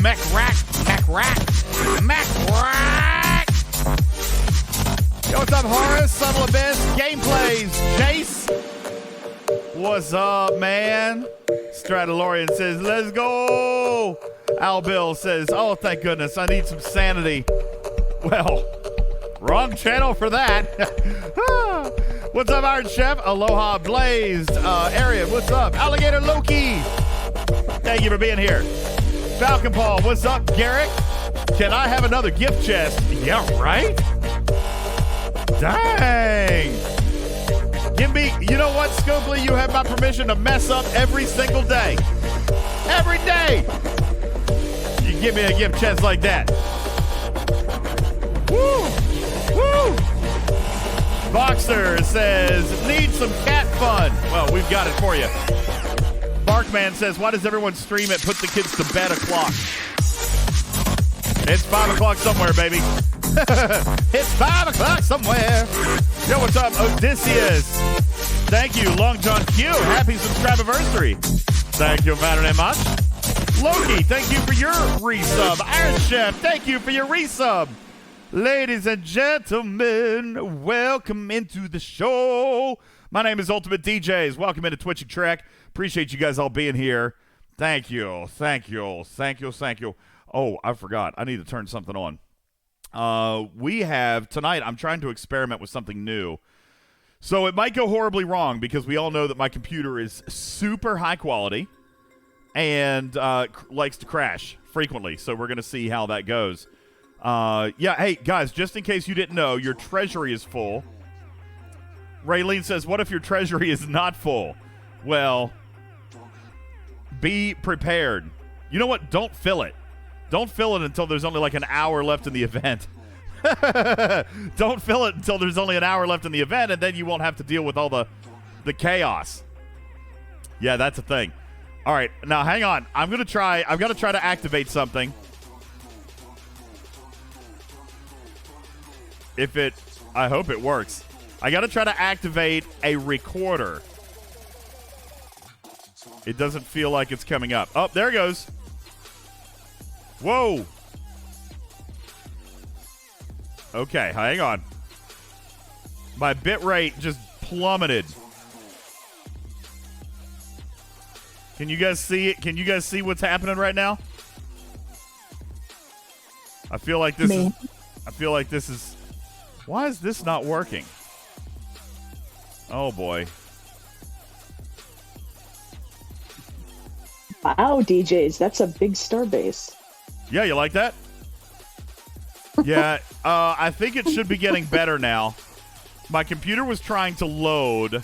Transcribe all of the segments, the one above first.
Mech Rack. Yo, what's up, Horace? Subtle Abyss. Gameplays. Jace. What's up, man? Stradalorian says, let's go. Al Bill says, oh, thank goodness. I need some sanity. Well, wrong channel for that. What's up, Iron Chef? Aloha Blazed. Arian, what's up? Alligator Loki. Thank you for being here. Falcon Paul, what's up, Garrick? Can I have another gift chest? Yeah, right? Dang. Give me, you know what, Scopely? You have my permission to mess up every single day. Every day. You give me a gift chest like that. Woo! Woo! Boxer says, need some cat fun. Well, we've got it for you. Barkman says, why does everyone stream it? Put the kids to bed o'clock. It's 5 o'clock somewhere, baby. It's 5 o'clock somewhere. Yo, what's up, Odysseus? Thank you, Long John Q. Happy subscribe-iversary. Thank you very much. Loki, thank you for your resub. Iron Chef, thank you for your resub. Ladies and gentlemen, welcome into the show. My name is UltimatDJz. Welcome into Twitch and Trek. Appreciate you guys all being here. Thank you. Oh, I forgot. I need to turn something on. We have, tonight, I'm trying to experiment with something new. So it might go horribly wrong because we all know that my computer is super high quality and likes to crash frequently. So we're going to see how that goes. Yeah, hey, guys, just in case you didn't know, your treasury is full. Raylene says, what if your treasury is not full? Well, be prepared. You know what? Don't fill it. Don't fill it until there's only like an hour left in the event. Don't fill it until there's only an hour left in the event, and then you won't have to deal with all the chaos. Yeah, that's a thing. All right, now hang on. I've got to try to activate something. I hope it works. I got to try to activate a recorder. It doesn't feel like it's coming up. Oh, there it goes. Whoa. Okay, hang on. My bit rate just plummeted. Can you guys see it? Can you guys see what's happening right now? I feel like this is why is this not working? Oh boy. Wow, DJs, that's a big star base. Yeah, you like that? Yeah, I think it should be getting better now. My computer was trying to load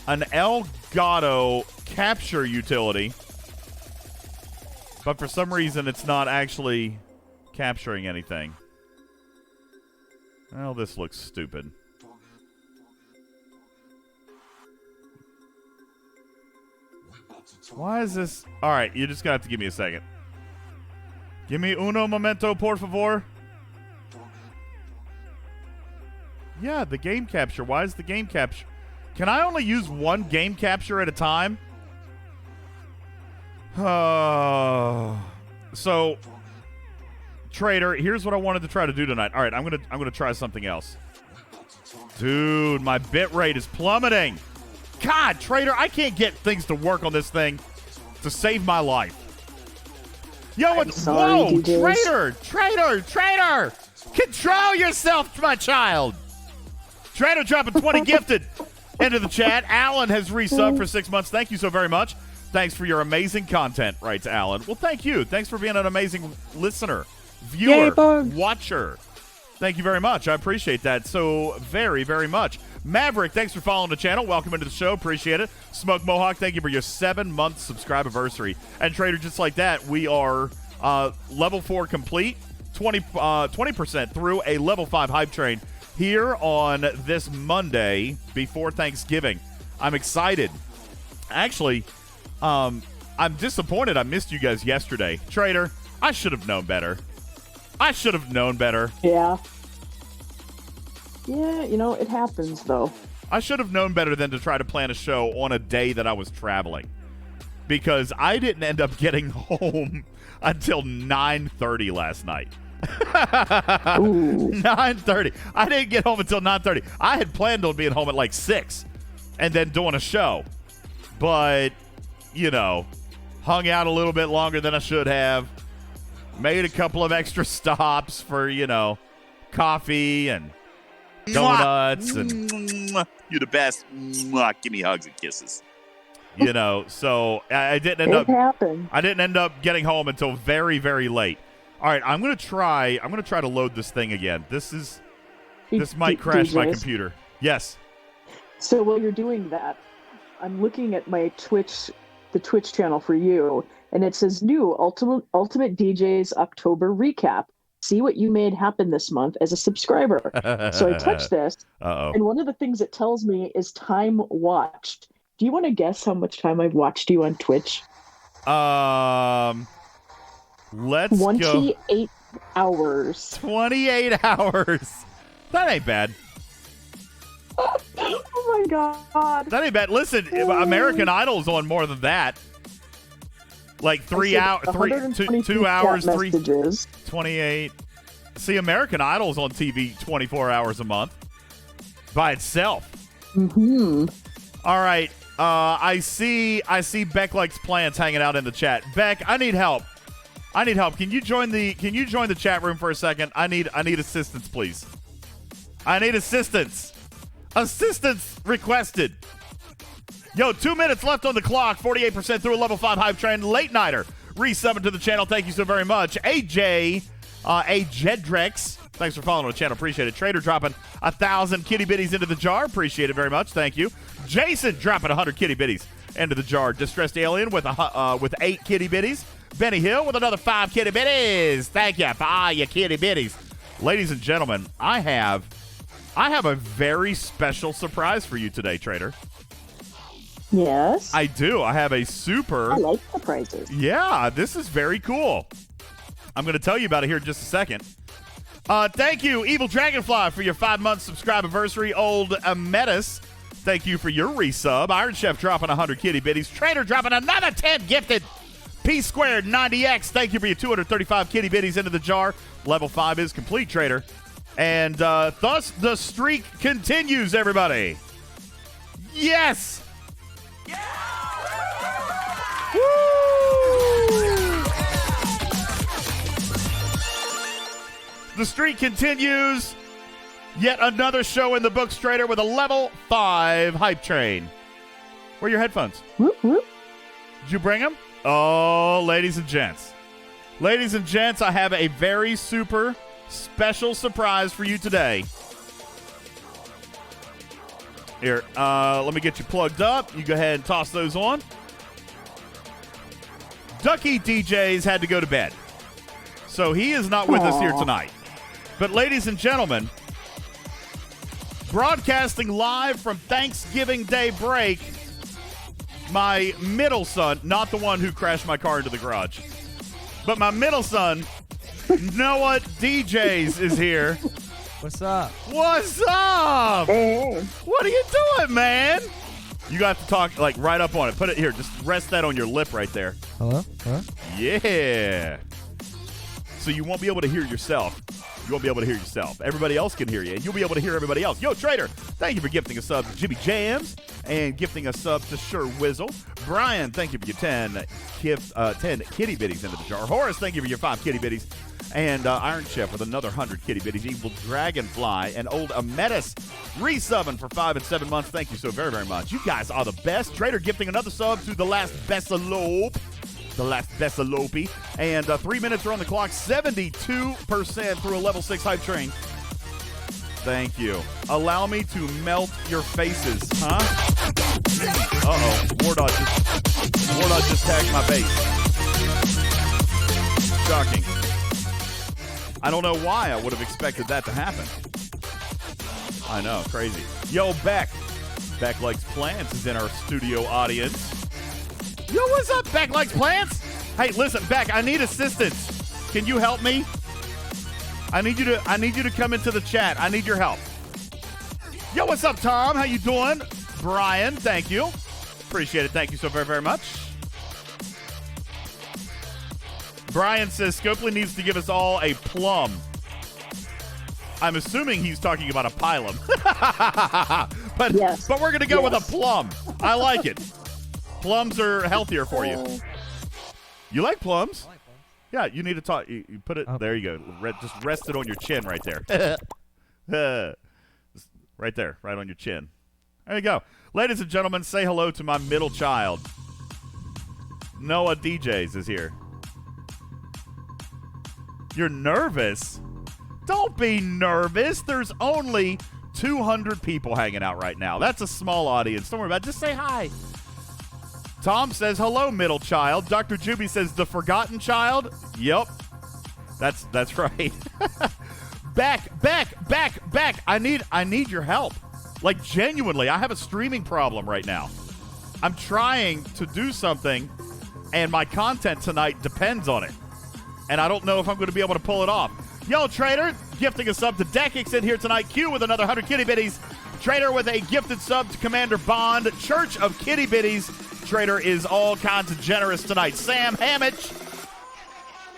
an Elgato capture utility, but for some reason it's not actually capturing anything. Well, this looks stupid. Why is this? All right, you just got to give me a second. Give me uno momento, por favor. Yeah, the game capture. Why is the game capture? Can I only use one game capture at a time? So, Trader, here's what I wanted to try to do tonight. All right, I'm gonna try something else. Dude, my bit rate is plummeting. God, Trader, I can't get things to work on this thing to save my life. Yo, whoa, Trader! Control yourself, my child. Trader dropping 20 gifted into the chat. Alan has resubbed for 6 months. Thank you so very much. Thanks for your amazing content, writes Alan. Well, thank you. Thanks for being an amazing listener, viewer, watcher. Thank you very much. I appreciate that so very, very much. Maverick, thanks for following the channel. Welcome into the show. Appreciate it. Smoke Mohawk, thank you for your 7-month subscribe-iversary. And Trader, just like that, we are level 4 complete, 20% through a level 5 hype train here on this Monday before Thanksgiving. I'm excited. Actually, I'm disappointed I missed you guys yesterday. Trader, I should have known better. Yeah. Yeah, you know, it happens, though. I should have known better than to try to plan a show on a day that I was traveling. because I didn't end up getting home until 9:30 last night. 9:30. I didn't get home until 9:30. I had planned on being home at like 6 and then doing a show. But, hung out a little bit longer than I should have. Made a couple of extra stops for, coffee and donuts. And you're the best. Give me hugs and kisses. So I didn't end up getting home until very, very late. All right, I'm gonna try to load this thing again. This might crash my computer. Yes. So while you're doing that, I'm looking at my the Twitch channel for you, and it says new UltimatDJz October recap. See what you made happen this month as a subscriber. So I touch this, and one of the things it tells me is time watched. Do you want to guess how much time I've watched you on Twitch? Let's 28 hours. 28 hours. That ain't bad. Oh my god. That ain't bad. Listen, American Idol's on more than that. Like 3 hours, 2 hours, messages. 28. See, American Idol's on TV 24 hours a month by itself. Mm-hmm. All right. I see Beck Likes Plants hanging out in the chat. Beck, I need help. Can you join the chat room for a second? I need assistance, please. I need assistance. Assistance requested. Yo, 2 minutes left on the clock. 48% through a level 5 hype train. Late nighter. Resubbing to the channel. Thank you so very much. AJ, Jedrex. Thanks for following the channel. Appreciate it. Trader dropping 1,000 kitty bitties into the jar. Appreciate it very much. Thank you. Jason dropping 100 kitty bitties into the jar. Distressed Alien with 8 kitty bitties. Benny Hill with another 5 kitty bitties. Thank you for all your kitty bitties. Ladies and gentlemen, I have a very special surprise for you today, Trader. Yes. I do. I have a super... I like surprises. Yeah, this is very cool. I'm going to tell you about it here in just a second. Thank you, Evil Dragonfly, for your 5-month subscribe anniversary. Old Metis, thank you for your resub. Iron Chef dropping 100 kitty bitties. Trader dropping another 10 gifted. P Squared 90X, thank you for your 235 kitty bitties into the jar. Level 5 is complete, Trader. And thus the streak continues, everybody. Yes! Yeah! Woo! The streak continues. Yet another show in the books, Trader, with a level 5 hype train. Where are your headphones? Whoop, whoop. Did you bring them? Oh, ladies and gents. Ladies and gents, I have a very super special surprise for you today. Here, let me get you plugged up. You go ahead and toss those on. UltimatDJz had to go to bed, so he is not with us here tonight. But ladies and gentlemen, broadcasting live from Thanksgiving Day break, my middle son, not the one who crashed my car into the garage, but my middle son, NoahDJz, is here. What's up? What's up? Hey. What are you doing, man? You got to talk like right up on it. Put it here. Just rest that on your lip right there. Hello? Huh? Yeah. So you won't be able to hear yourself. You won't be able to hear yourself. Everybody else can hear you, and you'll be able to hear everybody else. Yo, Trader, thank you for gifting a sub to Jimmy Jams and gifting a sub to Sure Whizzle. Brian, thank you for your 10 kitty bitties into the jar. Horace, thank you for your 5 kitty bitties. And Iron Chef with another 100 kitty bitties. Evil Dragonfly and Old Metis resubbing for 5 and 7 months. Thank you so very, very much. You guys are the best. Trader gifting another sub to The Last Bessalope. The Last Bessalope. And 3 minutes are on the clock. 72% through a level 6 hype train. Thank you. Allow me to melt your faces, huh? Uh-oh. Wardod just tagged my base. Shocking. I don't know why I would have expected that to happen. I know, crazy. Yo, Beck. Beck Likes Plants is in our studio audience. Yo, what's up, Beck Likes Plants? Hey, listen, Beck, I need assistance. Can you help me? I need you to come into the chat. I need your help. Yo, what's up, Tom? How you doing? Brian, thank you. Appreciate it. Thank you so very, very much. Brian says Scopely needs to give us all a plum. I'm assuming he's talking about a pilum. but Yes. but we're going to go with a plum. I like it. Plums are healthier for you. You like plums? I like plums. Yeah, you need to talk. You put it. Oh. There you go. Just rest it on your chin right there. Right there. Right on your chin. There you go. Ladies and gentlemen, say hello to my middle child. NoahDJz is here. You're nervous? Don't be nervous. There's only 200 people hanging out right now. That's a small audience. Don't worry about it. Just say hi. Tom says, hello, middle child. Dr. Juby says, the forgotten child? Yep. That's right. Back. I need your help. Like, genuinely, I have a streaming problem right now. I'm trying to do something, and my content tonight depends on it. And I don't know if I'm going to be able to pull it off. Yo, Trader, gifting a sub to Dekix in here tonight. Q with another 100 kitty bitties. Trader with a gifted sub to Commander Bond. Church of Kitty Bitties. Trader is all kinds of generous tonight. Sam Hamich,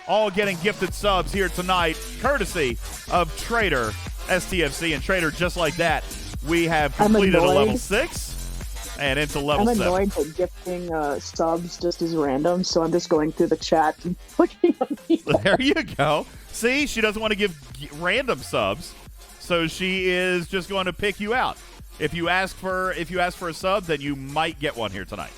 all getting gifted subs here tonight, courtesy of Trader, STFC, and Trader. Just like that, we have completed a level 6 and into level 7. I'm annoyed that gifting subs just is random, so I'm just going through the chat and looking at people. There you go. See, she doesn't want to give random subs, so she is just going to pick you out. If you ask for a sub, then you might get one here tonight.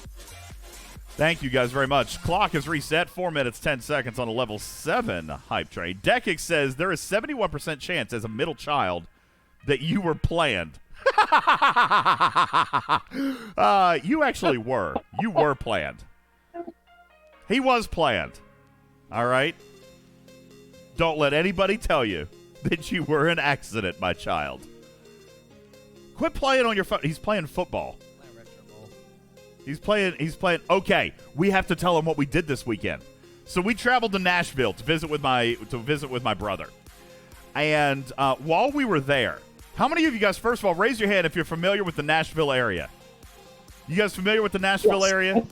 Thank you guys very much. Clock is reset. 4 minutes, 10 seconds on a level 7 hype train. Dekix says there is 71% chance as a middle child that you were planned. You actually were. You were planned. He was planned. All right? Don't let anybody tell you that you were an accident, my child. Quit playing on your phone. He's playing football. He's playing. Okay, we have to tell him what we did this weekend. So we traveled to Nashville to visit with my brother. And while we were there, how many of you guys, first of all, raise your hand if you're familiar with the Nashville area? You guys familiar with the Nashville area?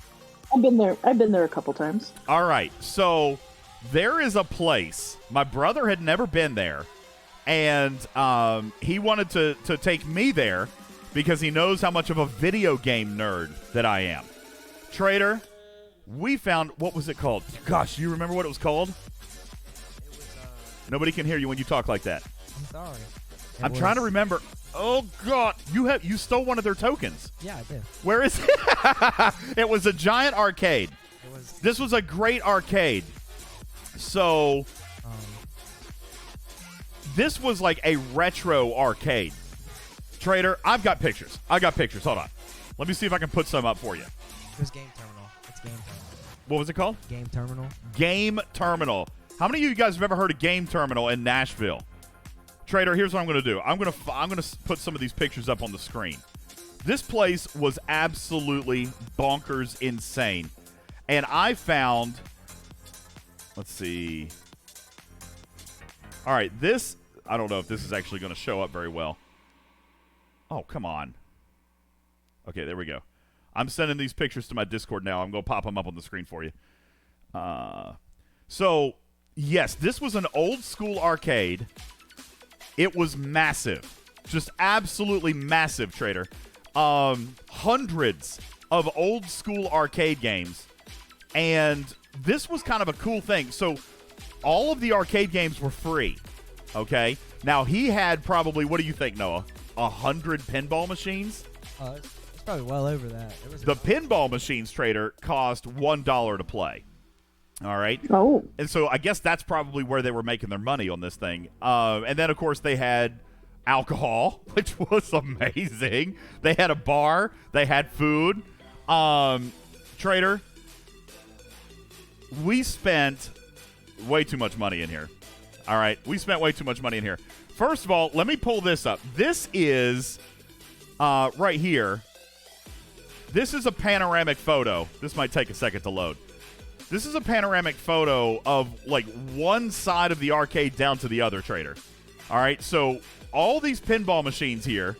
I've been there. I've been there a couple times. All right. So there is a place. My brother had never been there, and he wanted to take me there because he knows how much of a video game nerd that I am. Trader, we found, what was it called? Gosh, do you remember what it was called? It was, Nobody can hear you when you talk like that. I'm sorry. I'm trying to remember. Oh, God. You stole one of their tokens. Yeah, I did. Where is it? It was a giant arcade. This was a great arcade. So, this was like a retro arcade. Trader, I've got pictures. Hold on. Let me see if I can put some up for you. It was Game Terminal. It's Game Terminal. What was it called? Game Terminal. Game Terminal. How many of you guys have ever heard of Game Terminal in Nashville? Trader, here's what I'm going to do. I'm going to put some of these pictures up on the screen. This place was absolutely bonkers insane. And I found, let's see. All right, I don't know if this is actually going to show up very well. Oh, come on. Okay, there we go. I'm sending these pictures to my Discord now. I'm going to pop them up on the screen for you. So, yes, this was an old school arcade. It was massive. Just absolutely massive, Trader. Hundreds of old school arcade games. And this was kind of a cool thing. So, all of the arcade games were free. Okay? Now, he had probably, what do you think, Noah? 100 pinball machines? It's probably well over that. The pinball machines, Trader, cost $1 to play. All right? Oh. And so I guess that's probably where they were making their money on this thing. And then, of course, they had alcohol, which was amazing. They had a bar. They had food. Trader, we spent way too much money in here. All right? We spent way too much money in here. First of all, let me pull this up. This is right here. This is a panoramic photo. This might take a second to load. This is a panoramic photo of, like, one side of the arcade down to the other, Trader. All right, so all these pinball machines here.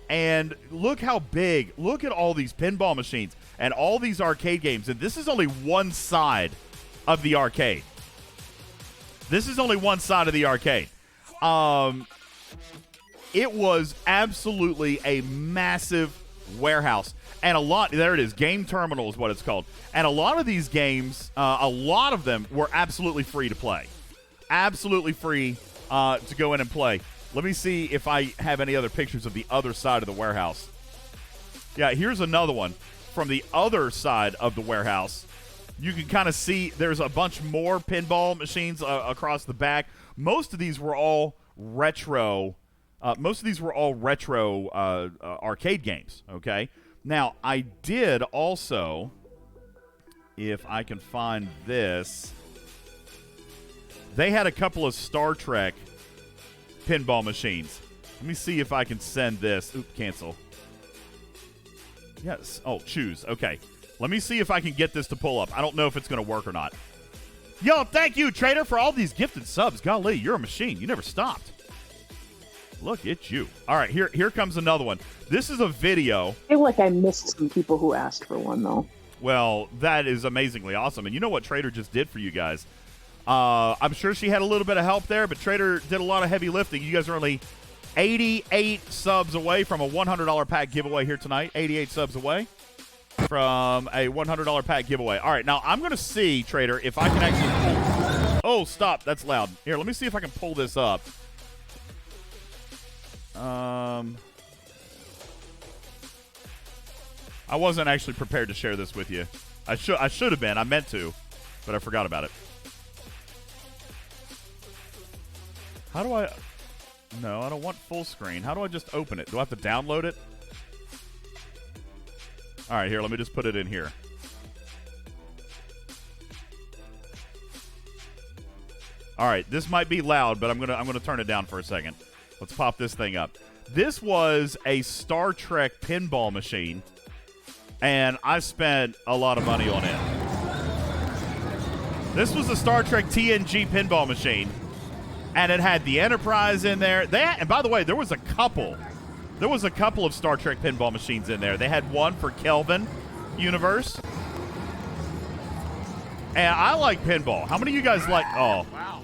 And look how big. Look at all these pinball machines and all these arcade games. And this is only one side of the arcade. This is only one side of the arcade. It was absolutely a massive warehouse. And there it is, Game Terminal is what it's called. And a lot of these games, a lot of them were absolutely free to play. Absolutely free to go in and play. Let me see if I have any other pictures of the other side of the warehouse. Yeah, here's another one from the other side of the warehouse. You can kind of see there's a bunch more pinball machines across the back. Most of these were all retro. Arcade games, okay? Now, I did also, if I can find this, they had a couple of Star Trek pinball machines. Let me see if I can send this. Oop, cancel. Yes. Oh, choose. Okay. Let me see if I can get this to pull up. I don't know if it's going to work or not. Yo, thank you, Trader, for all these gifted subs. Golly, you're a machine. You never stopped. Look at you. All right, here comes another one. This is a video. I feel like I missed some people who asked for one, though. Well, that is amazingly awesome. And you know what Trader just did for you guys? I'm sure she had a little bit of help there, but Trader did a lot of heavy lifting. You guys are only 88 subs away from a $100 pack giveaway here tonight. 88 subs away from a $100 pack giveaway. All right, now I'm going to see, Trader, if I can actually pull. Oh, stop. That's loud. Here, let me see if I can pull this up. I wasn't actually prepared to share this with you. I should have been. I meant to, but I forgot about it. How do I... No, I don't want full screen. How do I just open it? Do I have to download it? All right, here, let me just put it in here. All right, this might be loud, but I'm gonna turn it down for a second. Let's pop this thing up. This was a Star Trek pinball machine, and I spent a lot of money on it. This was a Star Trek TNG pinball machine, and it had the Enterprise in there. And by the way, there was a couple of Star Trek pinball machines in there. They had one for Kelvin universe. And I like pinball. How many of you guys like... Oh. Wow.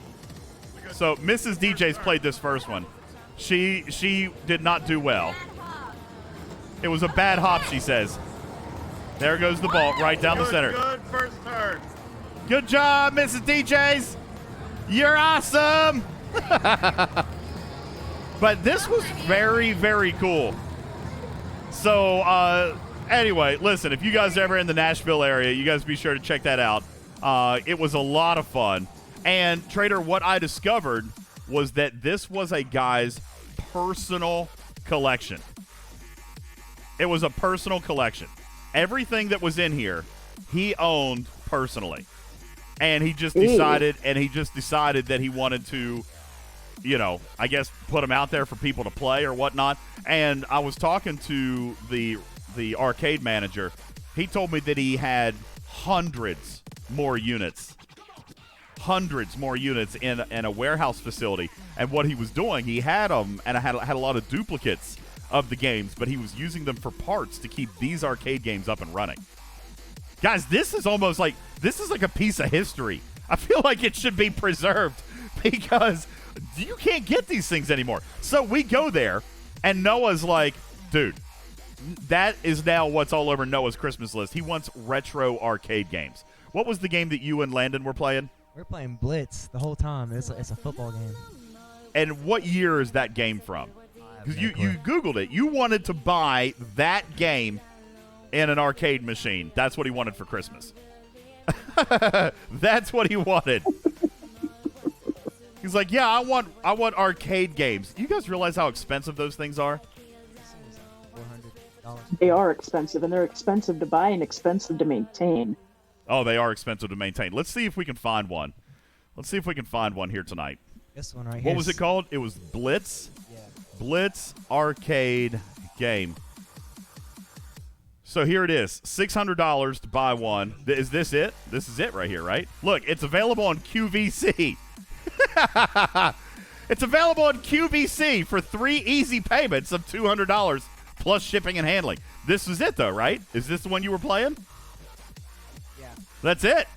So Mrs. DJ's played this first one. She did not do well. It was a bad hop, she says. There goes the ball right down the center. Good first turn. Good job, Mrs. DJz. You're awesome. But this was very, very cool. So, anyway, listen, if you guys are ever in the Nashville area, you guys be sure to check that out. It was a lot of fun. And, Trader, what I discovered was that this was a guy's personal collection. It was a personal collection. Everything that was in here, he owned personally. And he just decided, that he wanted to, you know, I guess put them out there for people to play or whatnot. And I was talking to the arcade manager. He told me that he had hundreds more units in a warehouse facility. And what he was doing, he had them, and I had a lot of duplicates of the games, but he was using them for parts to keep these arcade games up and running. Guys, this is like a piece of history. I feel like it should be preserved because you can't get these things anymore. So we go there, and Noah's like, dude, that is now what's all over Noah's Christmas list. He wants retro arcade games. What was the game that you and Landon were playing? We're playing Blitz the whole time. It's a football game. And what year is that game from? Because you Googled it. You wanted to buy that game in an arcade machine. That's what he wanted for Christmas. That's what he wanted. He's like, yeah, I want arcade games. You guys realize how expensive those things are? $400. They are expensive, and they're expensive to buy and expensive to maintain. Oh, they are expensive to maintain. Let's see if we can find one. Let's see if we can find one here tonight. This one right here. What was it called? It was Blitz? Yeah. Blitz arcade game. So here it is, $600 to buy one. Is this it? This is it right here, right? Look, it's available on QVC. It's available on QVC for 3 easy payments of $200 plus shipping and handling. This is it, though, right? Is this the one you were playing? Yeah. That's it.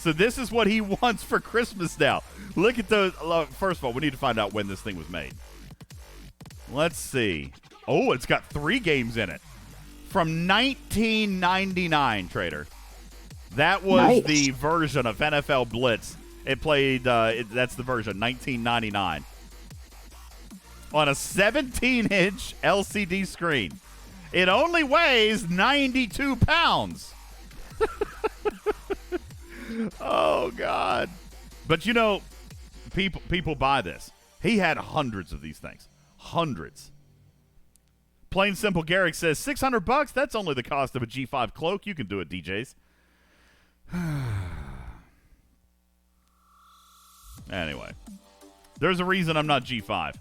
So this is what he wants for Christmas now. Look at those. First of all, we need to find out when this thing was made. Let's see. Oh, it's got 3 games in it. From 1999, Trader. That was the version of NFL Blitz. It played, that's the version, 1999. On a 17-inch LCD screen. It only weighs 92 pounds. Oh, God. But, you know, people buy this. He had hundreds of these things. Hundreds. Plain Simple Garrick says, $600, that's only the cost of a G5 cloak. You can do it, DJs. Anyway. There's a reason I'm not G5.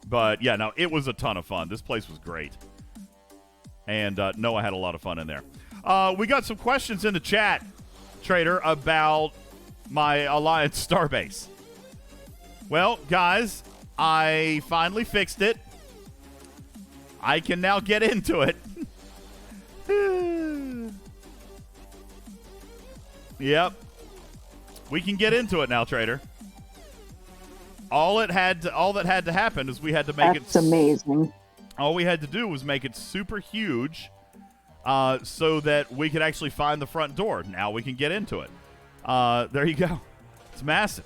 But, yeah, no, it was a ton of fun. This place was great. And Noah had a lot of fun in there. We got some questions in the chat, Trader, about my Alliance Starbase. Well, guys, I finally fixed it. I can now get into it. Yep. We can get into it now, Trader. All that had to happen is we had to make That's amazing. All we had to do was make it super huge so that we could actually find the front door. Now we can get into it. There you go. It's massive.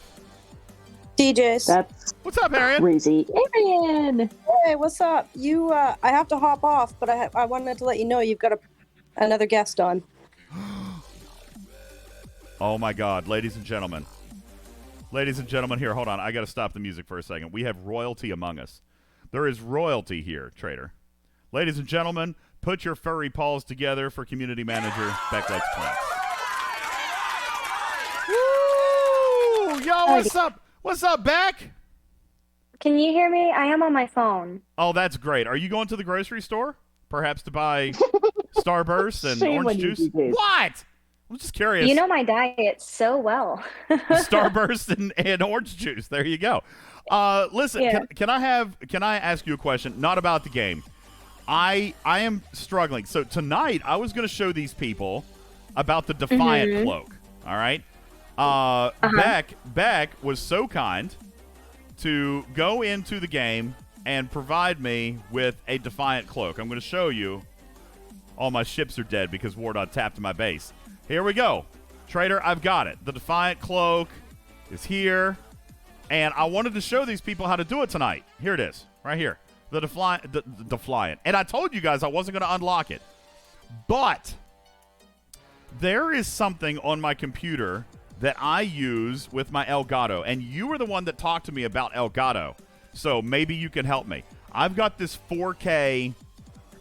DJz. That's What's up, Arian? crazy. Arian! Hey, what's up? I have to hop off, but I wanted to let you know you've got another guest on. Oh, my God. Ladies and gentlemen. Ladies and gentlemen, here, hold on. I got to stop the music for a second. We have royalty among us. There is royalty here, Trader. Ladies and gentlemen, put your furry paws together for community manager Beck Likes Plants. Woo! Yo, what's up? What's up, Beck? Can you hear me? I am on my phone. Oh, that's great. Are you going to the grocery store? Perhaps to buy Starburst and Shame on orange you, juice? DJs. What? I'm just curious. You know my diet so well. Starburst and orange juice. There you go. Listen, Yeah. can I ask you a question? Not about the game. I am struggling. So tonight I was going to show these people about the Defiant Cloak. All right. Beck was so kind to go into the game and provide me with a Defiant Cloak. I'm going to show you. All my ships are dead because Wardod tapped my base. Here we go. Trader, I've got it. The Defiant Cloak is here. And I wanted to show these people how to do it tonight. Here it is. Right here. The Defiant. And I told you guys I wasn't going to unlock it. But there is something on my computer that I use with my Elgato. And you were the one that talked to me about Elgato. So maybe you can help me. I've got this 4K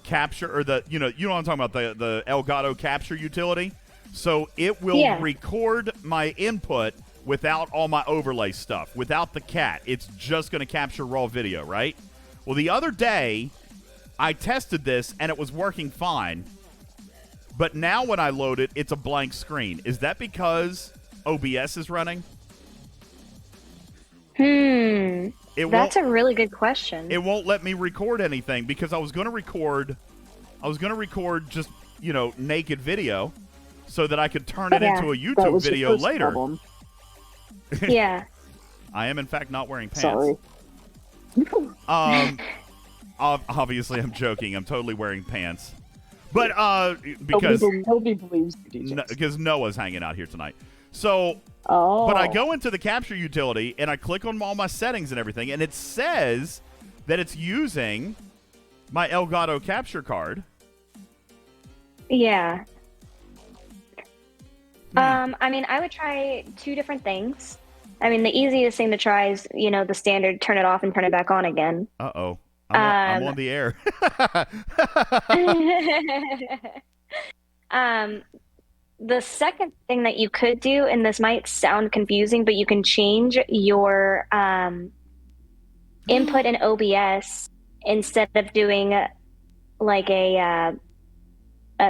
capture, or you know what I'm talking about, the Elgato capture utility. So it will record my input without all my overlay stuff, without the cat. It's just going to capture raw video, right? Well, the other day, I tested this, and it was working fine. But now when I load it, it's a blank screen. Is that because OBS is running? That's a really good question. It won't let me record anything because I was going to record just, naked video so that I could turn it into a YouTube video later. Yeah. I am, in fact, not wearing pants. Sorry. Obviously, I'm joking. I'm totally wearing pants. But because nobody believes you, DJz. because Noah's hanging out here tonight. So, Oh. but I go into the capture utility, and I click on all my settings and everything, and it says that it's using my Elgato capture card. Yeah. I mean, I would try 2 different things. I mean, the easiest thing to try is, the standard turn it off and turn it back on again. Uh-oh. I'm on the air. The second thing that you could do, and this might sound confusing, but you can change your input in OBS instead of doing like a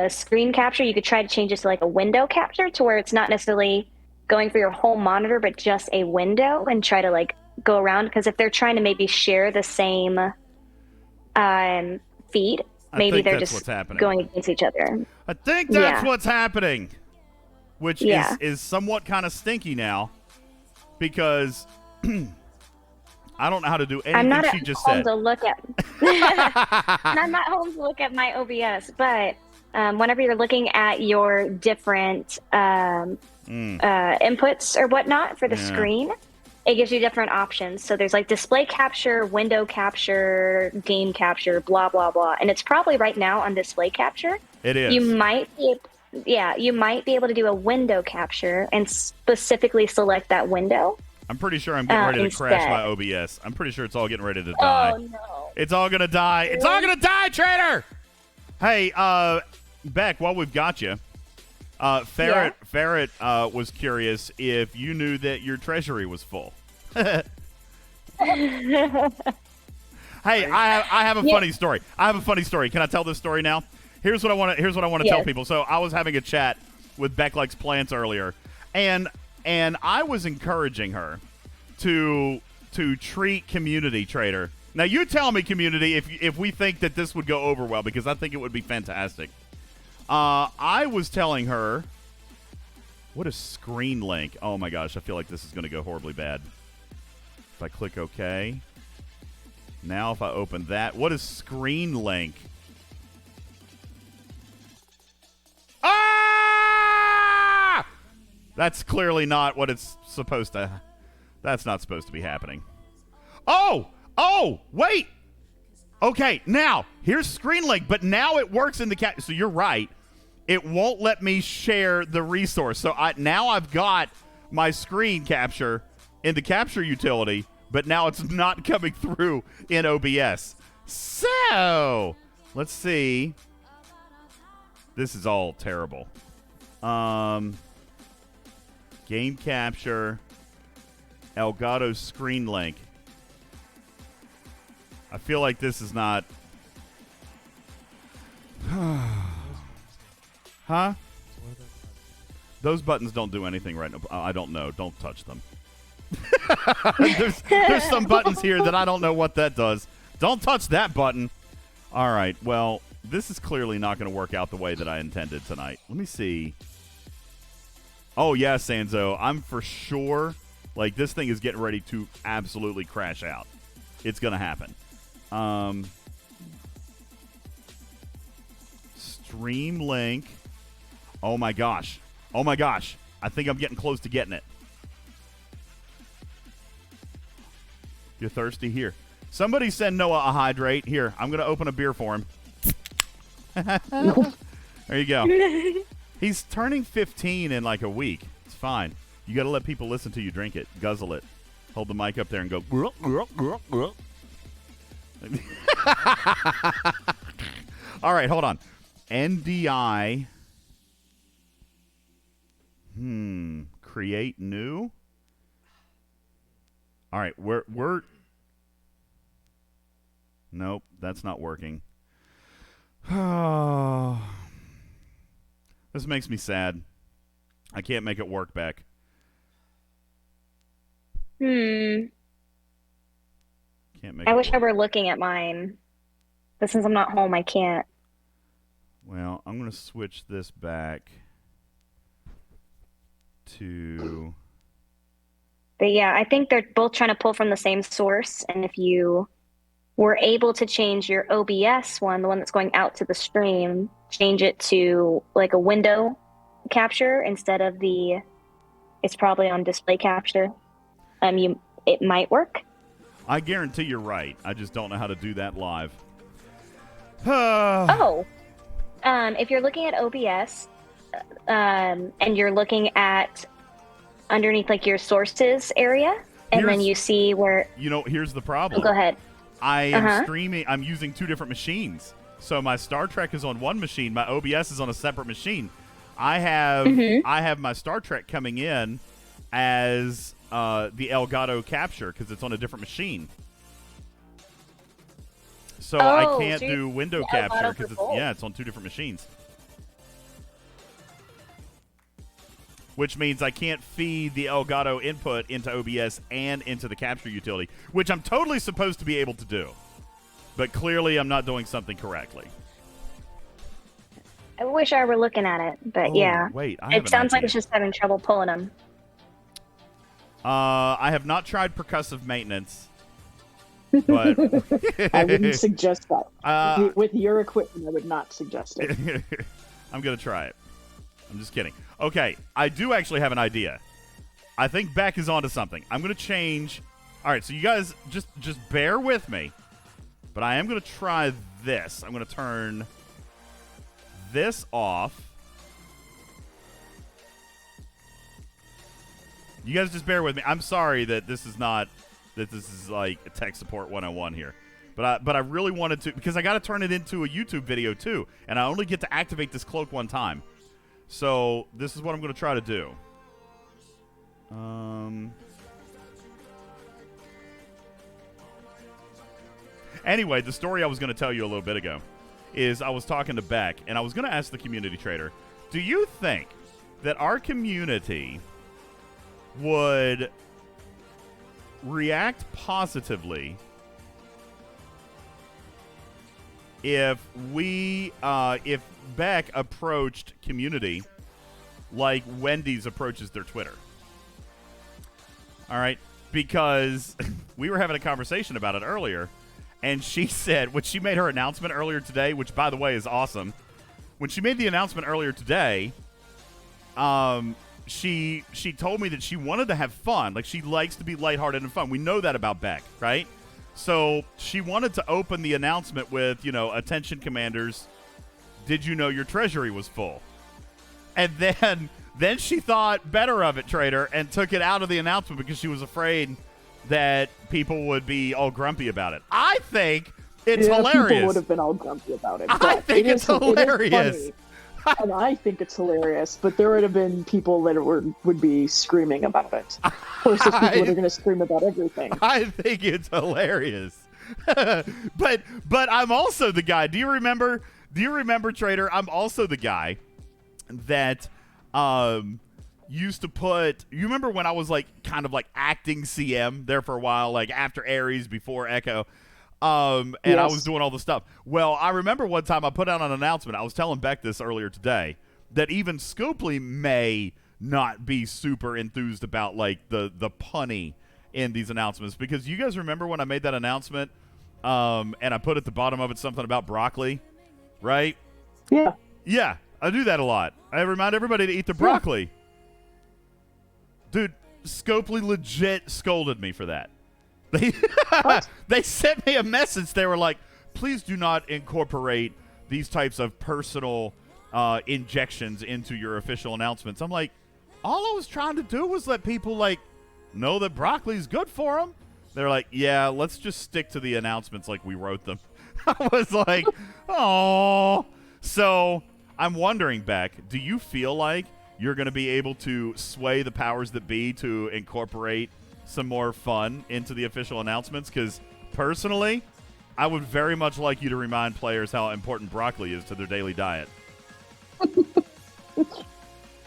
screen capture. You could try to change it to like a window capture, to where it's not necessarily going for your whole monitor, but just a window, and try to like go around. Because if they're trying to maybe share the same feed, maybe they're just going against each other. I think that's what's happening. which Yeah. is somewhat kind of stinky now because I don't know how to do anything I'm not she at just home said. to look at. And I'm not home to look at my OBS, but whenever you're looking at your different inputs or whatnot for the screen, it gives you different options. So there's like display capture, window capture, game capture, blah blah blah, and it's probably right now on display capture. It is. You might be able to do a window capture and specifically select that window. I'm pretty sure I'm getting ready to crash instead. my OBS. I'm pretty sure it's all getting ready to die. Oh no! It's all gonna die. It's all gonna die, Trader. Hey, Beck, while we've got you, Ferret was curious if you knew that your treasury was full. Hey, I have a funny story. Can I tell this story now? Here's what I want to tell people. So I was having a chat with Beck Likes Plants earlier, and I was encouraging her to treat Community, Trader. Now you tell me, Community, if we think that this would go over well, because I think it would be fantastic. I was telling her, what is screen link? Oh my gosh, I feel like this is going to go horribly bad. If I click OK. Now if I open that, what is screen link? Ah! That's clearly not what it's supposed to. That's not supposed to be happening. Oh, wait. Okay, now here's screen link, but now it works in the so you're right. It won't let me share the resource. So now I've got my screen capture in the capture utility, but now it's not coming through in OBS. So let's see. This is all terrible. Game capture. Elgato screen link. I feel like this is not. Huh? Those buttons don't do anything right now. I don't know. Don't touch them. There's some buttons here that I don't know what that does. Don't touch that button. All right. Well, this is clearly not going to work out the way that I intended tonight. Let me see. Oh, yeah, Sanzo. I'm for sure. Like, this thing is getting ready to absolutely crash out. It's going to happen. Stream link. Oh, my gosh. I think I'm getting close to getting it. You're thirsty? Here. Somebody send Noah a hydrate. Here, I'm going to open a beer for him. There you go. He's turning 15 in like a week. It's fine. You got to let people listen to you drink it. Guzzle it. Hold the mic up there and go. All right, hold on. NDI. Create new. All right, we're. Nope, that's not working. This makes me sad. I can't make it work, Beck. Can't make I it wish I work. were looking at mine. But since I'm not home, I can't. Well, I'm going to switch this back to... But yeah, I think they're both trying to pull from the same source. And if you were able to change your OBS one, the one that's going out to the stream, change it to like a window capture instead of the... It's probably on display capture. It might work. I guarantee you're right. I just don't know how to do that live. If you're looking at OBS and you're looking at underneath like your sources area, and then you see where... Here's the problem. Go ahead. I am streaming. I'm using two different machines. So my Star Trek is on one machine. My OBS is on a separate machine. I have my Star Trek coming in as the Elgato capture because it's on a different machine. So I can't do window capture because it's on two different machines. Which means I can't feed the Elgato input into OBS and into the capture utility, which I'm totally supposed to be able to do. But clearly I'm not doing something correctly. I wish I were looking at it, but Oh, yeah. wait, I have It an sounds like idea. it's just having trouble pulling them. I have not tried percussive maintenance, but I wouldn't suggest that. Uh, With your equipment, I would not suggest it. I'm gonna try it. I'm just kidding. Okay, I do actually have an idea. I think Beck is onto something. I'm gonna change. All right, so you guys just bear with me, but I am gonna try this. I'm gonna turn this off. You guys just bear with me. I'm sorry that this is like tech support 101 here. But I really wanted to, because I got to turn it into a YouTube video too, and I only get to activate this cloak one time. So this is what I'm going to try to do. Anyway, the story I was going to tell you a little bit ago is I was talking to Beck, and I was going to ask the community trader, do you think that our community would react positively if Beck approached community like Wendy's approaches their Twitter? All right, because we were having a conversation about it earlier, and she said, when she made her announcement earlier today, which by the way is awesome, when she made the announcement earlier today, she told me that she wanted to have fun. Like, she likes to be lighthearted and fun. We know that about Beck, right? So she wanted to open the announcement with, attention commanders, did you know your treasury was full? And then she thought better of it, Trader, and took it out of the announcement because she was afraid that people would be all grumpy about it. I think it's hilarious. People would have been all grumpy about it. I think it's hilarious. It is funny, and I think it's hilarious, but there would have been people that would be screaming about it. Of course, there's people that are going to scream about everything. I think it's hilarious. but I'm also the guy. Do you remember, Trader? I'm also the guy that used to put, you remember when I was like kind of like acting CM there for a while, like after Ares, before Echo, and yes. I was doing all the stuff. Well, I remember one time I put out an announcement. I was telling Beck this earlier today, that even Scopely may not be super enthused about like the punny in these announcements, because you guys remember when I made that announcement, and I put at the bottom of it something about broccoli, right? Yeah, I do that a lot. I remind everybody to eat their broccoli. Dude, Scopely legit scolded me for that. They sent me a message. They were like, please do not incorporate these types of personal injections into your official announcements. I'm like, all I was trying to do was let people like know that broccoli's good for them. They're like, yeah, let's just stick to the announcements like we wrote them. I was like, oh. So I'm wondering, Beck, do you feel like you're going to be able to sway the powers that be to incorporate some more fun into the official announcements? Because personally, I would very much like you to remind players how important broccoli is to their daily diet.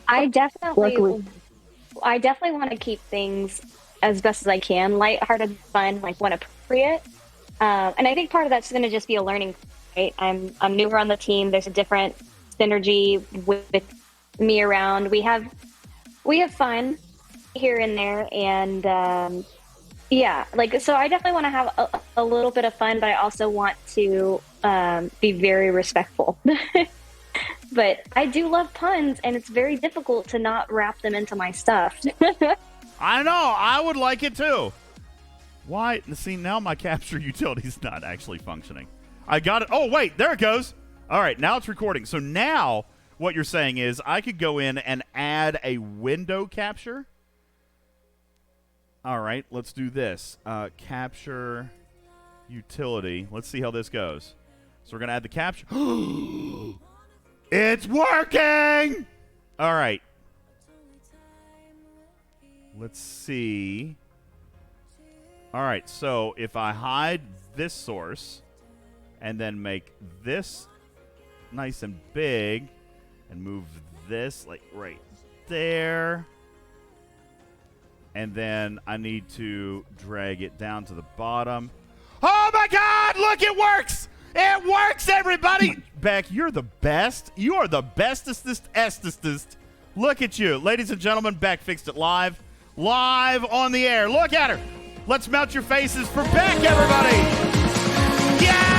I definitely want to keep things as best as I can, lighthearted, fun, like when appropriate. And I think part of that's going to just be a learning. Right? I'm newer on the team. There's a different synergy with me around. We have fun here and there, and so I definitely want to have a little bit of fun, but I also want to be very respectful. But I do love puns, and it's very difficult to not wrap them into my stuff. I know. I would like it too. Why? See, now my capture utility's not actually functioning. I got it. Oh, wait. There it goes. All right. Now it's recording. So now what you're saying is I could go in and add a window capture. All right. Let's do this. Capture utility. Let's see how this goes. So we're going to add the capture. It's working! All right. Let's see. All right, so if I hide this source and then make this nice and big and move this like right there, and then I need to drag it down to the bottom. Oh my God, look, it works! It works, everybody! Beck, you're the best. You are the bestest. Look at you. Ladies and gentlemen, Beck fixed it live. Live on the air. Look at her. Let's melt your faces for Beck, everybody. Yeah!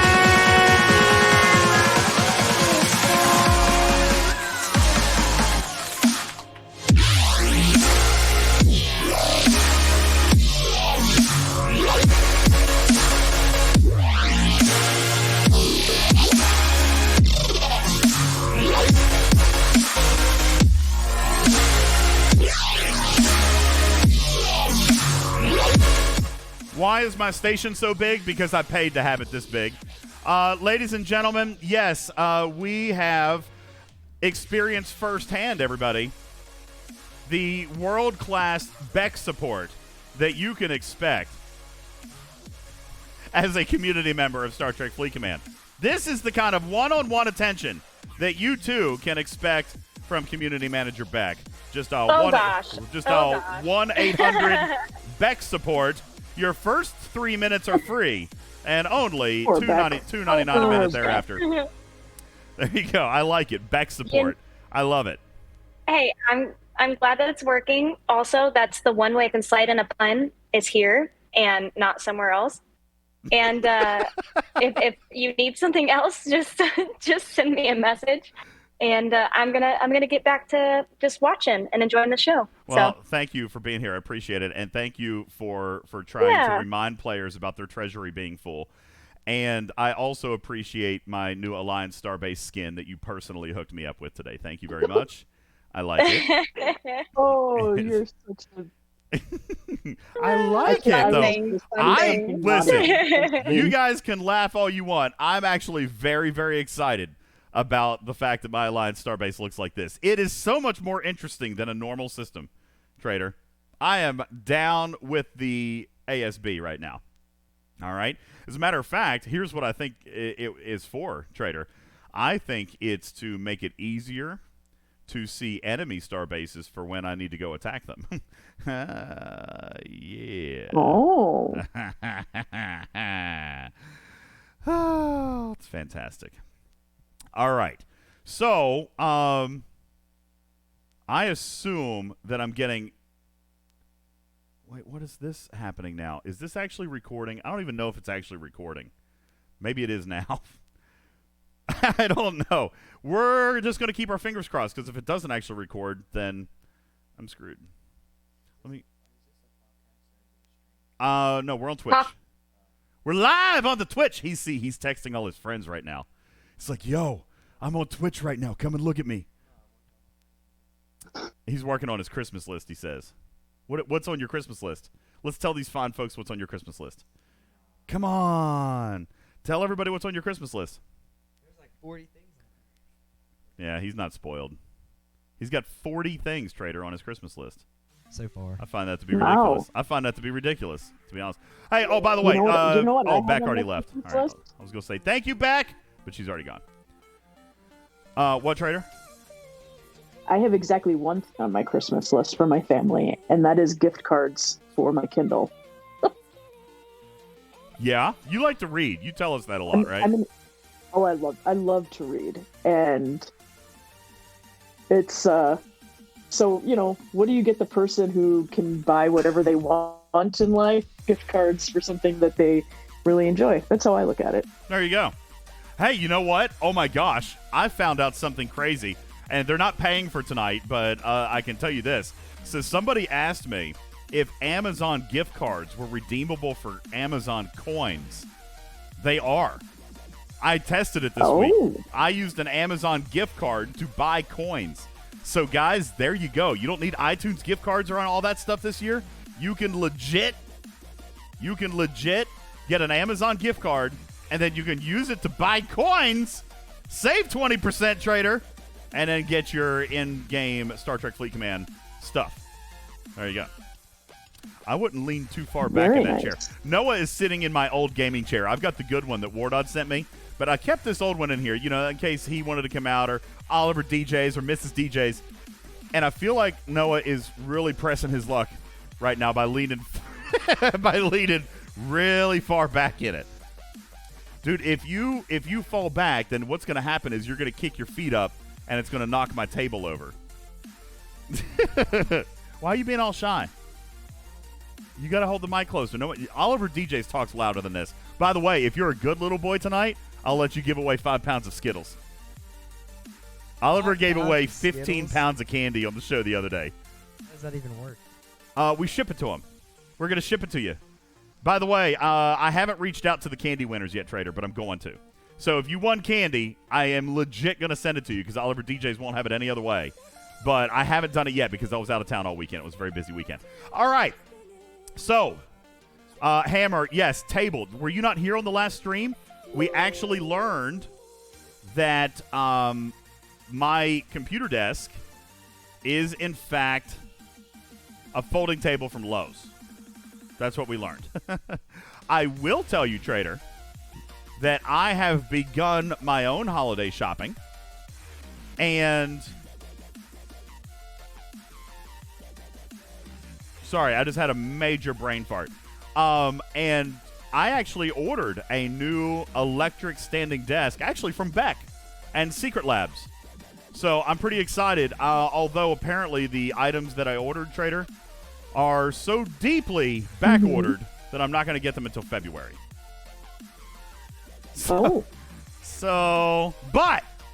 Why is my station so big? Because I paid to have it this big. Ladies and gentlemen, yes, we have experienced firsthand, everybody, the world-class Beck support that you can expect as a community member of Star Trek Fleet Command. This is the kind of one-on-one attention that you, too, can expect from Community Manager Beck. Just a 1-800 Beck support. Your first 3 minutes are free, and only $2.99 a minute thereafter. There you go. I like it. Beck support. I love it. Hey, I'm glad that it's working. Also, that's the one way I can slide in a pun is here and not somewhere else. And if you need something else, just send me a message. And I'm gonna get back to just watching and enjoying the show. Well, thank you for being here. I appreciate it, and thank you for trying to remind players about their treasury being full. And I also appreciate my new Alliance Starbase skin that you personally hooked me up with today. Thank you very much. I like it. Oh, you're such a. I like it though. Listen. You guys can laugh all you want. I'm actually very, very excited about the fact that my Alliance Starbase looks like this. It is so much more interesting than a normal system, Trader. I am down with the ASB right now. All right? As a matter of fact, here's what I think it is for, Trader. I think it's to make it easier to see enemy Starbases for when I need to go attack them. Yeah. Oh. Oh, it's fantastic. All right. So, I assume that I'm getting... Wait, what is this happening now? Is this actually recording? I don't even know if it's actually recording. Maybe it is now. I don't know. We're just going to keep our fingers crossed, because if it doesn't actually record, then I'm screwed. Let me... no, we're on Twitch. We're live on the Twitch. He's texting all his friends right now. It's like, yo, I'm on Twitch right now. Come and look at me. He's working on his Christmas list, he says. What's on your Christmas list? Let's tell these fine folks what's on your Christmas list. Come on. Tell everybody what's on your Christmas list. There's like 40 things on there. Yeah, he's not spoiled. He's got 40 things, Trader, on his Christmas list. So far. I find that to be ridiculous. I find that to be ridiculous, to be honest. Hey, oh, by the way, Beck already left. All right, I was going to say thank you, Beck, but she's already gone. What, Trader? I have exactly one thing on my Christmas list for my family, and that is gift cards for my Kindle. Yeah? You like to read. You tell us that a lot, right? I love to read. And it's, so, you know, what do you get the person who can buy whatever they want in life? Gift cards for something that they really enjoy. That's how I look at it. There you go. Hey, you know what? Oh, my gosh. I found out something crazy. And they're not paying for tonight, but I can tell you this. So somebody asked me if Amazon gift cards were redeemable for Amazon coins. They are. I tested it this week. I used an Amazon gift card to buy coins. So, guys, there you go. You don't need iTunes gift cards or all that stuff this year. You can legit get an Amazon gift card, and then you can use it to buy coins. Save 20%, Trader. And then get your in-game Star Trek Fleet Command stuff. There you go. I wouldn't lean too far back in that chair. Noah is sitting in my old gaming chair. I've got the good one that Wardod sent me, but I kept this old one in here, you know, in case he wanted to come out, or Oliver DJs or Mrs. DJs. And I feel like Noah is really pressing his luck right now by leaning really far back in it. Dude, if you fall back, then what's going to happen is you're going to kick your feet up, and it's going to knock my table over. Why are you being all shy? You got to hold the mic closer. No, UltimatDJz talks louder than this. By the way, if you're a good little boy tonight, I'll let you give away 5 pounds of Skittles. Oliver gave away 15 pounds of candy on the show the other day. How does that even work? We ship it to him. We're going to ship it to you. By the way, I haven't reached out to the candy winners yet, Trader, but I'm going to. So if you won candy, I am legit going to send it to you because UltimatDJz won't have it any other way. But I haven't done it yet because I was out of town all weekend. It was a very busy weekend. All right. So, Hammer, yes, tabled. Were you not here on the last stream? We actually learned that my computer desk is, in fact, a folding table from Lowe's. That's what we learned. I will tell you, Trader, that I have begun my own holiday shopping. And... Sorry, I just had a major brain fart. And I actually ordered a new electric standing desk, actually from Beck and Secret Labs. So I'm pretty excited, although apparently the items that I ordered, Trader, are so deeply back-ordered that I'm not going to get them until February. But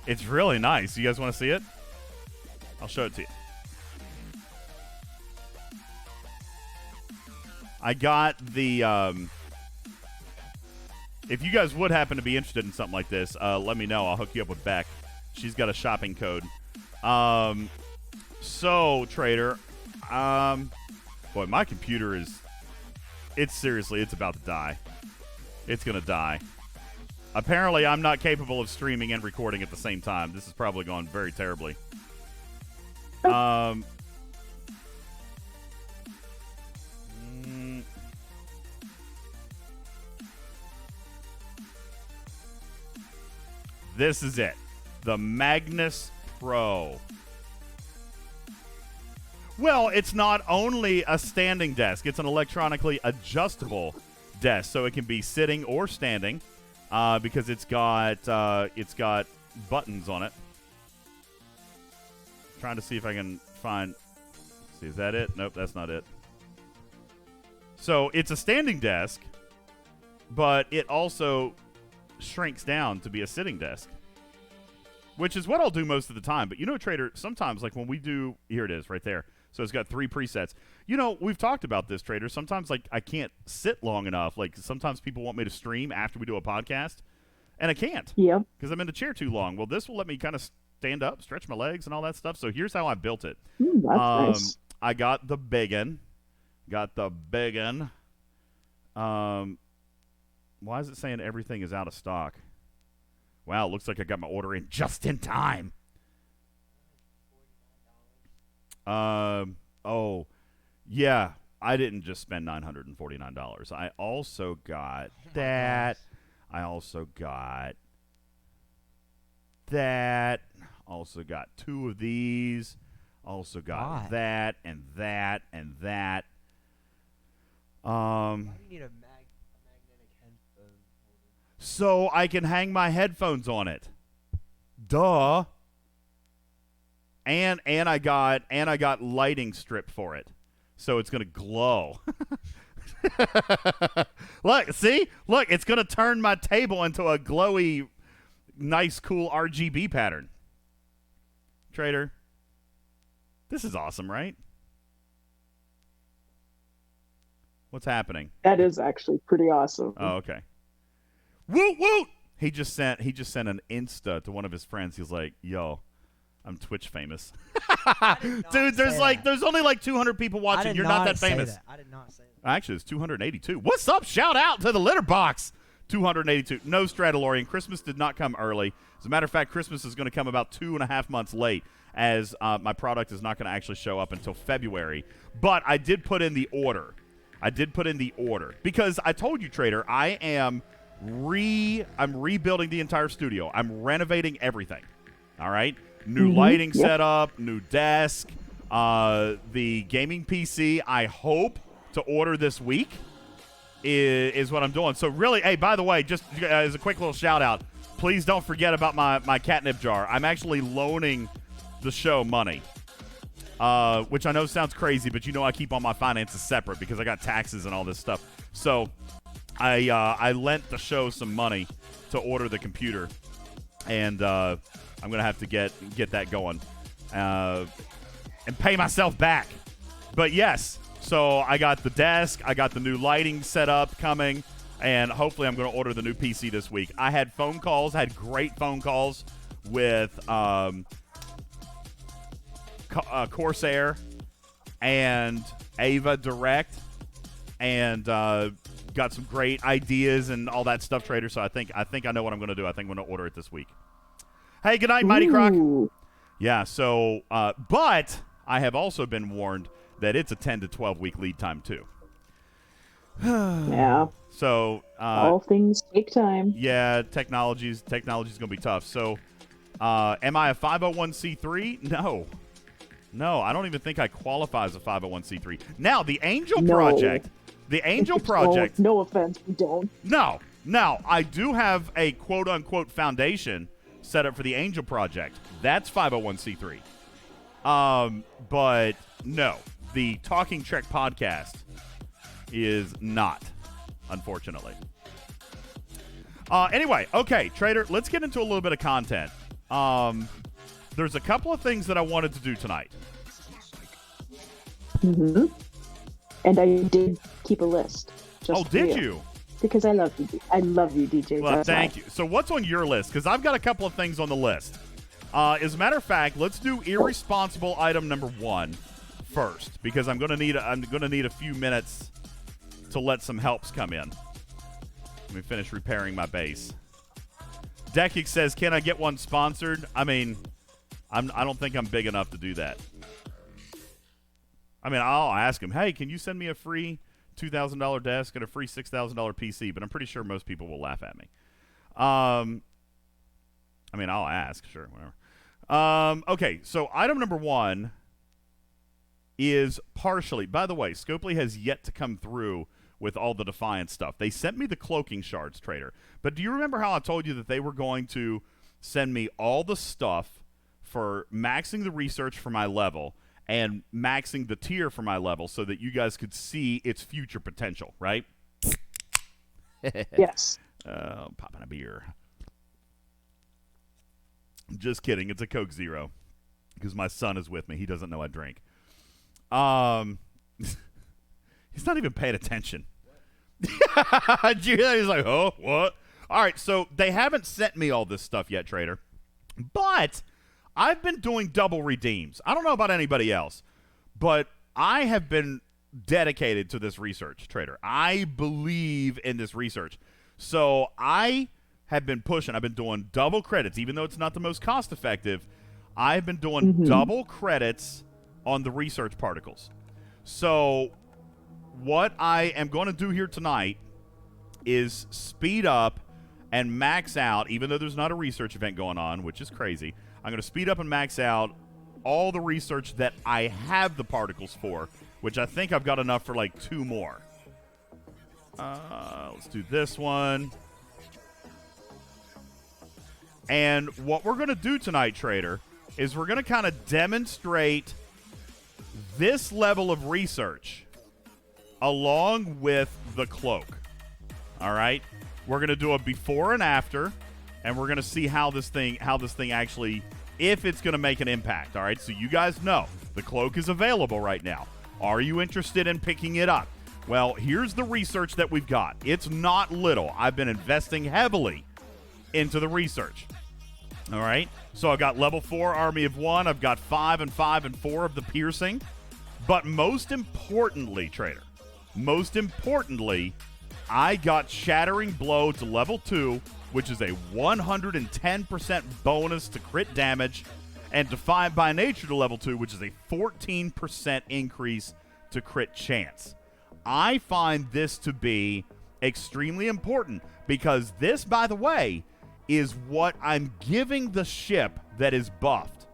it's really nice. You guys want to see it? I'll show it to you. I got the, if you guys would happen to be interested in something like this, let me know. I'll hook you up with Beck. She's got a shopping code. So, Trader, boy, my computer is, it's about to die. It's going to die. Apparently, I'm not capable of streaming and recording at the same time. This has probably gone very terribly. This is it. The Magnus Pro. Well, it's not only a standing desk. It's an electronically adjustable desk, so it can be sitting or standing because it's got buttons on it. Trying to see if I can find... See, is that it? Nope, that's not it. So it's a standing desk, but it also shrinks down to be a sitting desk, which is what I'll do most of the time. But you know, Trader, sometimes, like when we do, here it is right there. So it's got 3 presets. You know, we've talked about this, Trader. Sometimes, like, I can't sit long enough. Like, sometimes people want me to stream after we do a podcast, and I can't. Yeah. Because I'm in the chair too long. Well, this will let me kind of stand up, stretch my legs, and all that stuff. So here's how I built it. That's nice. I got the biggin. Why is it saying everything is out of stock? Wow, it looks like I got my order in just in time. Oh, yeah, I didn't just spend $949. I also got that. I also got that. Also got 2 of these. Also got that and that and that. Why do you need a magnetic headphone holder? So I can hang my headphones on it. Duh. And I got lighting strip for it. So it's gonna glow. Look, see? Look, it's gonna turn my table into a glowy, nice, cool RGB pattern. Trader, this is awesome, right? What's happening? That is actually pretty awesome. Oh, okay. Woot woot! He just sent an Insta to one of his friends. He's like, "Yo, I'm Twitch famous." Dude, there's only like 200 people watching. You're not that famous. I did not say that. Actually, it's 282. What's up? Shout out to the litter box. 282. No, Stradalorian. Christmas did not come early. As a matter of fact, Christmas is going to come about 2.5 months late, as my product is not going to actually show up until February. But I did put in the order. Because I told you, Trader, I'm rebuilding the entire studio. I'm renovating everything. All right? New lighting setup, new desk, the gaming PC I hope to order this week. is what I'm doing. So really, hey, by the way, just as a quick little shout out, please don't forget about my catnip jar. I'm actually loaning the show money, which I know sounds crazy, but you know I keep all my finances separate because I got taxes and all this stuff. So I lent the show some money to order the computer, and I'm gonna have to get that going and pay myself back. But yes. So I got the desk, I got the new lighting set up coming, and hopefully I'm going to order the new PC this week. I had great phone calls with Corsair and Ava Direct, and got some great ideas and all that stuff, Trader. So I think I know what I'm going to do. I think I'm going to order it this week. Hey, good night, Mighty Croc. Yeah, so, but I have also been warned that it's a 10 to 12 week lead time too. Yeah. So all things take time. Yeah, technology's gonna be tough. So am I a 501c3? No, I don't even think I qualify as a 501c3. Now the Angel Project. The Angel Project. No offense, we don't. No. Now I do have a quote unquote foundation set up for the Angel Project. That's 501c3. But no. The Talking Trek podcast is not, unfortunately. Anyway, okay, Trader, let's get into a little bit of content. There's a couple of things that I wanted to do tonight. Mm-hmm. And I did keep a list. Oh, did you? Because I love you. I love you, DJ. Well, thank you. So what's on your list? Because I've got a couple of things on the list. As a matter of fact, let's do irresponsible item number 1. First, because I'm gonna need a few minutes to let some helps come in. Let me finish repairing my base. Dekic says, "Can I get one sponsored?" I mean, I don't think I'm big enough to do that. I mean, I'll ask him, "Hey, can you send me a free $2,000 desk and a free $6,000 PC?" But I'm pretty sure most people will laugh at me. I mean, I'll ask, sure, whatever. Okay, so item number 1. Is partially, by the way, Scopely has yet to come through with all the Defiant stuff. They sent me the cloaking shards, Trader. But do you remember how I told you that they were going to send me all the stuff for maxing the research for my level and maxing the tier for my level so that you guys could see its future potential, right? Yes. I'm popping a beer. Just kidding. It's a Coke Zero because my son is with me. He doesn't know I drink. He's not even paying attention. Did you hear that? He's like, oh, what? All right, so they haven't sent me all this stuff yet, Trader. But I've been doing double redeems. I don't know about anybody else, but I have been dedicated to this research, Trader. I believe in this research. So I have been pushing. I've been doing double credits, even though it's not the most cost-effective. I've been doing double credits on the research particles. So what I am going to do here tonight is speed up and max out, even though there's not a research event going on, which is crazy. I'm going to speed up and max out all the research that I have the particles for, which I think I've got enough for like 2 more. Let's do this one. And what we're going to do tonight, Trader, is we're going to kind of demonstrate this level of research along with the cloak. All right? We're going to do a before and after, and we're going to see how this thing actually, if it's going to make an impact. All right? So you guys know the cloak is available right now. Are you interested in picking it up? Well, here's the research that we've got. It's not little. I've been investing heavily into the research. All right? So I've got level 4 Army of 1. I've got 5 and 5 and 4 of the piercing. But most importantly, Trader, I got Shattering Blow to level 2, which is a 110% bonus to crit damage, and Defiant by Nature to level 2, which is a 14% increase to crit chance. I find this to be extremely important because this, by the way, is what I'm giving the ship that is buffed.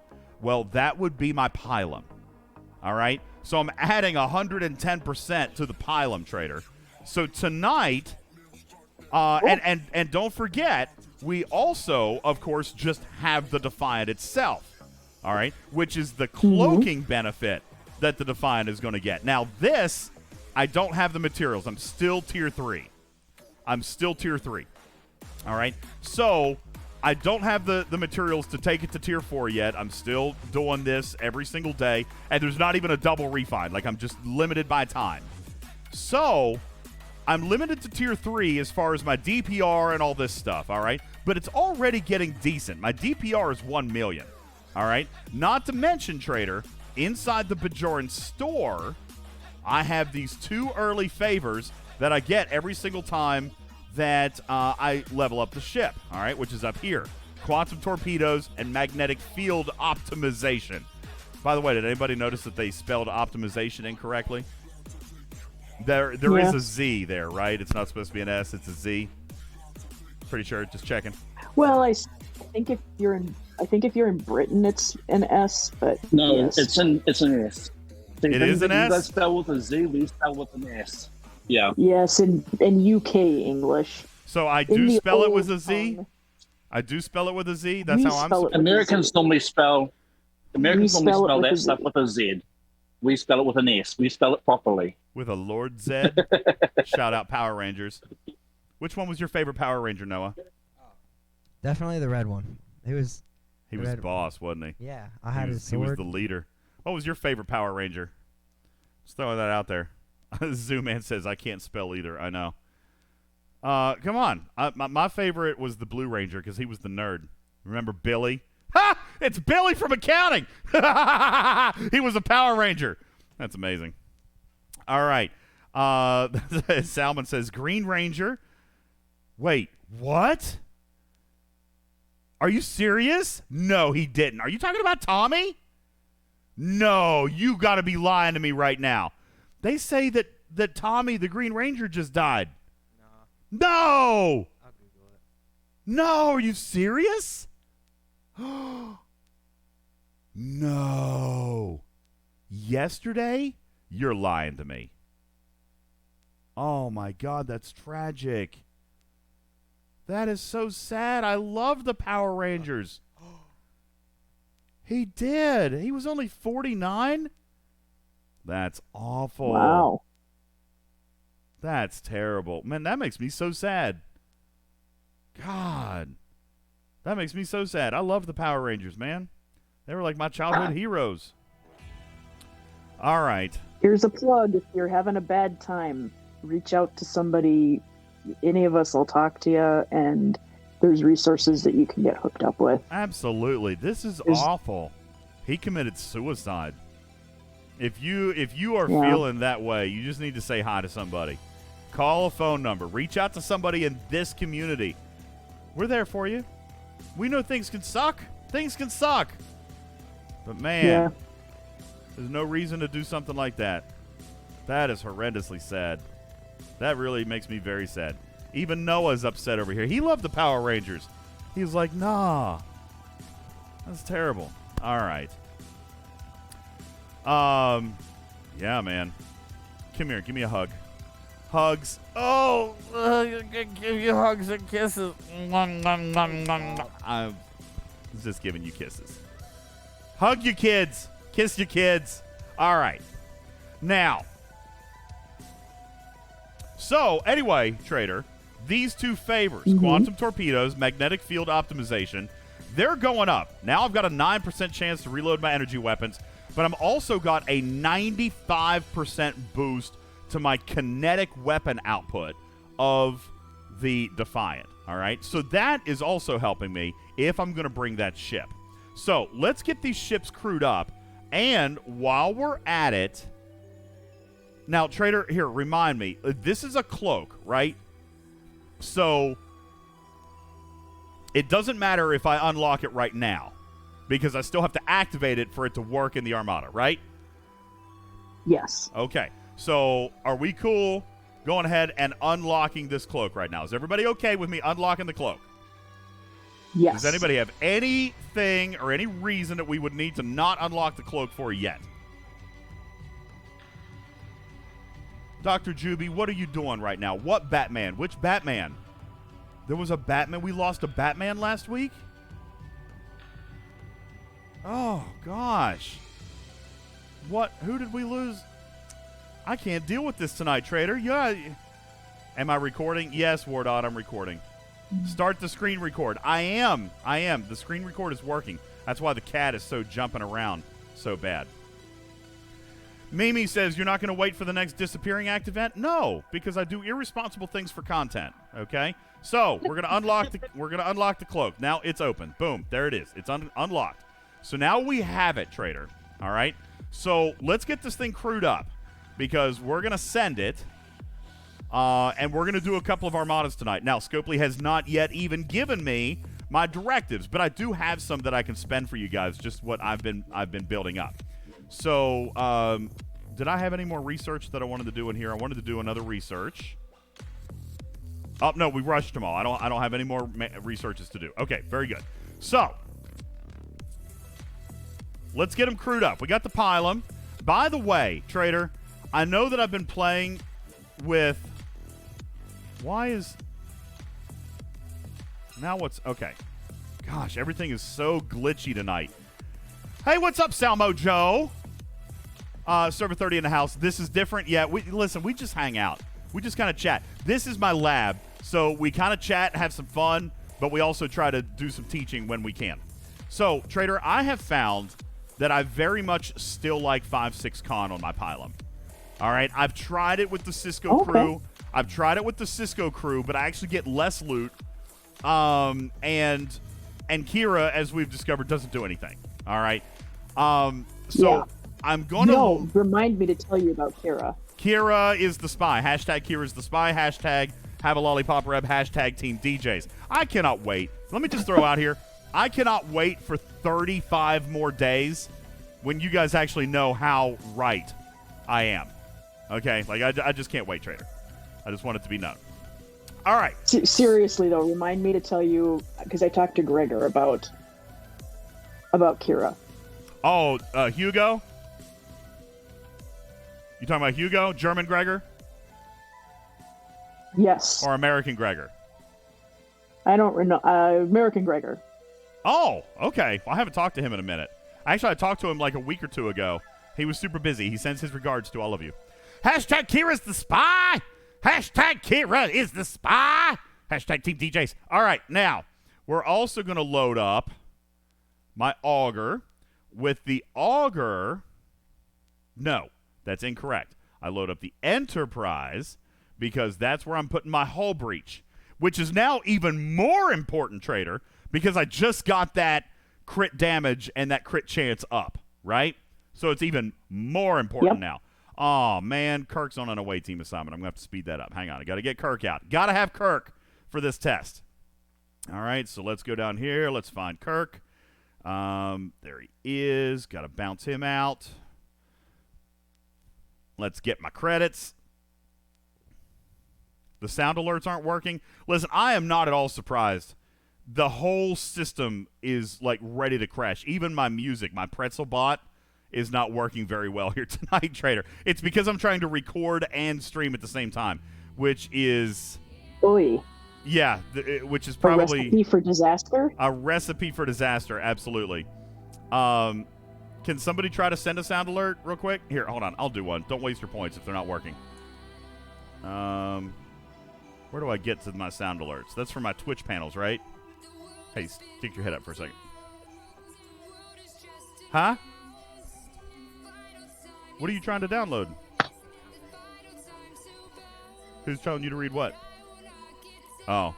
Well, that would be my Pylum. All right? So I'm adding 110% to the Pylum, Trader. So tonight, and don't forget, we also, of course, just have the Defiant itself, all right, which is the cloaking benefit that the Defiant is going to get. Now, this, I don't have the materials. I'm still Tier 3. All right? So, I don't have the materials to take it to Tier 4 yet. I'm still doing this every single day, and there's not even a double refine. Like, I'm just limited by time. So, I'm limited to Tier 3 as far as my DPR and all this stuff, all right? But it's already getting decent. My DPR is 1 million, all right? Not to mention, Trader, inside the Bajoran store, I have these 2 early favors that I get every single time that I level up the ship, all right, which is up here. Quantum torpedoes and magnetic field optimization. By the way, did anybody notice that they spelled optimization incorrectly? There is a Z there, right? It's not supposed to be an S, it's a Z. Pretty sure, just checking. Well, I think if you're in Britain, it's an S, but No, yes. it's an S. It is an S? You guys spell with a Z, we spell with an S. Yeah. Yes, in UK English. So I In do the spell it old with a Z? tongue. I do spell it with a Z? That's We how I'm spell it supposed with Americans normally spell spell it with that a stuff Z. with a Z. We spell it with an S. We spell it properly. with a Lord Zed. Shout out Power Rangers. Which one was your favorite Power Ranger, Noah? Definitely the red one. He was red boss, wasn't he? Yeah, I had his He was sword. the leader. What was your favorite Power Ranger? Just throwing that out there. Zoo Man says, I can't spell either. I know. Come on. My favorite was the Blue Ranger because he was the nerd. Remember Billy? Ha! It's Billy from accounting! He was a Power Ranger. That's amazing. All right. Salmon says, Green Ranger. Wait, what? Are you serious? No, he didn't. Are you talking about Tommy? No, you got to be lying to me right now. They say that Tommy, the Green Ranger, just died. No! I'll Google it. No, are you serious? No. Yesterday? You're lying to me. Oh my God, that's tragic. That is so sad. I love the Power Rangers. He did. He was only 49? That's awful. Wow. That's terrible. Man, that makes me so sad. God. That makes me so sad. I love the Power Rangers, man. They were like my childhood heroes. All right. Here's a plug. If you're having a bad time, reach out to somebody. Any of us will talk to you, and there's resources that you can get hooked up with. Absolutely. This is awful. He committed suicide. If you are feeling that way, you just need to say hi to somebody. Call a phone number. Reach out to somebody in this community. We're there for you. We know things can suck. Things can suck. But man, there's no reason to do something like that. That is horrendously sad. That really makes me very sad. Even Noah's upset over here. He loved the Power Rangers. He was like, nah. That's terrible. All right. Yeah, man. Come here. Give me a hug. Hugs. Oh, give you hugs and kisses. I'm just giving you kisses. Hug your kids. Kiss your kids. All right. Now. So, anyway, Trader, these 2 favors, quantum torpedoes, magnetic field optimization, they're going up. Now I've got a 9% chance to reload my energy weapons, but I'm also got a 95% boost to my kinetic weapon output of the Defiant. All right? So that is also helping me if I'm going to bring that ship. So let's get these ships crewed up, and while we're at it... Now, Trader, here, remind me. This is a cloak, right? So, it doesn't matter if I unlock it right now, because I still have to activate it for it to work in the Armada, right? Yes. Okay. So, are we cool going ahead and unlocking this cloak right now? Is everybody okay with me unlocking the cloak? Yes. Does anybody have anything or any reason that we would need to not unlock the cloak for yet? Dr. Juby, what are you doing right now? What Batman? Which Batman? There was a Batman. We lost a Batman last week? Oh, gosh. What? Who did we lose? I can't deal with this tonight, Trader. Yeah. Am I recording? Yes, Wardod, I'm recording. Start the screen record. I am. The screen record is working. That's why the cat is so jumping around so bad. Mimi says, you're not going to wait for the next Disappearing Act event? No, because I do irresponsible things for content, okay? So, we're going to unlock the cloak. Now it's open. Boom, there it is. It's unlocked. So now we have it, Trader, all right? So, let's get this thing crewed up because we're going to send it, and we're going to do a couple of Armadas tonight. Now, Scopely has not yet even given me my directives, but I do have some that I can spend for you guys, just what I've been building up. So, did I have any more research that I wanted to do in here? I wanted to do another research. Oh, no, we rushed them all. I don't have any more researches to do. Okay, very good. So, let's get them crewed up. We got the pylum. By the way, Trader, I know that I've been playing with... Why is... Now what's... Okay. Gosh, everything is so glitchy tonight. Hey, what's up, Salmo Joe? Server 30 in the house. This is different. Yeah, listen, we just hang out. We just kind of chat. This is my lab, so we kind of chat, have some fun, but we also try to do some teaching when we can. So, Trader, I have found that I very much still like 5.6 Con on my Pylum. All right? I've tried it with the Cisco crew. I've tried it with the Cisco crew, but I actually get less loot. And Kira, as we've discovered, doesn't do anything. All right? Yeah. I'm going to... No, remind me to tell you about Kira. Kira is the spy. Hashtag Kira's the spy. Hashtag have a lollipop reb. Hashtag Team DJs. I cannot wait. Let me just throw out here. I cannot wait for 35 more days when you guys actually know how right I am. Okay? Like, I just can't wait, Trader. I just want it to be known. All right. Seriously, though, remind me to tell you, because I talked to Gregor about Kira. Oh, Hugo? You talking about Hugo? German Gregor? Yes. Or American Gregor? I don't know. American Gregor. Oh, okay. Well, I haven't talked to him in a minute. Actually, I talked to him like a week or two ago. He was super busy. He sends his regards to all of you. Hashtag Kira's the spy. Hashtag Kira is the spy. Hashtag Team DJs. All right, now, we're also going to load up my auger. With the auger, no, that's incorrect. I load up the Enterprise because that's where I'm putting my hull breach, which is now even more important, Trader, because I just got that crit damage and that crit chance up, right? So it's even more important now. Oh, man, Kirk's on an away team assignment. I'm going to have to speed that up. Hang on. I got to get Kirk out. Got to have Kirk for this test. All right, so let's go down here. Let's find Kirk. There he is. Got to bounce him out. Let's get my credits. The sound alerts aren't working. Listen, I am not at all surprised. The whole system is, like, ready to crash. Even my music, my pretzel bot, is not working very well here tonight, Trader. It's because I'm trying to record and stream at the same time, which is... Oy. Yeah, which is probably... A recipe for disaster? A recipe for disaster, absolutely. Can somebody try to send a sound alert real quick? Here, hold on. I'll do one. Don't waste your points if they're not working. Where do I get to my sound alerts? That's for my Twitch panels, right? Hey, stick your head up for a second. Huh? What are you trying to download? Who's telling you to read what? Oh.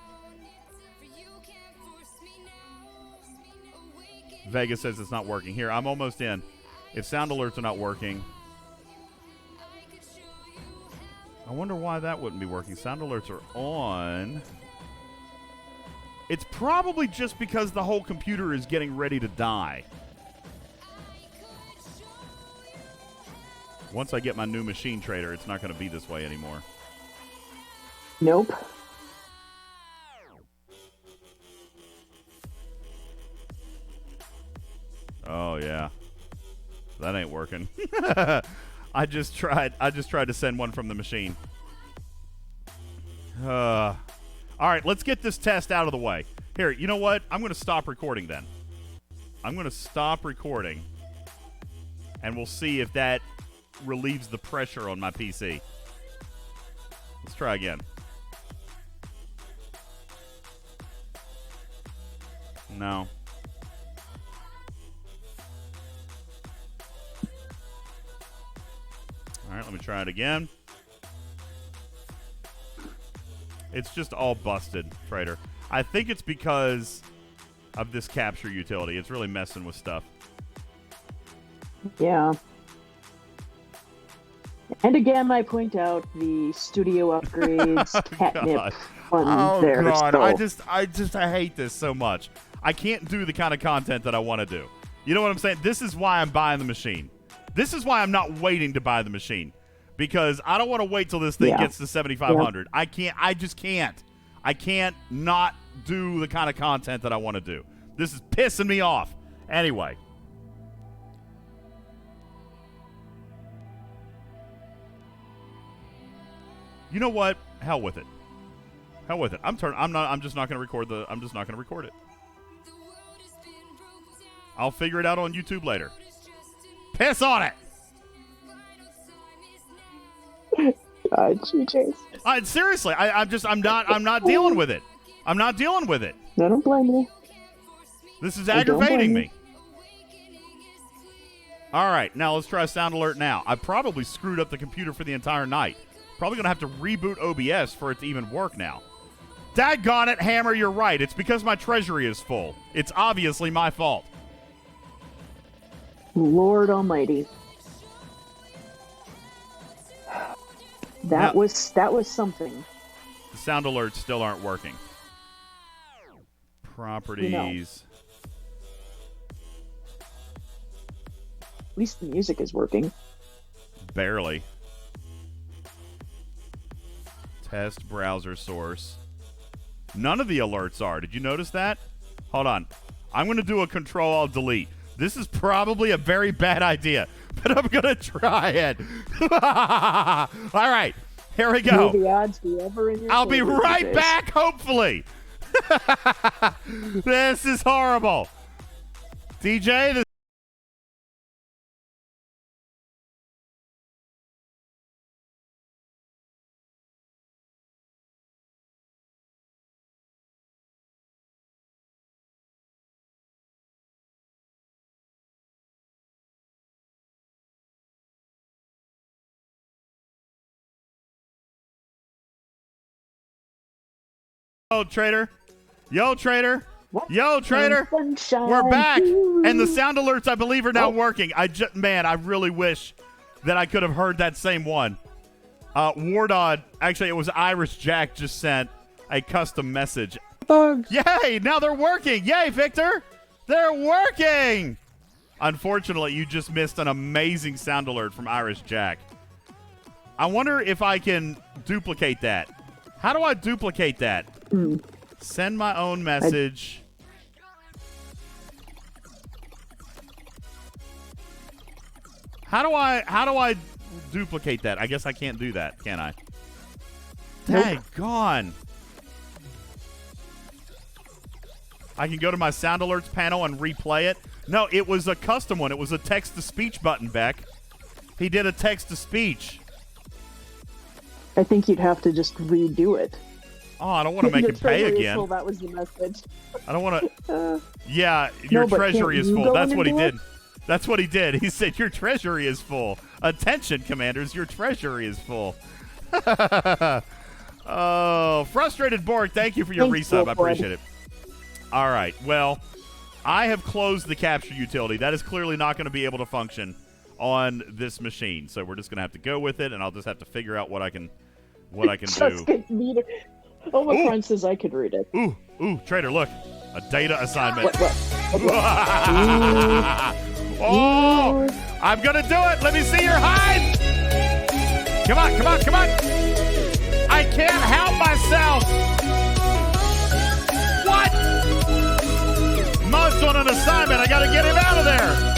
Vegas says it's not working. Here, I'm almost in. If sound alerts are not working, I wonder why that wouldn't be working. Sound alerts are on. It's probably just because the whole computer is getting ready to die. Once I get my new machine, Trader, it's not going to be this way anymore. Nope. Oh, yeah. That ain't working. I just tried to send one from the machine. All right, let's get this test out of the way. Here, you know what? I'm going to stop recording then. I'm going to stop recording, and we'll see if that relieves the pressure on my PC. Let's try again. No. All right, let me try it again. It's just all busted, Trader. I think it's because of this capture utility. It's really messing with stuff. Yeah. And again, I point out the studio upgrades, catnip Oh there. God! So. I hate this so much. I can't do the kind of content that I want to do. You know what I'm saying? This is why I'm buying the machine. This is why I'm not waiting to buy the machine, because I don't want to wait till this thing gets to 7,500. I can't. I just can't. I can't not do the kind of content that I want to do. This is pissing me off. Anyway. You know what? Hell with it. Hell with it. I'm just not going to record it. I'll figure it out on YouTube later. Piss on it. GJs. Seriously, I'm not dealing with it. I'm not dealing with it. I don't blame you. This is aggravating me. All right, now let's try sound alert now. I probably screwed up the computer for the entire night. Probably going to have to reboot OBS for it to even work now. Daggone it, Hammer, you're right. It's because my treasury is full. It's obviously my fault. Lord Almighty. That was something. The sound alerts still aren't working. Properties. At least the music is working. Barely. Test browser source. None of the alerts are. Did you notice that? Hold on. I'm going to do a Control-Alt-Delete. This is probably a very bad idea, but I'm going to try it. All right. Here we go. May the odds be ever in your I'll be favor, right DJs. back, hopefully. This is horrible. DJ, this Trader. Yo, Trader. Yo, Trader. We're back. And the sound alerts, I believe, are now working. Man, I really wish that I could have heard that same one. Wardod, actually, it was Irish Jack just sent a custom message. Bugs. Yay, now they're working. Yay, Victor. They're working. Unfortunately, you just missed an amazing sound alert from Irish Jack. I wonder if I can duplicate that. How do I duplicate that? Send my own message. How do I duplicate that? I guess I can't do that, can I? Daggone. I can go to my sound alerts panel and replay it. No, it was a custom one. It was a text-to-speech button, Beck. He did a text-to-speech. I think you'd have to just redo it. Oh, I don't want to make him pay again. Full, that was the message. I don't want to. Yeah, your treasury is full. That's what he did. That's what he did. He said, your treasury is full. Attention, commanders, your treasury is full. Oh, Frustrated Borg, thank you for your resub. I appreciate it. All right, well, I have closed the capture utility. That is clearly not going to be able to function on this machine. So we're just going to have to go with it, and I'll just have to figure out what I can do. Oh, my friend says I could read it. Ooh, Trader, look. A data assignment. What? Oh, I'm going to do it. Let me see your hide. Come on. I can't help myself. What? Mud's on an assignment. I got to get him out of there.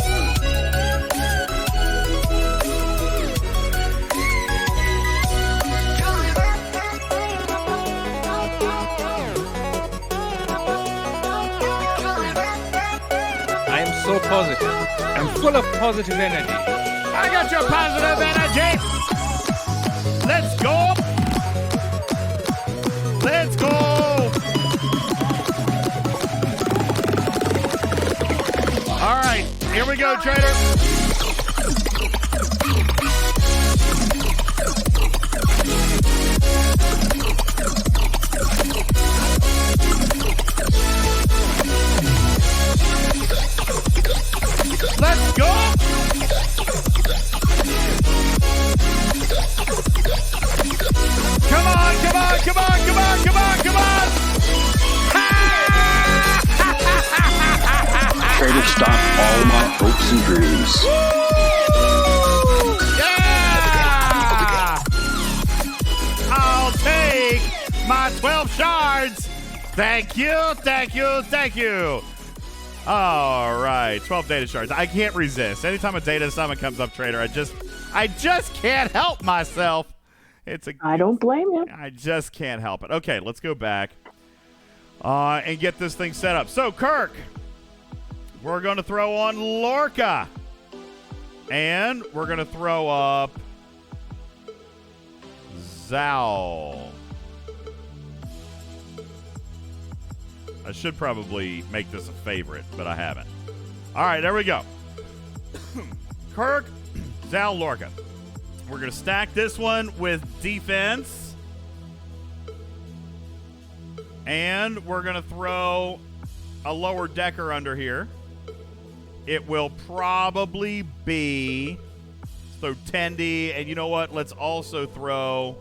so positive. I'm full of positive energy. I got your positive energy. Let's go. Let's go. All right, here we go, trader. Let's go. Come on, come on, come on, come on, come on, come on. Trader, stop all my hopes and dreams. Yeah! I'll take my 12 shards. Thank you, thank you, thank you. All right, 12 data shards. I can't resist. Anytime a data assignment comes up, trader, I just can't help myself. I don't blame you. I just can't help it. Okay, let's go back and get this thing set up. So, Kirk, we're going to throw on Lorca. And we're going to throw up Zal. I should probably make this a favorite, but I haven't. All right, there we go. Kirk, Zal, Lorca. We're going to stack this one with defense. And we're going to throw a lower decker under here. It will probably be, so Tendy, and you know what? Let's also throw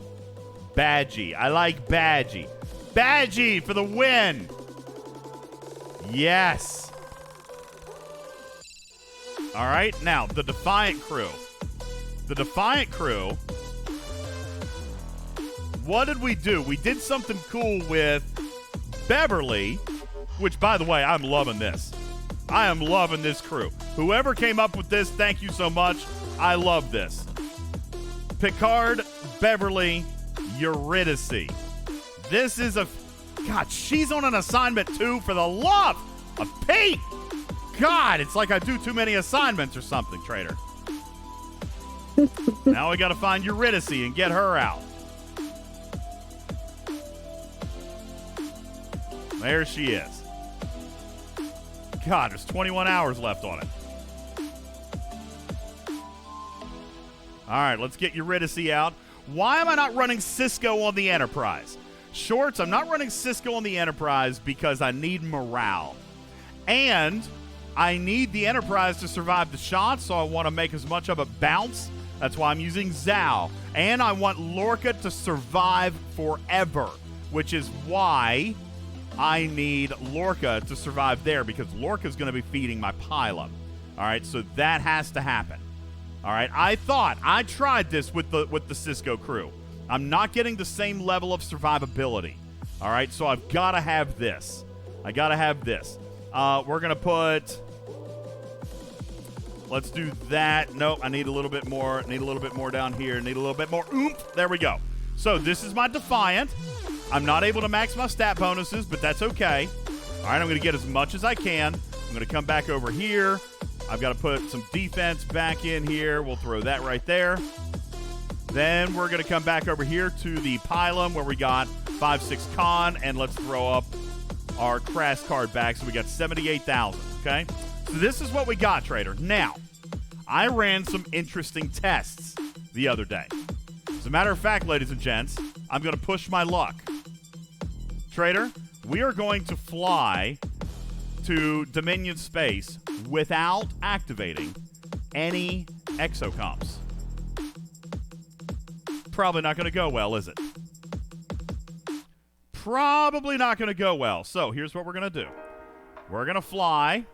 Badgie. I like Badgie. Badgie for the win. Yes. All right, now the Defiant crew. The Defiant crew, what did we do? We did something cool with Beverly, which, by the way, I'm loving this. I am loving this crew. Whoever came up with this, thank you so much. I love this. Picard, Beverly, Eurydice. This is a... God, she's on an assignment, too, for the love of Pete. God, it's like I do too many assignments or something, trader. Now we got to find Eurydice and get her out. There she is. God, there's 21 hours left on it. All right, let's get Eurydice out. Why am I not running Cisco on the Enterprise? Shorts, I'm not running Cisco on the Enterprise because I need morale. And I need the Enterprise to survive the shot, so I want to make as much of it bounce. That's why I'm using Zal. And I want Lorca to survive forever, which is why I need Lorca to survive there, because Lorca's going to be feeding my pileup. All right, so that has to happen. All right, I tried this with the Cisco crew. I'm not getting the same level of survivability. All right, so I've got to have this. I got to have this. We're going to put... Let's do that. Nope, I need a little bit more. Need a little bit more down here. Need a little bit more oomph. There we go. So this is my Defiant. I'm not able to max my stat bonuses, but that's okay. All right, I'm going to get as much as I can. I'm going to come back over here. I've got to put some defense back in here. We'll throw that right there. Then we're going to come back over here to the pylon where we got 5-6 con, and let's throw up our crash card back. So we got 78,000, okay? So this is what we got, trader. Now, I ran some interesting tests the other day. As a matter of fact, ladies and gents, I'm going to push my luck. Trader, we are going to fly to Dominion space without activating any exocomps. Probably not going to go well, is it? Probably not going to go well. So here's what we're going to do. We're going to fly.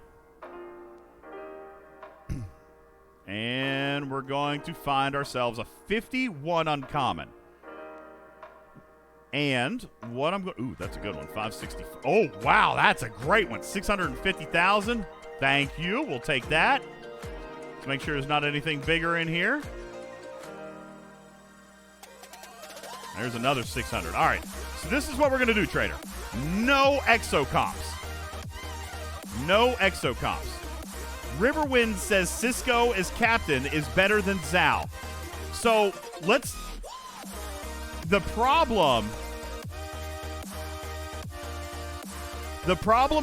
And we're going to find ourselves a 51 uncommon. And what I'm going... Ooh, that's a good one. 560. Oh, wow, that's a great one. 650,000. Thank you. We'll take that. Let's make sure there's not anything bigger in here. There's another 600. All right. So this is what we're going to do, trader. No exocomps. No exocomps. Riverwind says Cisco as captain is better than Zal. So let's. The problem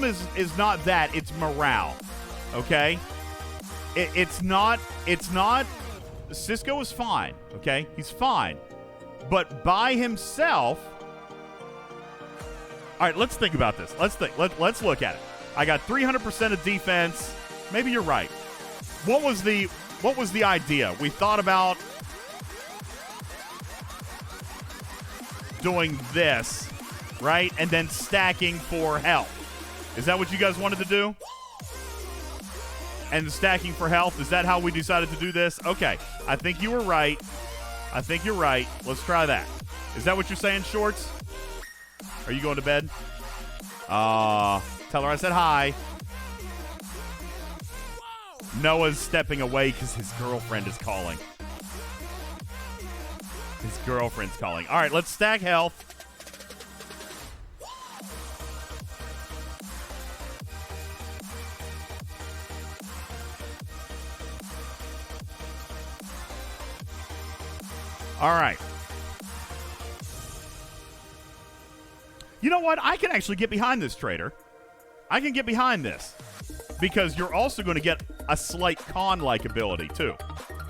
is not that, it's morale. Okay? It's not. Cisco is fine. Okay? He's fine. But by himself. All right, let's think about this. Let's look at it. I got 300% of defense. Maybe you're right. What was the idea? We thought about doing this, right? And then stacking for health. Is that what you guys wanted to do? And stacking for health, is that how we decided to do this? Okay, I think you were right. I think you're right. Let's try that. Is that what you're saying, Shorts? Are you going to bed? Tell her I said hi. Noah's stepping away because his girlfriend is calling. His girlfriend's calling. All right, let's stack health. All right. You know what? I can actually get behind this, Trader. I can get behind this. Because you're also going to get a slight con-like ability, too.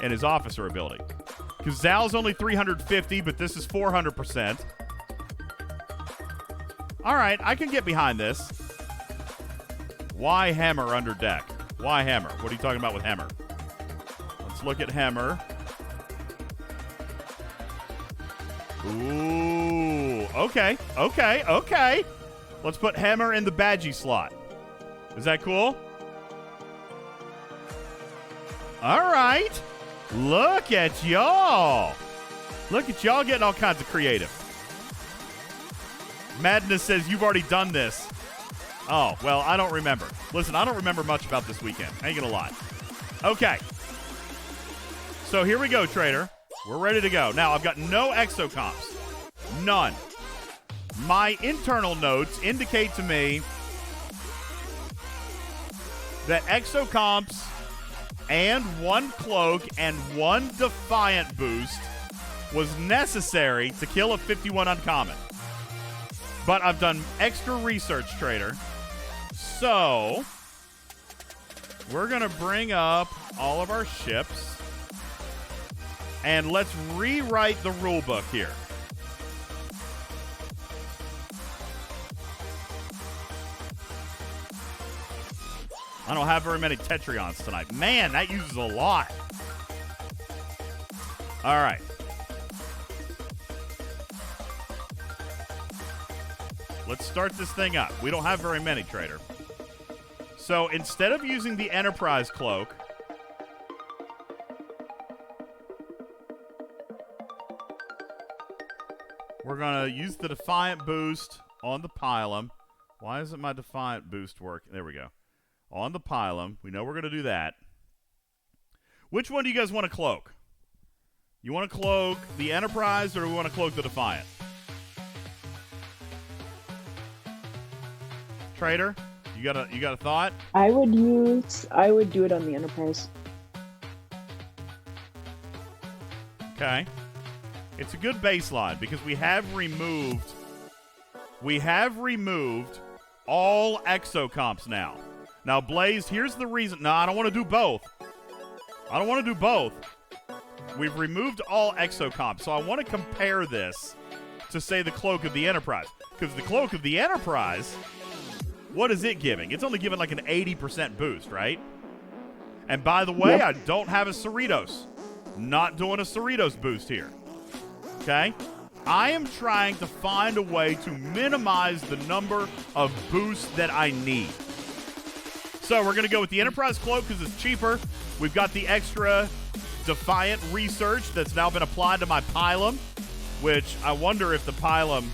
And his officer ability. Because Zal's only 350, but this is 400%. All right, I can get behind this. Why Hammer under deck? Why Hammer? What are you talking about with Hammer? Let's look at Hammer. Ooh, okay. Let's put Hammer in the Badgie slot. Is that cool? All right. Look at y'all. Look at y'all getting all kinds of creative. Madness says you've already done this. Oh, well, I don't remember. Listen, I don't remember much about this weekend. I ain't gonna lie. Okay. So here we go, Trader. We're ready to go. Now, I've got no exocomps. None. My internal notes indicate to me that exocomps and 1 cloak and 1 Defiant boost was necessary to kill a 51 uncommon. But I've done extra research, Trader. So, we're going to bring up all of our ships. And let's rewrite the rulebook here. I don't have very many Tetrions tonight. Man, that uses a lot. All right. Let's start this thing up. We don't have very many, Trader. So instead of using the Enterprise Cloak, we're going to use the Defiant boost on the Pylum. Why isn't my Defiant boost working? There we go. On the Pylum. We know we're going to do that. Which one do you guys want to cloak? You want to cloak the Enterprise or do we want to cloak the Defiant? Trader, you got a thought? I would do it on the Enterprise. Okay. It's a good baseline because we have removed all exocomps now. Now, Blaze, here's the reason. No, I don't want to do both. We've removed all exocomps, so I want to compare this to, say, the Cloak of the Enterprise. Because the Cloak of the Enterprise, what is it giving? It's only giving like an 80% boost, right? And by the way, I don't have a Cerritos. Not doing a Cerritos boost here. Okay? I am trying to find a way to minimize the number of boosts that I need. So we're going to go with the Enterprise Cloak because it's cheaper. We've got the extra Defiant research that's now been applied to my Pylum, which I wonder if the Pylum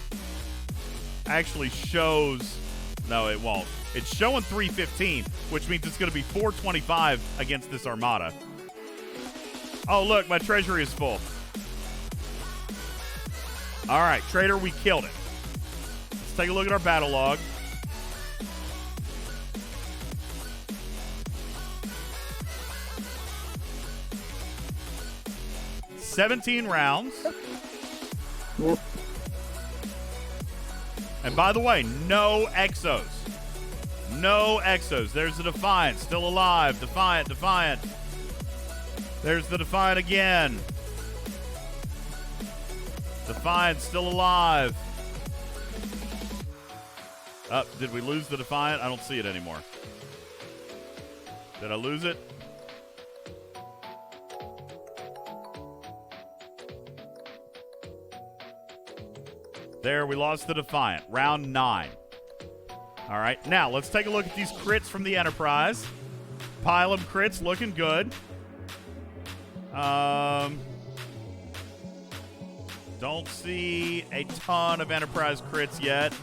actually shows... No, it won't. It's showing 315, which means it's going to be 425 against this Armada. Oh, look, my treasury is full. All right, Trader, we killed it. Let's take a look at our battle log. 17 rounds. Yep. And by the way, no Exos. No Exos. There's the Defiant, still alive. Defiant, Defiant. There's the Defiant again. Defiant, still alive. Did we lose the Defiant? I don't see it anymore. Did I lose it? There, we lost the Defiant. Round 9. All right, now let's take a look at these crits from the Enterprise. Pile of crits looking good. Don't see a ton of Enterprise crits yet.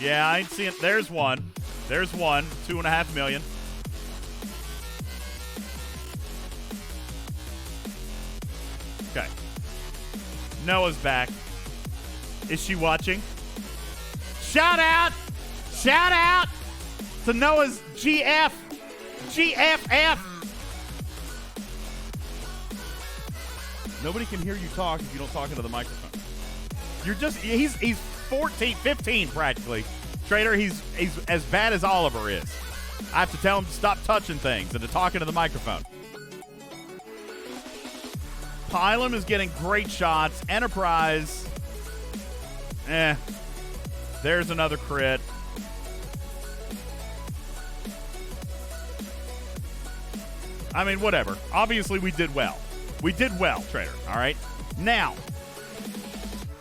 Yeah, I ain't seeing. There's one. There's one. 2.5 million. Okay. Noah's back. Is she watching? Shout out! Shout out to Noah's GF! GFF! Nobody can hear you talk if you don't talk into the microphone. You're just, he's 14, 15 practically. Trader, he's as bad as Oliver is. I have to tell him to stop touching things and to talk into the microphone. Pylum is getting great shots. Enterprise, there's another crit. I mean, whatever. Obviously, we did well. We did well, Trader, all right? Now,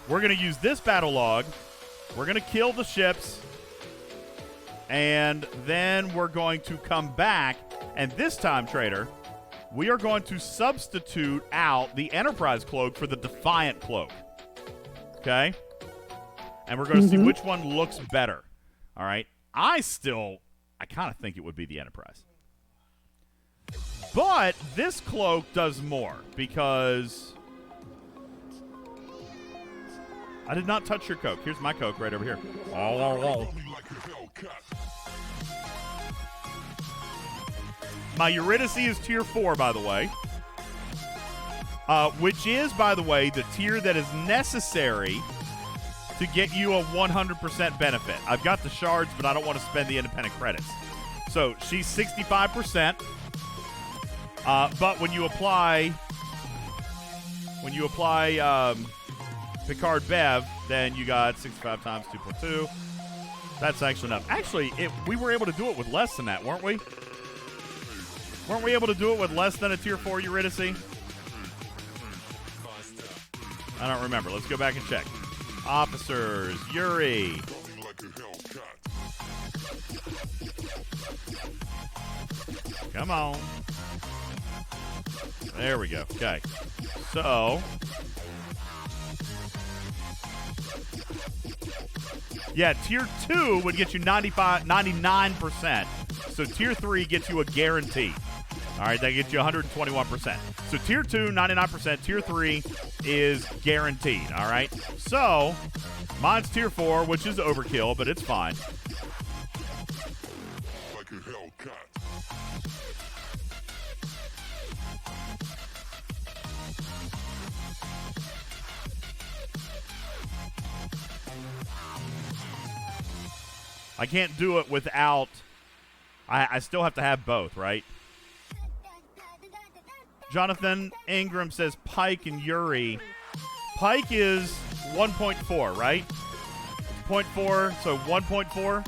we're going to use this battle log. We're going to kill the ships. And then we're going to come back. And this time, Trader, we are going to substitute out the Enterprise Cloak for the Defiant Cloak. Okay? And we're going to see which one looks better. All right? I kind of think it would be the Enterprise. But this cloak does more because I did not touch your Coke. Here's my Coke right over here. My Eurydice is tier 4, by the way. Which is, by the way, the tier that is necessary to get you a 100% benefit. I've got the shards, but I don't want to spend the independent credits. So she's 65%. But when you apply Picard Bev, then you got 65 times 2.2. That's actually enough. Actually, we were able to do it with less than that, weren't we? Weren't we able to do it with less than a tier 4 Eurydice? I don't remember. Let's go back and check. Officers, Yuri. Come on. There we go. Okay. So, yeah, tier 2 would get you 99%. So tier 3 gets you a guarantee. All right, that gets you 121%. So tier 2, 99%. Tier 3 is guaranteed. All right. So mine's tier 4, which is overkill, but it's fine. Like a Hellcat. I can't do it without. I still have to have both, right? Jonathan Ingram says Pike and Yuri. Pike is 1.4, right? 0.4, so 1.4.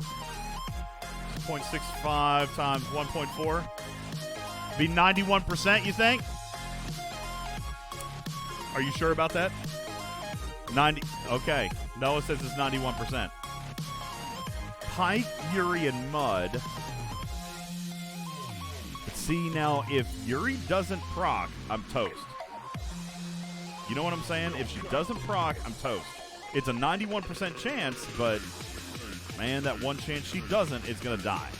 0.65 times 1.4. Be 91%, you think? Are you sure about that? 90. Okay. Noah says it's 91%. Pike, Yuri, and Mud. But see, now, if Yuri doesn't proc, I'm toast. You know what I'm saying? If she doesn't proc, I'm toast. It's a 91% chance, but, man, that one chance she doesn't is going to die.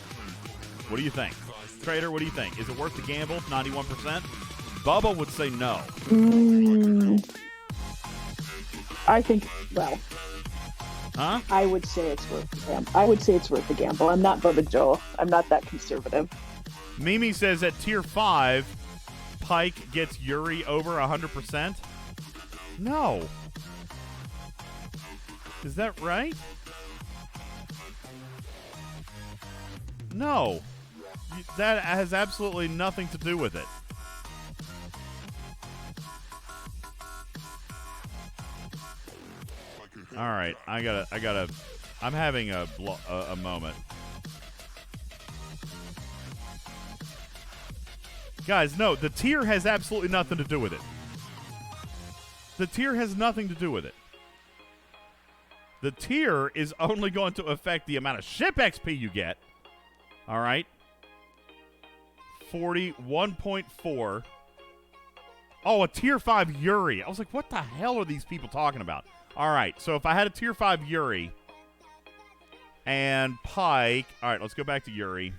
What do you think? Trader, what do you think? Is it worth the gamble, 91%? Bubba would say no. I think, well... Huh? I would say it's worth the gamble. I'm not Bubba Joe. I'm not that conservative. Mimi says at tier 5, Pike gets Yuri over 100%. No. Is that right? No. That has absolutely nothing to do with it. All right, I'm having a moment. Guys, no, the tier has absolutely nothing to do with it. The tier has nothing to do with it. The tier is only going to affect the amount of ship XP you get. All right. 41.4. Oh, a tier 5 Yuri. I was like, what the hell are these people talking about? All right, so if I had a tier 5 Yuri and Pike. All right, let's go back to Yuri.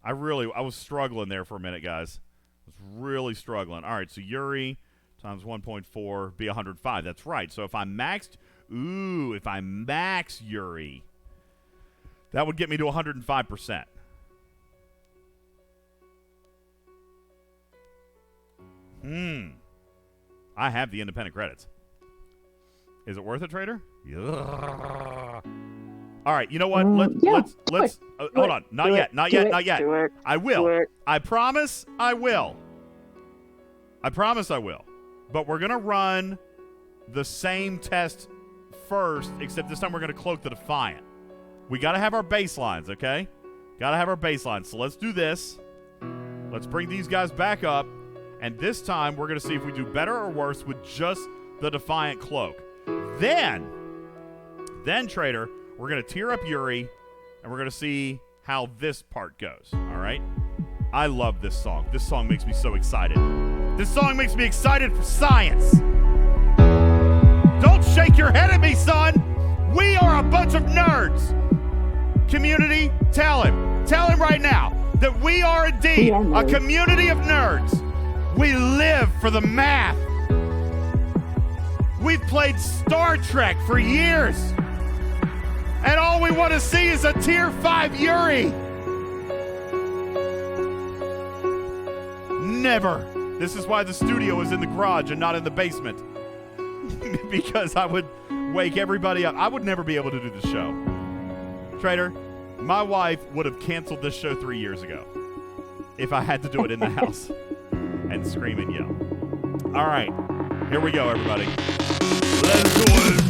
I was struggling there for a minute, guys. I was really struggling. All right, so Yuri times 1.4 be 105. That's right. So if I maxed, if I max Yuri, that would get me to 105%. I have the independent credits. Is it worth it, Trader? Yeah. All right, you know what? Let's hold on. Not yet. I will. I promise I will. But we're going to run the same test first, except this time we're going to cloak the Defiant. We got to have our baselines, okay? Got to have our baselines. So let's do this. Let's bring these guys back up. And this time we're going to see if we do better or worse with just the Defiant Cloak. Then, Trader, we're going to tier up Yuri, and we're going to see how this part goes, all right? I love this song. This song makes me so excited. This song makes me excited for science. Don't shake your head at me, son. We are a bunch of nerds. Community, tell him right now that we are indeed a community of nerds. We live for the math. We've played Star Trek for years. And all we want to see is a tier 5 Yuri. Never. This is why the studio is in the garage and not in the basement. Because I would wake everybody up. I would never be able to do the show. Trader, my wife would have canceled this show 3 years ago if I had to do it in the house and scream and yell. All right. Here we go, everybody. Let's do it.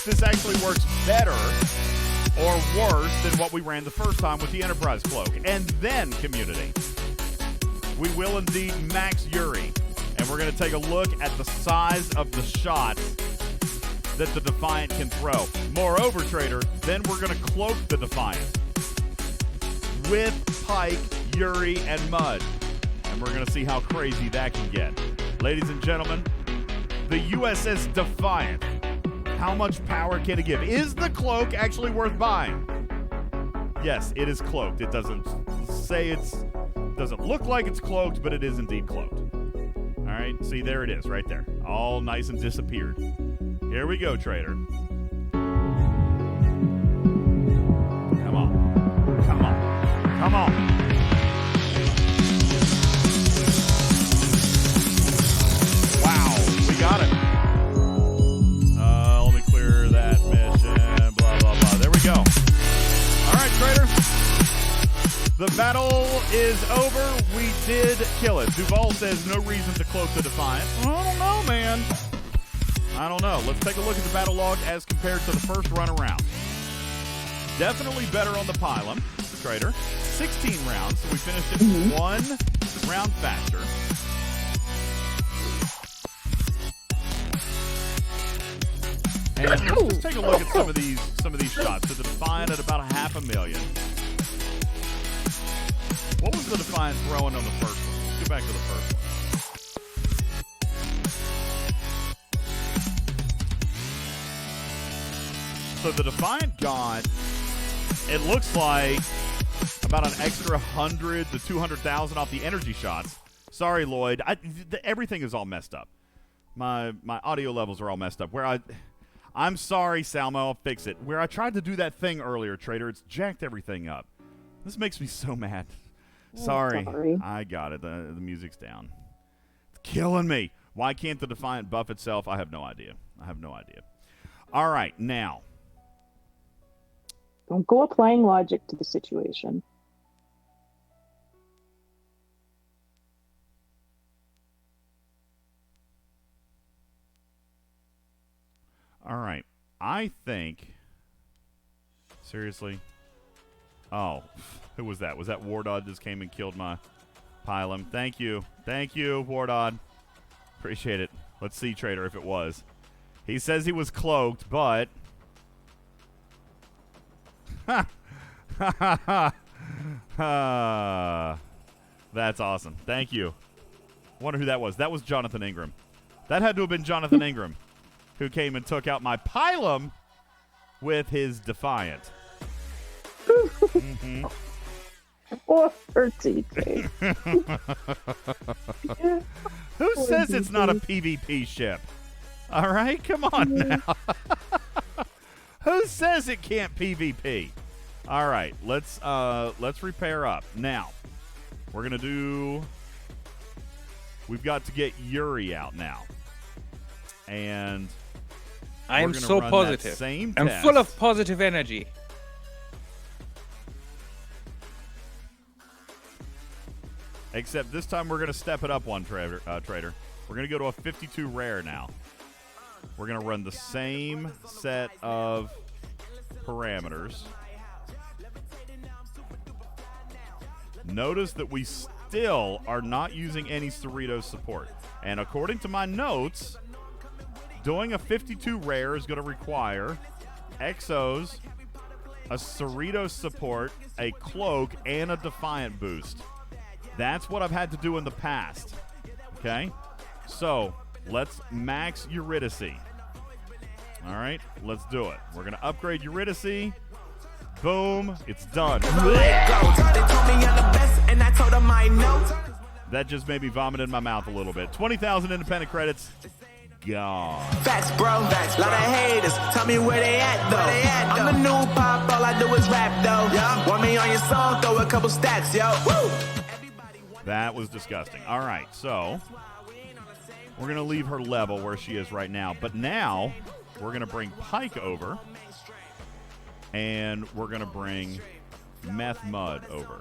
This actually works better or worse than what we ran the first time with the Enterprise Cloak. And then, community, we will indeed max Yuri. And we're going to take a look at the size of the shots that the Defiant can throw. Moreover, Trader, then we're going to cloak the Defiant with Pike, Yuri, and Mud. And we're going to see how crazy that can get. Ladies and gentlemen, the USS Defiant. How much power can it give? Is the cloak actually worth buying? Yes, it is cloaked. It doesn't look like it's cloaked, but it is indeed cloaked. All right, see, there it is right there. All nice and disappeared. Here we go, Trader. Come on. Come on. Come on. Wow, we got it. That mission, blah, blah, blah. There we go. All right, Trader. The battle is over. We did kill it. Duval says no reason to cloak the Defiant. I don't know, man. I don't know. Let's take a look at the battle log as compared to the first run around. Definitely better on the pylon, Trader. 16 rounds, so we finished it 1 round faster. And let's just take a look at some of these shots. So the Defiant at about 500,000. What was the Defiant throwing on the first one? Let's go back to the first one. So the Defiant got, it looks like, about an extra 100 to 200,000 off the energy shots. Sorry, Lloyd. Everything is all messed up. My audio levels are all messed up. I'm sorry, Salmo. I'll fix it. Where I tried to do that thing earlier, Trader, it's jacked everything up. This makes me so mad. Sorry. I got it. The music's down. It's killing me. Why can't the Defiant buff itself? I have no idea. All right, now. Don't go applying logic to the situation. All right. I think... Seriously? Oh, who was that? Was that Wardod just came and killed my pylon? Thank you. Thank you, Wardod. Appreciate it. Let's see, Trader, if it was. He says he was cloaked, but... That's awesome. Thank you. Wonder who that was. That was Jonathan Ingram. That had to have been Jonathan Ingram, who came and took out my pylon with his Defiant. Poor TJ. Who says it's not a PvP ship? All right, come on now. Who says it can't PvP? All right, let's repair up. Now, we're going to do... We've got to get Yuri out now. And I am so positive. I'm full of positive energy. Except this time we're going to step it up one, Trader. We're going to go to a 52 rare now. We're going to run the same set of parameters. Notice that we still are not using any Cerritos support. And according to my notes, doing a 52 rare is going to require Exos, a Cerritos support, a Cloak, and a Defiant boost. That's what I've had to do in the past. Okay? So, let's max Eurydice. All right, let's do it. We're going to upgrade Eurydice. Boom. It's done. That just made me vomit in my mouth a little bit. 20,000 independent credits. Gone. Facts, bro. Facts, lot of haters. Tell me where they at, though. I'm a new pop. All I do is rap, though. Yeah. Want me on your song? Throw a couple stacks, yo. Woo! That was disgusting. All right, so we're going to leave her level where she is right now. But now we're going to bring Pike over, and we're going to bring Meth Mud over.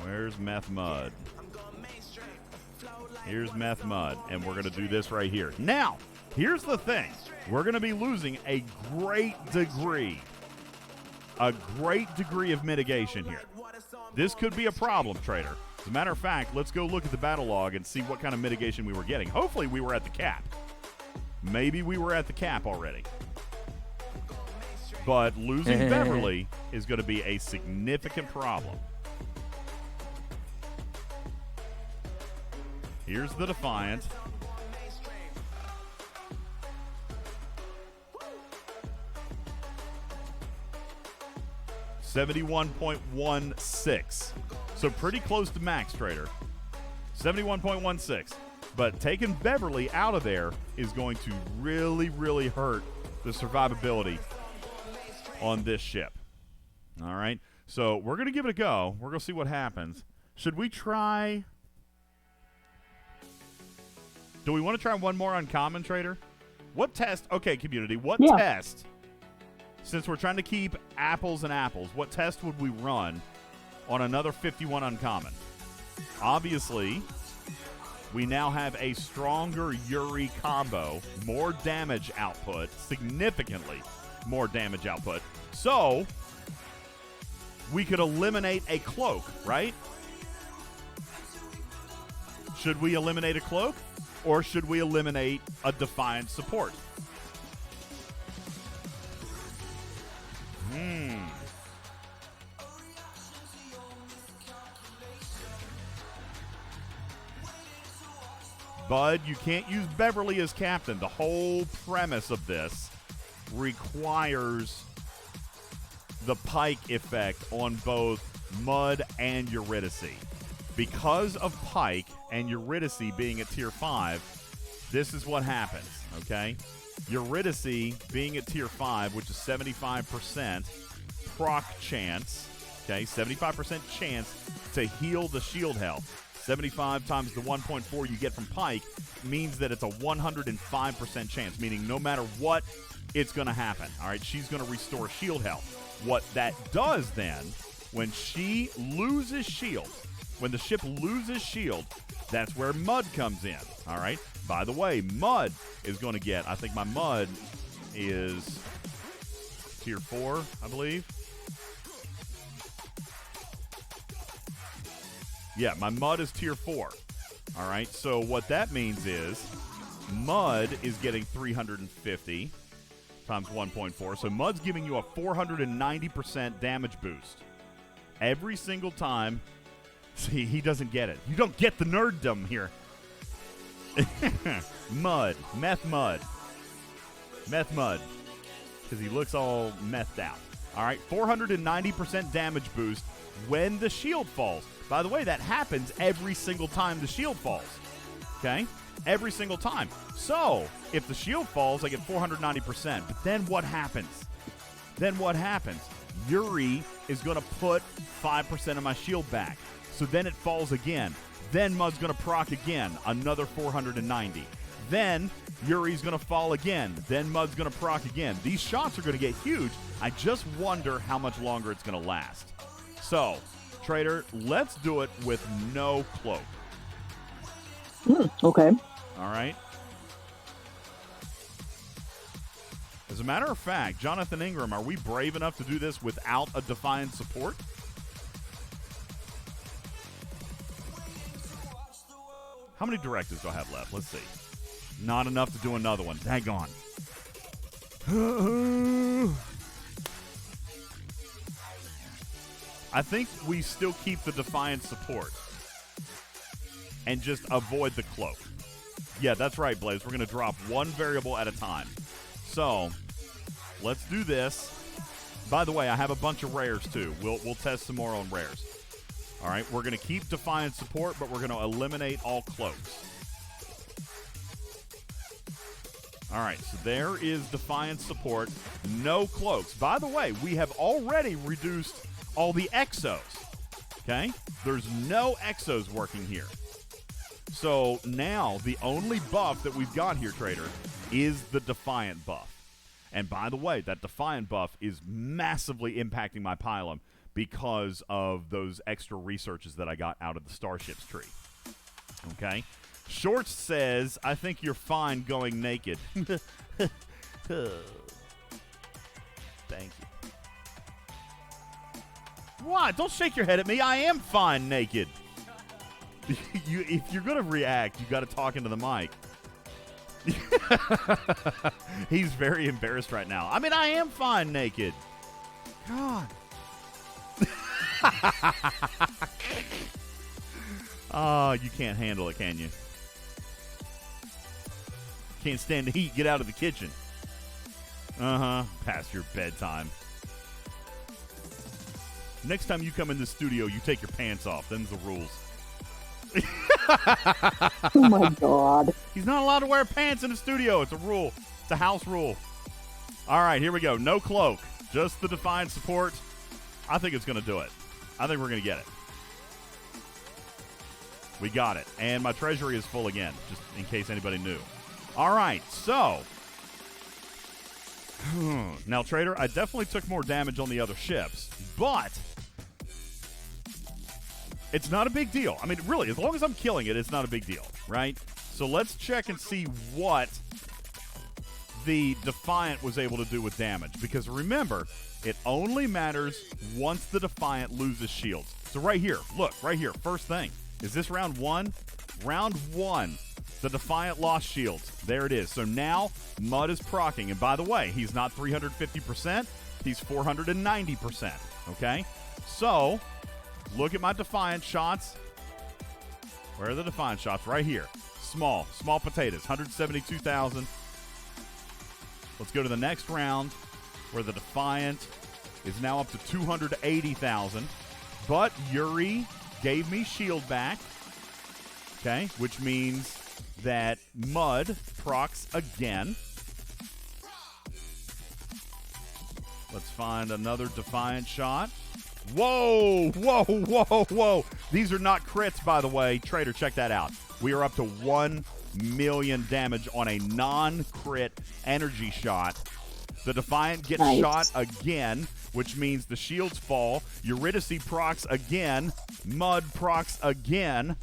Where's Meth Mud? Here's Meth Mud, and we're going to do this right here. Now, here's the thing. We're going to be losing a great degree of mitigation here. This could be a problem, Trader. As a matter of fact, let's go look at the battle log and see what kind of mitigation we were getting. Hopefully we were at the cap. Maybe we were at the cap already. But losing Beverly is going to be a significant problem. Here's the Defiant. $71.16. So pretty close to max, Trader. 71.16. But taking Beverly out of there is going to really, really hurt the survivability on this ship. All right? So we're going to give it a go. We're going to see what happens. Should we try... Do we want to try one more uncommon, Trader? What test... Okay, community. What test... Since we're trying to keep apples and apples, what test would we run on another 51 uncommon? Obviously, we now have a stronger Yuri combo, more damage output, significantly more damage output. So, we could eliminate a cloak, right? Should we eliminate a cloak, or should we eliminate a Defiant support? Bud, you can't use Beverly as captain. The whole premise of this requires the Pike effect on both Mud and Eurydice. Because of Pike and Eurydice being at tier 5, this is what happens, okay? Eurydice being at tier 5, which is 75% proc chance, okay? 75% chance to heal the shield health. 75 times the 1.4 you get from Pike means that it's a 105% chance, meaning no matter what, it's going to happen. All right, she's going to restore shield health. What that does then, when she loses shield, when the ship loses shield, that's where Mud comes in. All right, by the way, Mud is going to get, I think my Mud is tier 4, I believe. Yeah, my Mud is tier 4. All right, so what that means is Mud is getting 350 times 1.4. So Mud's giving you a 490% damage boost every single time. See, he doesn't get it. You don't get the nerddom here. Mud. Meth Mud. Meth Mud. Because he looks all methed out. All right, 490% damage boost when the shield falls. By the way, that happens every single time the shield falls. Okay? Every single time. So, if the shield falls, I get 490%. But then what happens? Yuri is going to put 5% of my shield back. So then it falls again. Then Mud's going to proc again, another 490. Then Yuri's going to fall again. Then Mud's going to proc again. These shots are going to get huge. I just wonder how much longer it's going to last. So, Trader, let's do it with no cloak. Okay. All right. As a matter of fact, Jonathan Ingram, are we brave enough to do this without a Defiant support? How many directives do I have left? Let's see. Not enough to do another one. Daggone. I think we still keep the Defiant support and just avoid the cloak. Yeah, that's right, Blaze. We're going to drop one variable at a time. So, let's do this. By the way, I have a bunch of rares, too. We'll test some more on rares. All right, we're going to keep Defiant support, but we're going to eliminate all cloaks. All right, so there is Defiant support. No cloaks. By the way, we have already reduced all the exos, okay? There's no exos working here. So now the only buff that we've got here, Trader, is the Defiant buff. And by the way, that Defiant buff is massively impacting my Pylum because of those extra researches that I got out of the Starships tree. Okay? Shorts says, I think you're fine going naked. Thank you. What? Don't shake your head at me. I am fine naked. If you're going to react, you got to talk into the mic. He's very embarrassed right now. I mean, I am fine naked. God. Oh, you can't handle it, can you? Can't stand the heat. Get out of the kitchen. Past your bedtime. Next time you come in the studio, you take your pants off. Them's the rules. Oh, my God. He's not allowed to wear pants in the studio. It's a rule. It's a house rule. All right, here we go. No cloak. Just the Defiant support. I think it's going to do it. I think we're going to get it. We got it. And my treasury is full again, just in case anybody knew. All right, so. Now, Trader, I definitely took more damage on the other ships, but It's not a big deal. I mean, really, as long as I'm killing it, it's not a big deal, right? So let's check and see what the Defiant was able to do with damage. Because remember, it only matters once the Defiant loses shields. So right here, look, right here, first thing. Is this round 1? Round 1, the Defiant lost shields. There it is. So now, Mud is proccing. And by the way, he's not 350%. He's 490%, okay? So, look at my Defiant shots. Where are the Defiant shots? Right here. Small potatoes, 172,000. Let's go to the next round where the Defiant is now up to 280,000. But Yuri gave me shield back, okay, which means that Mud procs again. Let's find another Defiant shot. Whoa. These are not crits, by the way. Trader, check that out. We are up to 1 million damage on a non-crit energy shot. The Defiant gets shot again, which means the shields fall. Eurydice procs again. Mud procs again.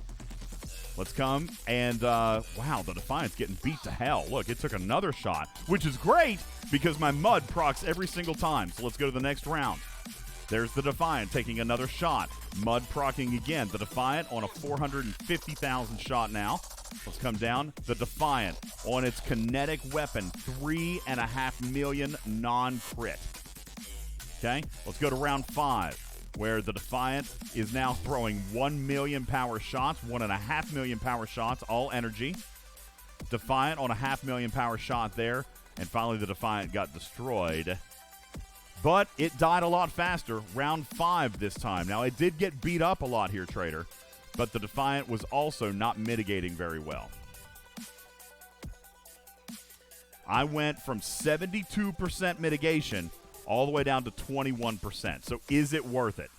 Let's come and, wow, the Defiant's getting beat to hell. Look, it took another shot, which is great because my Mud procs every single time. So let's go to the next round. There's the Defiant taking another shot. Mud proccing again. The Defiant on a 450,000 shot now. Let's come down. The Defiant on its kinetic weapon, 3.5 million non-crit. Okay, let's go to round 5, where the Defiant is now throwing 1 million power shots, 1.5 million power shots, all energy. Defiant on a 500,000 power shot there, and finally the Defiant got destroyed. But it died a lot faster. Round 5 this time. Now, it did get beat up a lot here, Trader, but the Defiant was also not mitigating very well. I went from 72% mitigation all the way down to 21%. So is it worth it?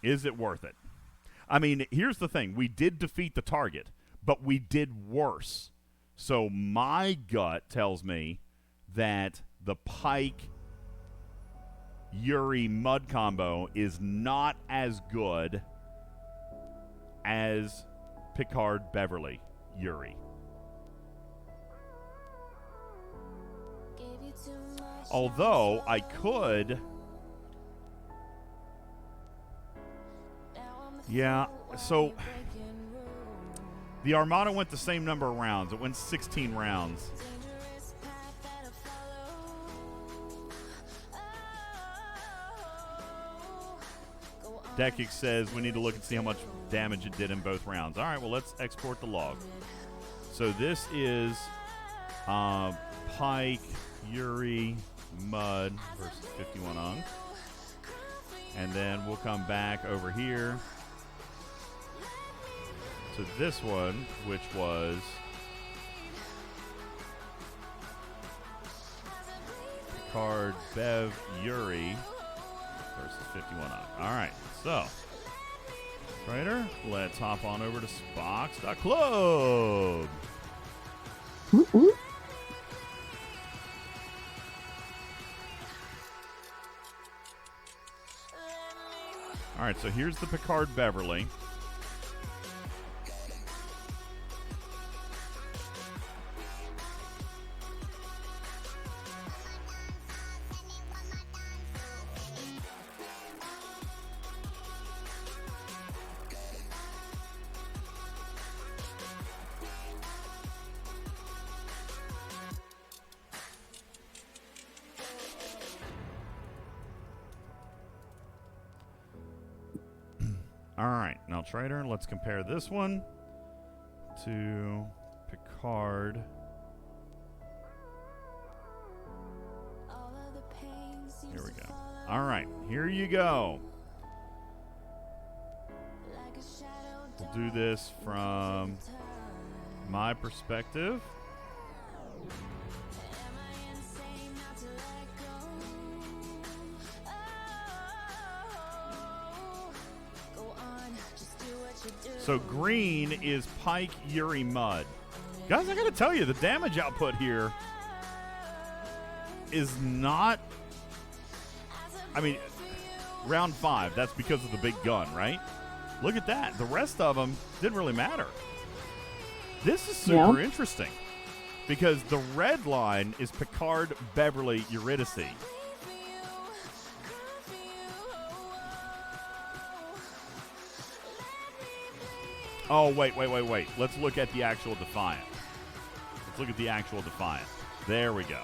Is it worth it? I mean, here's the thing. We did defeat the target, but we did worse. So my gut tells me that the Pike Yuri Mud combo is not as good as Picard Beverly Yuri. Although I could, yeah, so the Armada went the same number of rounds. It went 16 rounds. Dekix says we need to look and see how much damage it did in both rounds. All right, well, let's export the log. So this is Pike, Yuri, Mud versus 51 Ung. And then we'll come back over here to this one, which was Picard, Bev, Yuri versus 51 Ung. All right, so Trader, let's hop on over to Spox.club. All right, so here's the Picard Beverly. All right, now Trader, let's compare this one to Picard. Here we go. All right, here you go. We'll do this from my perspective. So green is Pike, Yuri, Mud. Guys, I gotta tell you, the damage output here is not... I mean, round 5. That's because of the big gun, right? Look at that. The rest of them didn't really matter. This is super interesting because the red line is Picard, Beverly, Eurydice. Oh, wait. Let's look at the actual Defiant. There we go.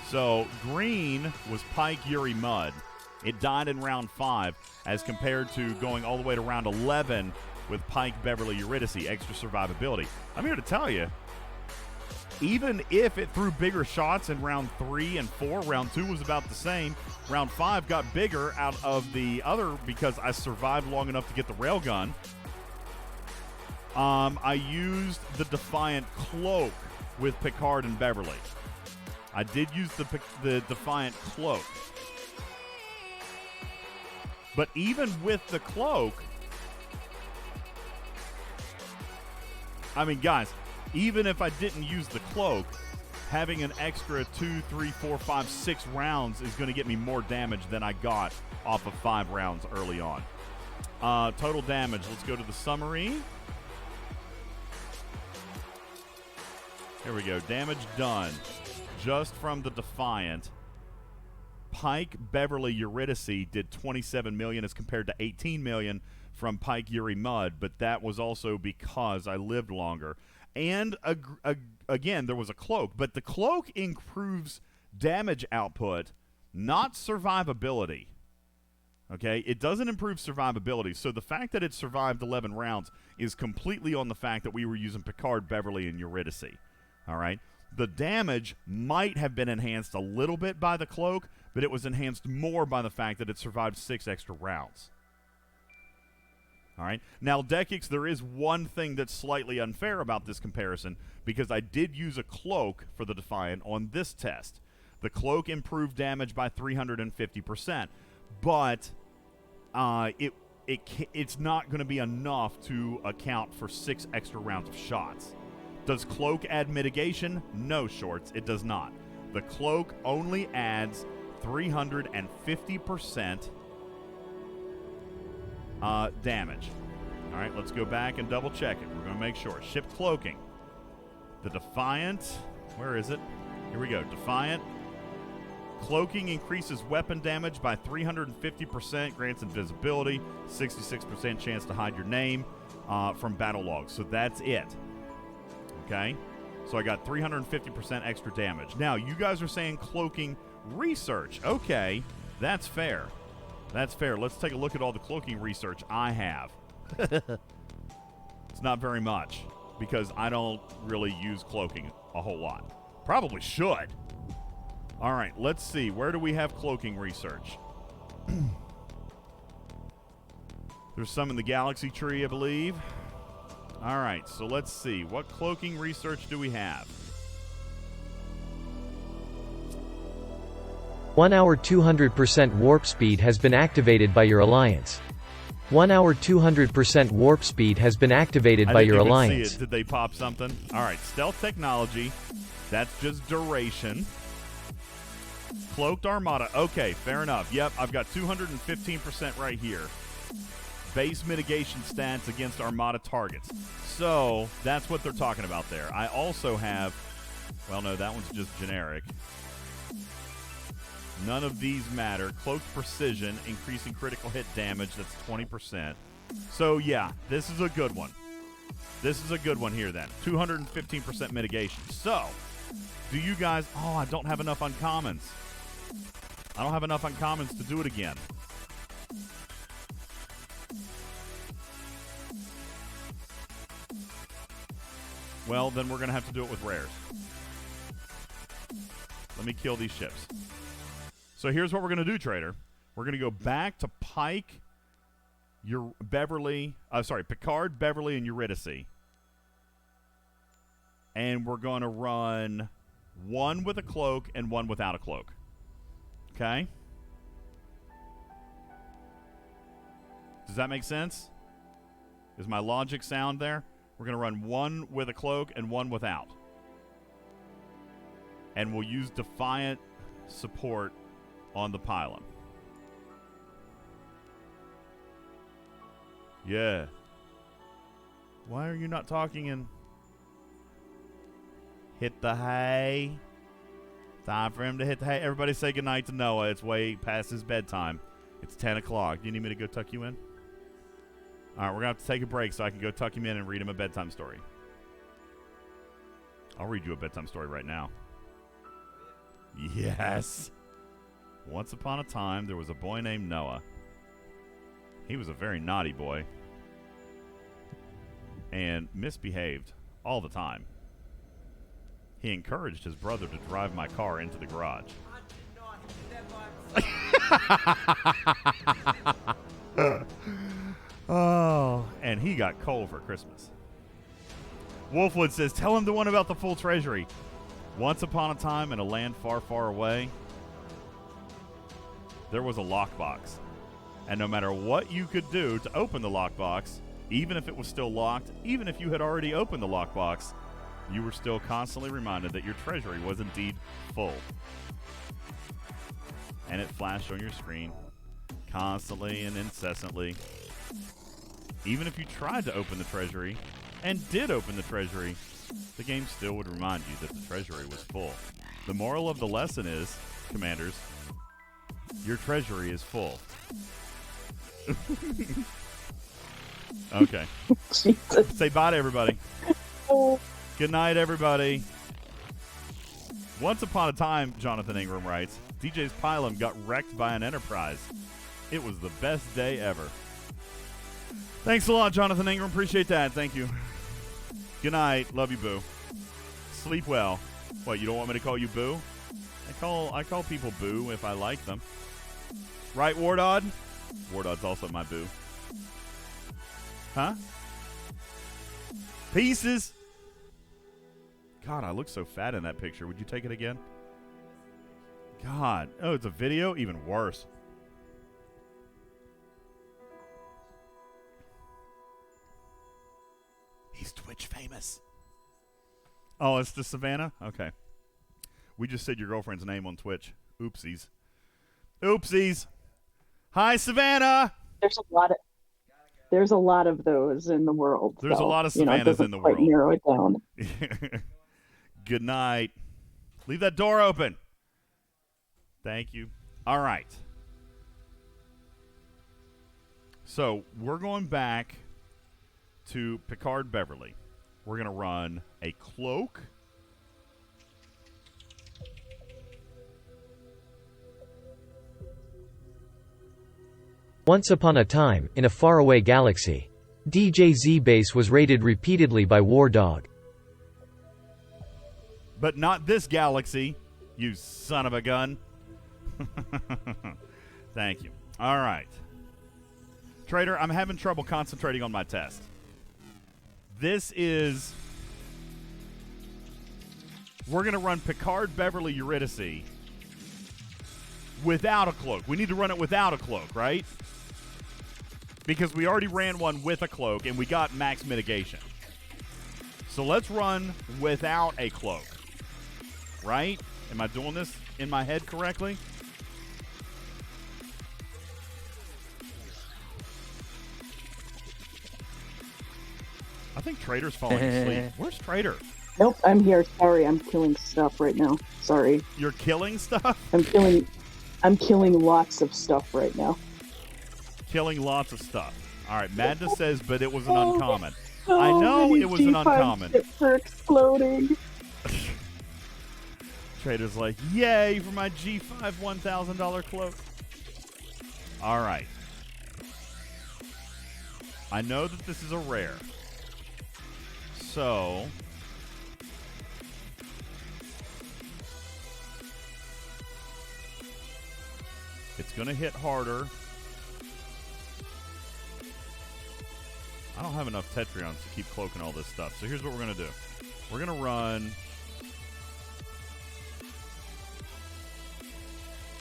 So green was Pike, Yuri, Mud. It died in round 5 as compared to going all the way to round 11 with Pike, Beverly, Eurydice, extra survivability. I'm here to tell you, even if it threw bigger shots in round 3 and 4, round 2 was about the same. Round 5 got bigger out of the other because I survived long enough to get the railgun. I used the Defiant Cloak with Picard and Beverly. I did use the Defiant Cloak. But even with the Cloak, I mean, guys, even if I didn't use the Cloak, having an extra 2, 3, 4, 5, 6 rounds is going to get me more damage than I got off of 5 rounds early on. Total damage. Let's go to the summary. Here we go. Damage done. Just from the Defiant. Pike, Beverly, Eurydice did 27 million as compared to 18 million from Pike, Yuri, Mud, but that was also because I lived longer. And again, there was a Cloak, but the Cloak improves damage output, not survivability. Okay? It doesn't improve survivability, so the fact that it survived 11 rounds is completely on the fact that we were using Picard, Beverly, and Eurydice. All right? The damage might have been enhanced a little bit by the Cloak, but it was enhanced more by the fact that it survived 6 extra rounds. All right? Now, Dekix, there is one thing that's slightly unfair about this comparison because I did use a Cloak for the Defiant on this test. The Cloak improved damage by 350%, but it's not going to be enough to account for 6 extra rounds of shots. Does Cloak add mitigation? No, Shorts, it does not. The Cloak only adds 350% damage. All right, let's go back and double check it. We're going to make sure. Ship Cloaking. The Defiant, where is it? Here we go. Defiant. Cloaking increases weapon damage by 350%, grants invisibility, 66% chance to hide your name from battle logs. So that's it. Okay, so I got 350% extra damage. Now, you guys are saying cloaking research. Okay, that's fair. That's fair. Let's take a look at all the cloaking research I have. It's not very much because I don't really use cloaking a whole lot. Probably should. All right, let's see. Where do we have cloaking research? There's some in the galaxy tree, I believe. All right, so let's see. What cloaking research do we have? 1 hour 200% warp speed has been activated by your alliance. 1 hour 200% warp speed has been activated by your alliance. See it. Did they pop something? All right, stealth technology. That's just duration. Cloaked Armada. Okay, fair enough. Yep, I've got 215% right here. Base mitigation stats against Armada targets. So, that's what they're talking about there. I also have, well, no, that one's just generic. None of these matter. Cloaked Precision, increasing critical hit damage, that's 20%. So, yeah, this is a good one. This is a good one here, then. 215% mitigation. So, do you guys, oh, I don't have enough uncommons. I don't have enough uncommons to do it again. Well, then we're going to have to do it with rares. Let me kill these ships. So here's what we're going to do, Trader. We're going to go back to Pike, Picard, Beverly, and Eurydice. And we're going to run one with a cloak and one without a cloak. Okay? Does that make sense? Is my logic sound there? We're going to run one with a cloak and one without. And we'll use Defiant support on the pylon. Yeah. Why are you not talking in... Hit the hay. Time for him to hit the hay. Everybody say goodnight to Noah. It's way past his bedtime. It's 10 o'clock. Do you need me to go tuck you in? All right, we're going to have to take a break so I can go tuck him in and read him a bedtime story. I'll read you a bedtime story right now. Yes. Once upon a time, there was a boy named Noah. He was a very naughty boy and misbehaved all the time. He encouraged his brother to drive my car into the garage. Oh, and he got coal for Christmas. Wolfwood says, tell him the one about the full treasury. Once upon a time in a land far, far away, there was a lockbox. And no matter what you could do to open the lockbox, even if it was still locked, even if you had already opened the lockbox, you were still constantly reminded that your treasury was indeed full. And it flashed on your screen constantly and incessantly. Even if you tried to open the treasury and did open the treasury, the game still would remind you that the treasury was full. The moral of the lesson is, Commanders, your treasury is full. Okay. Jesus. Say bye to everybody. Good night, everybody. Once upon a time, Jonathan Ingram writes, DJ's Pylum got wrecked by an Enterprise. It was the best day ever. Thanks a lot, Jonathan Ingram. Appreciate that. Thank you. Good night. Love you, Boo. Sleep well. What, you don't want me to call you Boo? I call people Boo if I like them. Right, Wardod? Wardod's also my Boo. Huh? Pieces. God, I look so fat in that picture. Would you take it again? God. Oh, it's a video? Even worse. He's Twitch famous. Oh, it's the Savannah? Okay. We just said your girlfriend's name on Twitch. Oopsies. Oopsies. Hi, Savannah. There's a lot of those in the world. There's so, a lot of Savannahs in the world. Narrow it down. Good night. Leave that door open. Thank you. All right. So we're going back to Picard Beverly. We're going to run a cloak. Once upon a time, in a faraway galaxy, DJZ base was raided repeatedly by Wardod. But not this galaxy, you son of a gun. Thank you. All right. Trader, I'm having trouble concentrating on my test. This is... We're going to run Picard Beverly Eurydice without a cloak. We need to run it without a cloak, right? Because we already ran one with a cloak and we got max mitigation. So let's run without a cloak. Right? Am I doing this in my head correctly? I think Trader's falling asleep. Where's Trader? Nope, I'm here. Sorry, I'm killing stuff right now. Sorry. You're killing stuff? I'm killing lots of stuff right now. Killing lots of stuff. All right, Madness says, but it was an uncommon. I know it was an uncommon. For exploding. Trader's like, yay for my G5 $1,000 cloak. All right. I know that this is a rare. So... it's going to hit harder. I don't have enough Tetrions to keep cloaking all this stuff. So here's what we're going to do. We're going to run...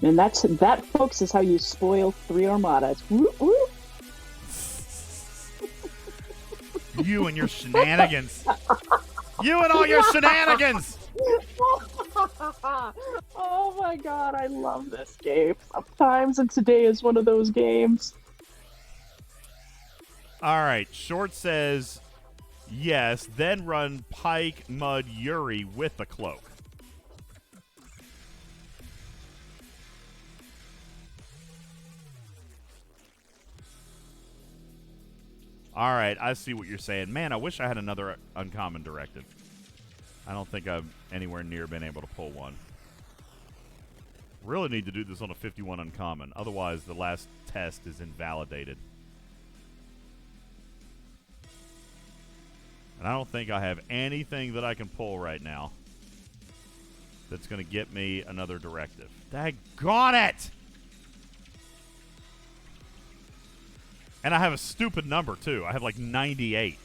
And that, folks, is how you spoil 3 Armadas. Woo, woo. You and your shenanigans. You and all your shenanigans. Oh my god, I love this game sometimes, and today is one of those games. All right. Short says yes. Then run Pike, Mud, Yuri with the cloak. All right, I see what you're saying. Man, I wish I had another uncommon directive. I don't think I've anywhere near been able to pull one. Really need to do this on a 51 uncommon. Otherwise, the last test is invalidated. And I don't think I have anything that I can pull right now that's going to get me another directive. Daggone it! And I have a stupid number, too. I have like 98.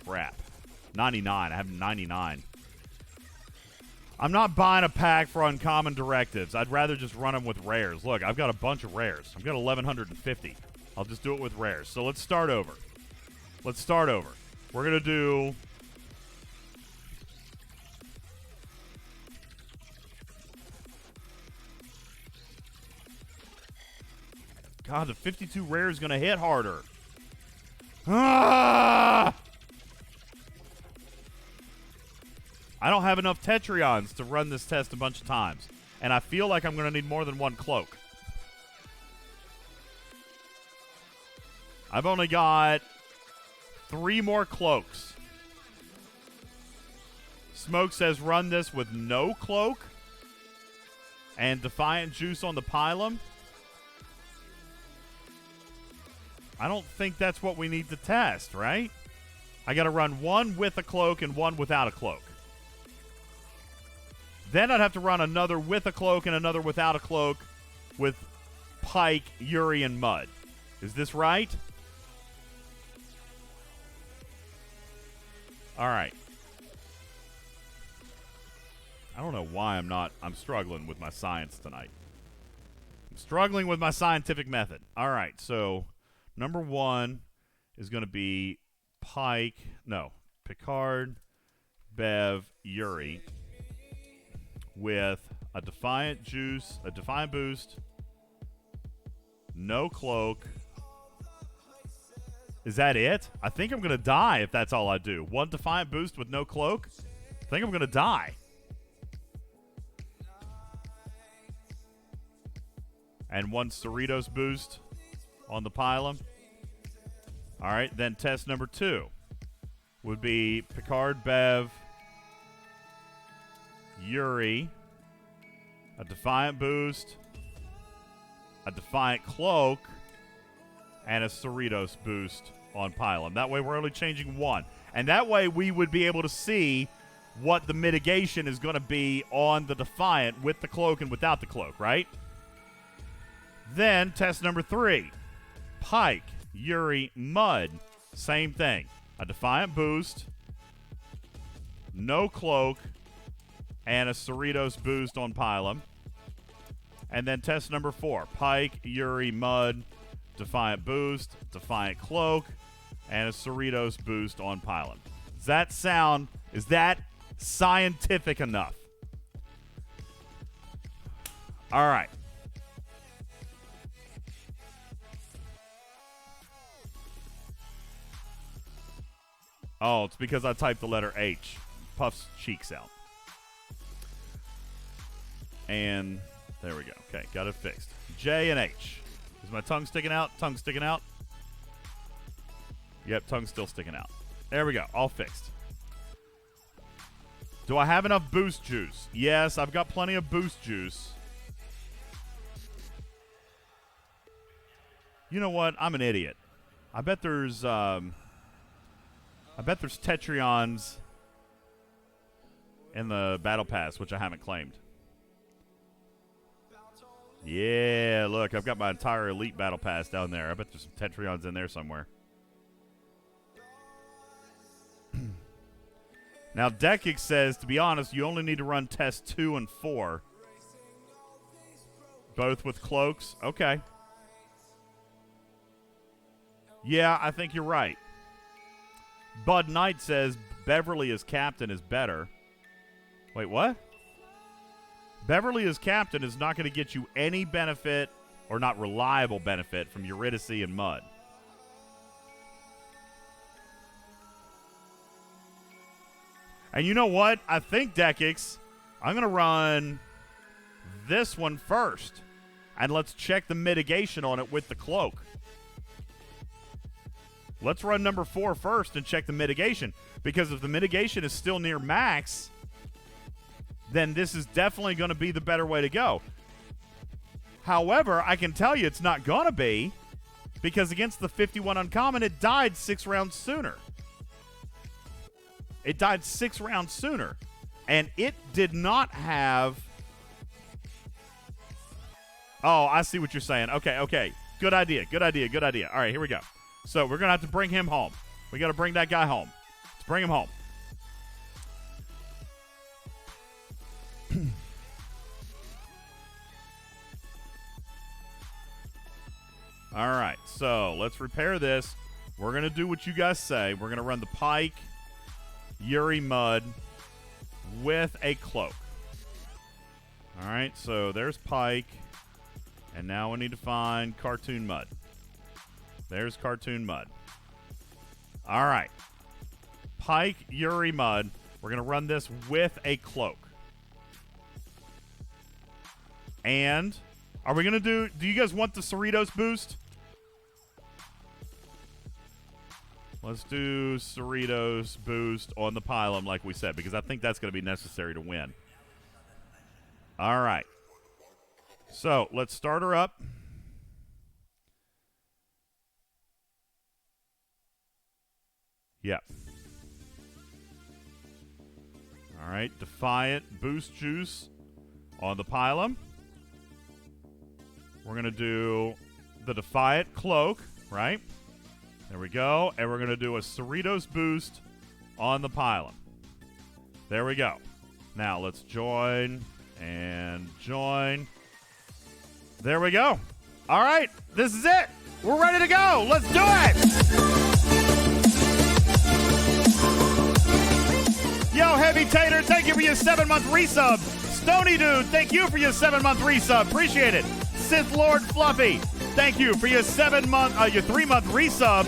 Crap. 99. I have 99. I'm not buying a pack for uncommon directives. I'd rather just run them with rares. Look, I've got a bunch of rares. I've got 1,150. I'll just do it with rares. So let's start over. Let's start over. We're going to do... God, the 52 rare is going to hit harder. Ah! I don't have enough Tetrions to run this test a bunch of times. And I feel like I'm going to need more than one cloak. I've only got 3 more cloaks. Smoke says run this with no cloak. And Defiant Juice on the Pylum. I don't think that's what we need to test, right? I got to run one with a cloak and one without a cloak. Then I'd have to run another with a cloak and another without a cloak with Pike, Yuri, and Mud. Is this right? All right. I don't know why I'm struggling with my science tonight. I'm struggling with my scientific method. All right, so... Number 1 is going to be Picard, Bev, Yuri with a Defiant Juice, a Defiant Boost, no cloak. Is that it? I think I'm going to die if that's all I do. 1 Defiant Boost with no cloak? I think I'm going to die. And 1 Cerritos Boost on the Pylum. All right, then test number 2 would be Picard, Bev, Yuri, a Defiant Boost, a Defiant Cloak, and a Cerritos Boost on Pylum. That way we're only changing 1. And that way we would be able to see what the mitigation is going to be on the Defiant with the cloak and without the cloak, right? Then test number 3. Pike, Yuri, Mud, same thing. A Defiant Boost, no cloak, and a Cerritos Boost on Pylum. And then test number 4. Pike, Yuri, Mud, Defiant Boost, Defiant Cloak, and a Cerritos Boost on Pylum. Is that scientific enough? All right. Oh, it's because I typed the letter H. Puffs cheeks out. And there we go. Okay, got it fixed. J and H. Is my tongue sticking out? Tongue sticking out? Yep, tongue's still sticking out. There we go. All fixed. Do I have enough boost juice? Yes, I've got plenty of boost juice. You know what? I'm an idiot. I bet there's Tetrions in the Battle Pass, which I haven't claimed. Yeah, look, I've got my entire Elite Battle Pass down there. I bet there's some Tetrions in there somewhere. Now, Dekik says, to be honest, you only need to run test 2 and 4. Both with cloaks. Okay. Yeah, I think you're right. Bud Knight says Beverly as captain is better. Wait, what? Beverly as captain is not going to get you any benefit or not reliable benefit from Eurydice and Mud. And you know what? I think, Dekix, I'm going to run this one first. And let's check the mitigation on it with the Cloak. Let's run number 4 first and check the mitigation. Because if the mitigation is still near max, then this is definitely going to be the better way to go. However, I can tell you it's not going to be, because against the 51 uncommon, it died 6 rounds sooner. It died 6 rounds sooner. And it did not have... Oh, I see what you're saying. Okay. Good idea. All right, here we go. So we're going to have to bring him home. We got to bring that guy home. Let's bring him home. All right, so let's repair this. We're going to do what you guys say. We're going to run the Pike, Yuri Mud with a Cloak. All right, so there's Pike. And now we need to find Cartoon Mud. There's Cartoon Mud. All right. Pike, Yuri Mud. We're going to run this with a Cloak. And are we going to do you guys want the Cerritos boost? Let's do Cerritos boost on the Pylum like we said, because I think that's going to be necessary to win. All right. So, let's start her up. Yep. All right, Defiant Boost Juice on the Pylum. We're going to do the Defiant Cloak, right? There we go. And we're going to do a Cerritos Boost on the Pylum. There we go. Now, let's join and join. There we go. All right, this is it. We're ready to go. Let's do it. Yo, Heavy Tater, thank you for your 7-month resub. Stony Dude, thank you for your 7-month resub. Appreciate it. Sith Lord Fluffy, thank you for your 3-month resub.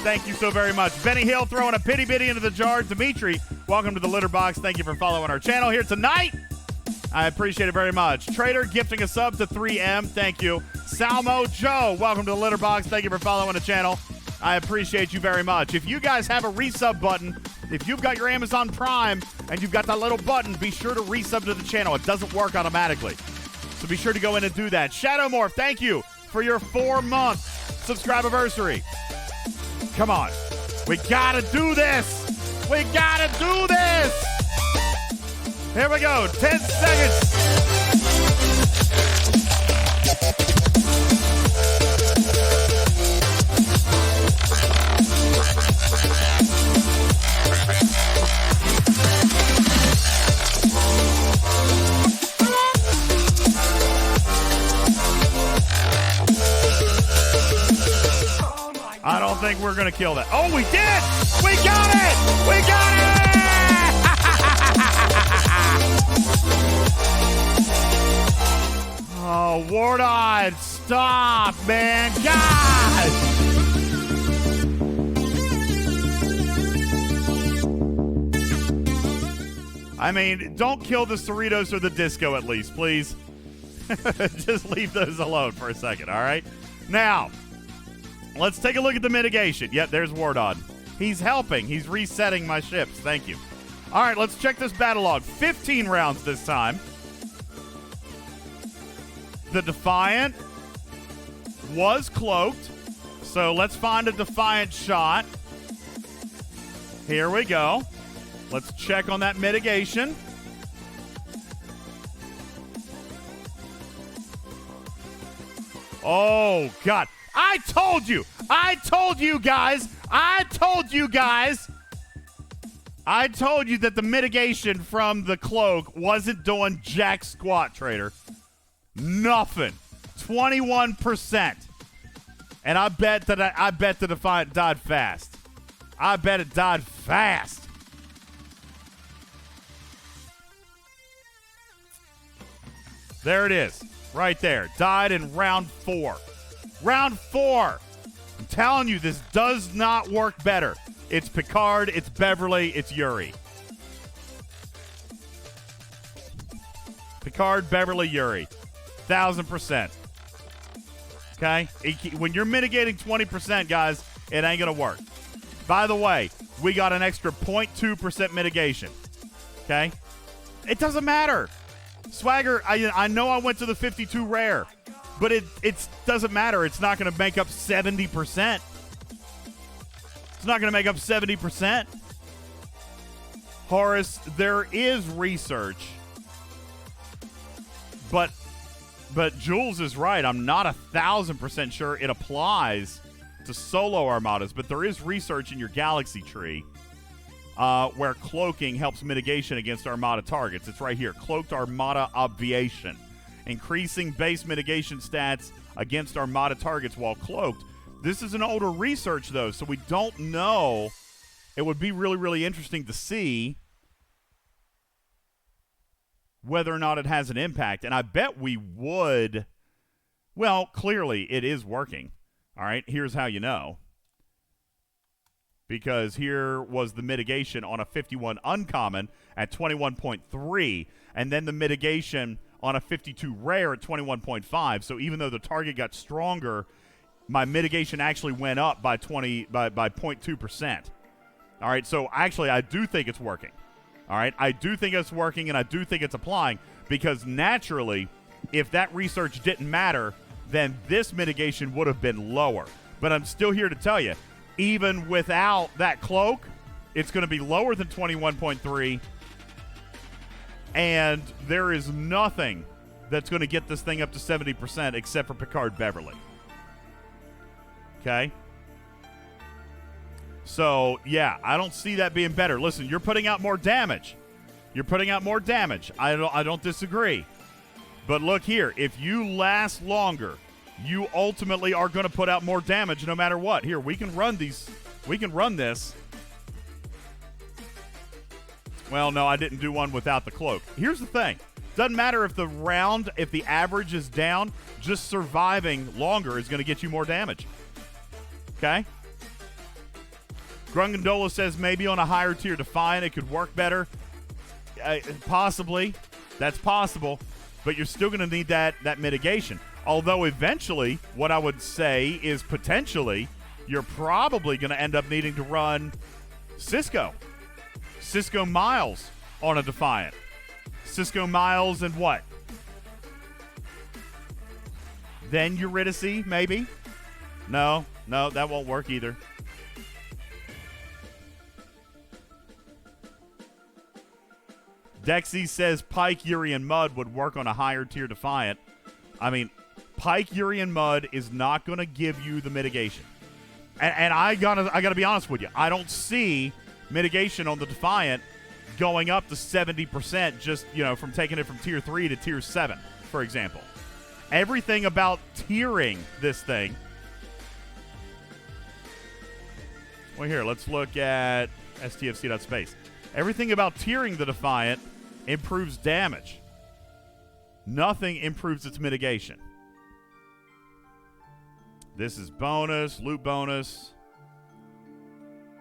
Thank you so very much. Benny Hill throwing a pity bitty into the jar. Dimitri, welcome to the Litter Box. Thank you for following our channel here tonight. I appreciate it very much. Trader gifting a sub to 3M. Thank you. Salmo Joe, welcome to the Litter Box. Thank you for following the channel. I appreciate you very much. If you guys have a resub button, if you've got your Amazon Prime and you've got that little button, be sure to resub to the channel. It doesn't work automatically. So be sure to go in and do that. Shadow Morph, thank you for your 4-month subscribe-anniversary. Come on. We gotta do this. We gotta do this. Here we go. 10 seconds. I don't think we're going to kill that. Oh, we did! We got it! We got it! Oh, Wardod, stop, man. God! I mean, don't kill the Cerritos or the Disco at least, please. Just leave those alone for a second, all right? Now, let's take a look at the mitigation. Yep, there's Wardod. He's helping. He's resetting my ships. Thank you. All right, let's check this battle log. 15 rounds this time. The Defiant was cloaked. So let's find a Defiant shot. Here we go. Let's check on that mitigation. Oh, God. I told you guys that the mitigation from the Cloak wasn't doing jack squat, Trader. Nothing. 21%. And I bet the Defiant died fast. I bet it died fast. There it is. Right there. Died in round 4. Round 4. I'm telling you, this does not work better. It's Picard, it's Beverly, it's Yuri. Picard, Beverly, Yuri. 1,000%. Okay? When you're mitigating 20%, guys, it ain't going to work. By the way, we got an extra 0.2% mitigation. Okay? It doesn't matter. Swagger, I know I went to the 52 rare, but it doesn't matter. It's not going to make up 70%. It's not going to make up 70%. Horace, there is research, but Jules is right. I'm not 1,000% sure it applies to solo armadas, but there is research in your galaxy tree where cloaking helps mitigation against armada targets. It's right here. Cloaked Armada Obviation. Increasing base mitigation stats against armada targets while cloaked. This is an older research, though, so we don't know. It would be really, really interesting to see whether or not it has an impact. And I bet we would. Well, clearly it is working. All right, here's how you know. Because here was the mitigation on a 51 uncommon at 21.3, and then the mitigation on a 52 rare at 21.5. So even though the target got stronger, my mitigation actually went up by 0.2%. All right, so actually I do think it's working. All right, I do think it's working, and I do think it's applying, because naturally, if that research didn't matter, then this mitigation would have been lower. But I'm still here to tell you, even without that cloak, it's going to be lower than 21.3, and there is nothing that's going to get this thing up to 70% except for Picard Beverly. Okay? So, yeah, I don't see that being better. Listen, you're putting out more damage. You're putting out more damage. I don't disagree. But look here, if you last longer, you ultimately are going to put out more damage no matter what. Here, we can run these. We can run this. Well, no, I didn't do one without the cloak. Here's the thing. Doesn't matter if if the average is down, just surviving longer is going to get you more damage. Okay? Grungandola says maybe on a higher tier Defiant it could work better. Possibly. That's possible. But you're still going to need that mitigation. Although eventually, what I would say is potentially you're probably going to end up needing to run Cisco Miles on a Defiant. Cisco Miles and what? Then Eurydice, maybe? No, that won't work either. Dexy says Pike, Yuri, and Mud would work on a higher tier Defiant. I mean, Pike, Yuri, and Mud is not going to give you the mitigation. And I gotta be honest with you. I don't see mitigation on the Defiant going up to 70% just, from taking it from tier 3 to tier 7, for example. Everything about tiering this thing. Well, here, let's look at stfc.space. Everything about tiering the Defiant improves damage. Nothing improves its mitigation. This is bonus, loot bonus.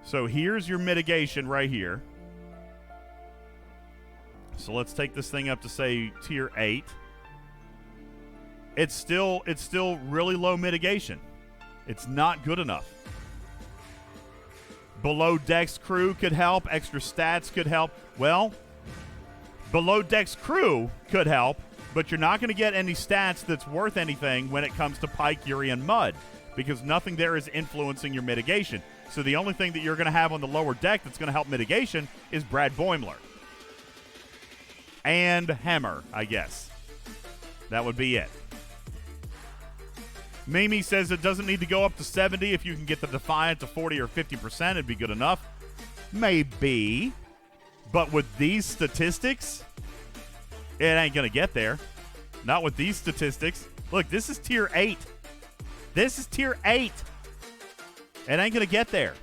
So here's your mitigation right here. So let's take this thing up to, say, tier 8. It's still really low mitigation. It's not good enough. Below Decks Crew could help. Extra stats could help. Well, Below Decks Crew could help, but you're not going to get any stats that's worth anything when it comes to Pike, Yuri, and Mud, because nothing there is influencing your mitigation. So the only thing that you're going to have on the lower deck that's going to help mitigation is Brad Boimler. And Hammer, I guess. That would be it. Mimi says it doesn't need to go up to 70. If you can get the Defiant to 40 or 50%, it'd be good enough. Maybe. But with these statistics, it ain't going to get there. Not with these statistics. Look, this is tier 8. This is tier 8. It ain't going to get there.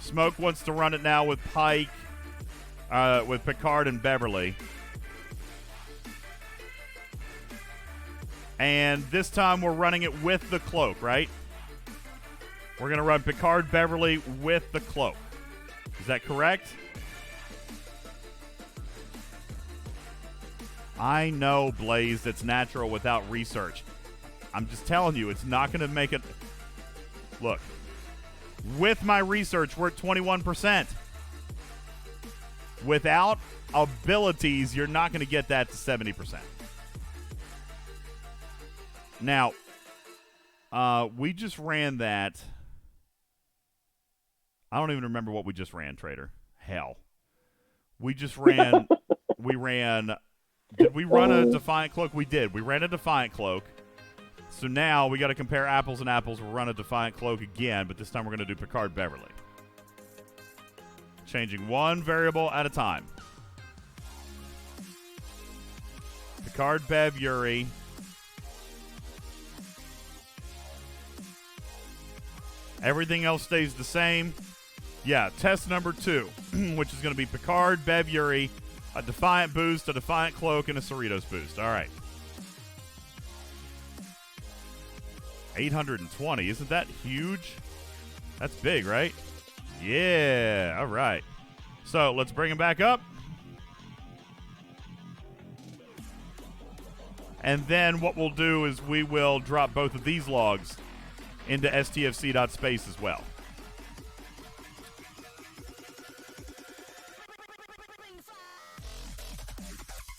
Smoke wants to run it now with Pike, with Picard and Beverly. And this time we're running it with the cloak, right? We're going to run Picard, Beverly with the cloak. Is that correct? I know, Blaze, it's natural without research. I'm just telling you, it's not going to make it. Look, with my research, we're at 21%. Without abilities, you're not going to get that to 70%. Now, we just ran that. I don't even remember what we just ran, Trader. Hell. We just ran. Did we run a Defiant Cloak? We did. We ran a Defiant Cloak. So now we got to compare apples and apples. We'll run a Defiant Cloak again, but this time we're going to do Picard Beverly. Changing one variable at a time. Picard Bev Yuri. Everything else stays the same. Yeah, test number 2, which is going to be Picard, Bev Yuri, a Defiant boost, a Defiant Cloak, and a Cerritos boost. All right. 820. Isn't that huge? That's big, right? Yeah. All right. So let's bring him back up. And then what we'll do is we will drop both of these logs into stfc.space as well.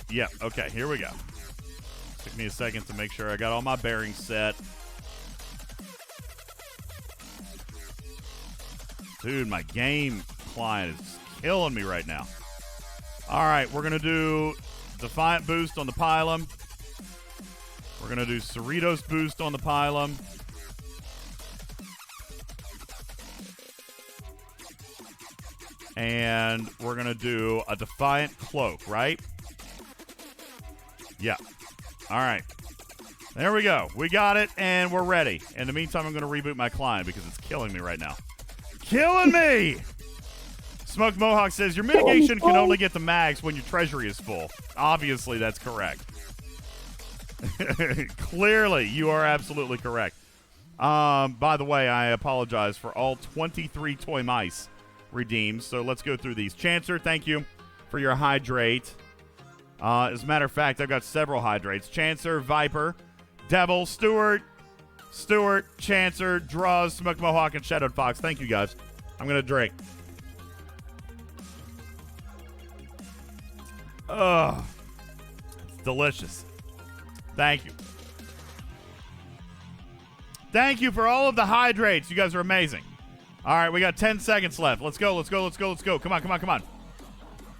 Yeah, okay, here we go. Took me a second to make sure I got all my bearings set. Dude, my game client is killing me right now. All right, we're going to do Defiant Boost on the Pylum. We're going to do Cerritos Boost on the Pylum. And we're going to do a Defiant Cloak, right? Yeah. All right. There we go. We got it, and we're ready. In the meantime, I'm going to reboot my client because it's killing me right now. Killing me! Smoke Mohawk says, your mitigation can only get the max when your treasury is full. Obviously, that's correct. Clearly, you are absolutely correct. By the way, I apologize for all 23 toy mice redeemed. So let's go through these. Chancer, thank you for your hydrate. As a matter of fact, I've got several hydrates. Chancer, Viper, Devil, Stewart, Chancer, Draws, Smoke Mohawk, and Shadowed Fox. Thank you, guys. I'm going to drink. Ugh. It's delicious. Thank you. Thank you for all of the hydrates. You guys are amazing. All right, we got 10 seconds left. Let's go. Come on.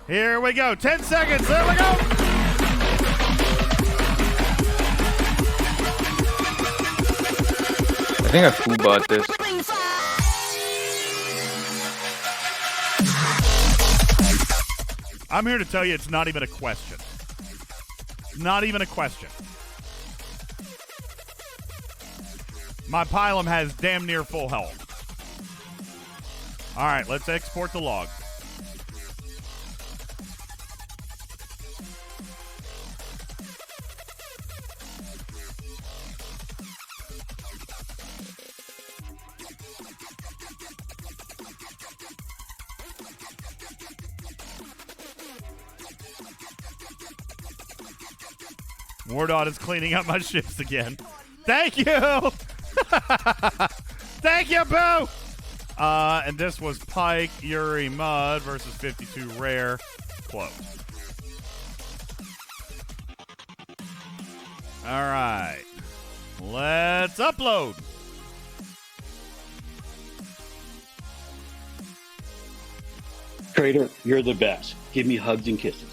Here we go. 10 seconds. There we go. I think I foo-bought this. I'm here to tell you it's not even a question. Not even a question. My Pylum has damn near full health. All right, let's export the log. Wardod is cleaning up my ships again. Thank you! Thank you, Boo! And this was Pike, Yuri, Mud versus 52 Rare, Cloak. All right. Let's upload. Trader, you're the best. Give me hugs and kisses.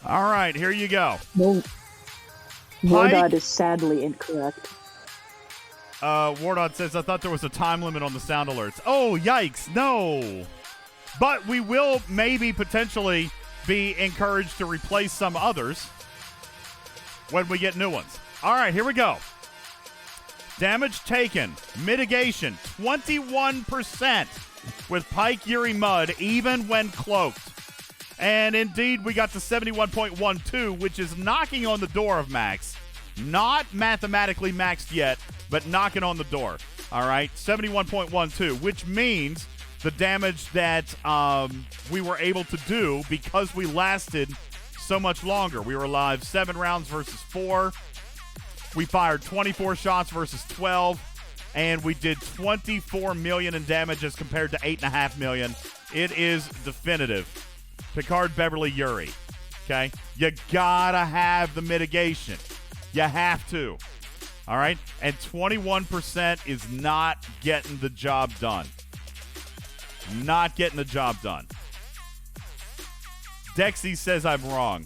All right, here you go. No. Wardod is sadly incorrect. Wardod says, I thought there was a time limit on the sound alerts. Oh, yikes. No. But we will maybe potentially be encouraged to replace some others when we get new ones. All right, here we go. Damage taken. Mitigation, 21% with Pike Yuri Mud, even when cloaked. And indeed, we got to 71.12, which is knocking on the door of max. Not mathematically maxed yet, but knocking on the door. All right, 71.12, which means the damage that we were able to do because we lasted so much longer. We were alive 7 rounds versus 4. We fired 24 shots versus 12, and we did 24 million in damage as compared to 8.5 million. It is definitive. Picard, Beverly, Yuri. Okay? You gotta have the mitigation. You have to. All right? And 21% is not getting the job done. Not getting the job done. Dexy says I'm wrong.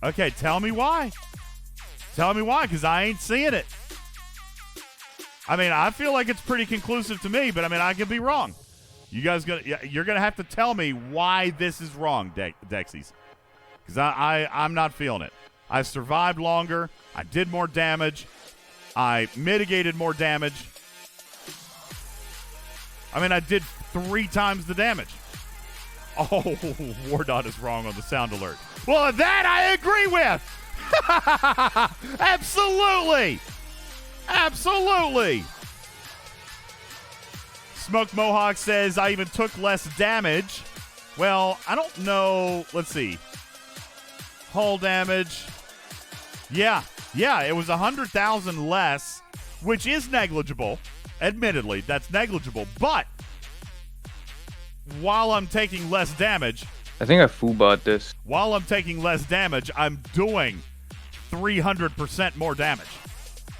Okay, tell me why. Tell me why, because I ain't seeing it. I mean, I feel like it's pretty conclusive to me, but I mean, I could be wrong. You're gonna have to tell me why this is wrong, Dexies, because I'm not feeling it. I survived longer. I did more damage. I mitigated more damage. I mean, I did 3 times the damage. Oh, Wardod is wrong on the sound alert. Well, that I agree with. Absolutely. Absolutely. Smoke Mohawk says, I even took less damage. Well, I don't know. Let's see. Hull damage. Yeah, it was 100,000 less, which is negligible. Admittedly, that's negligible. But while I'm taking less damage, I think I foolbot this. While I'm taking less damage, I'm doing 300% more damage.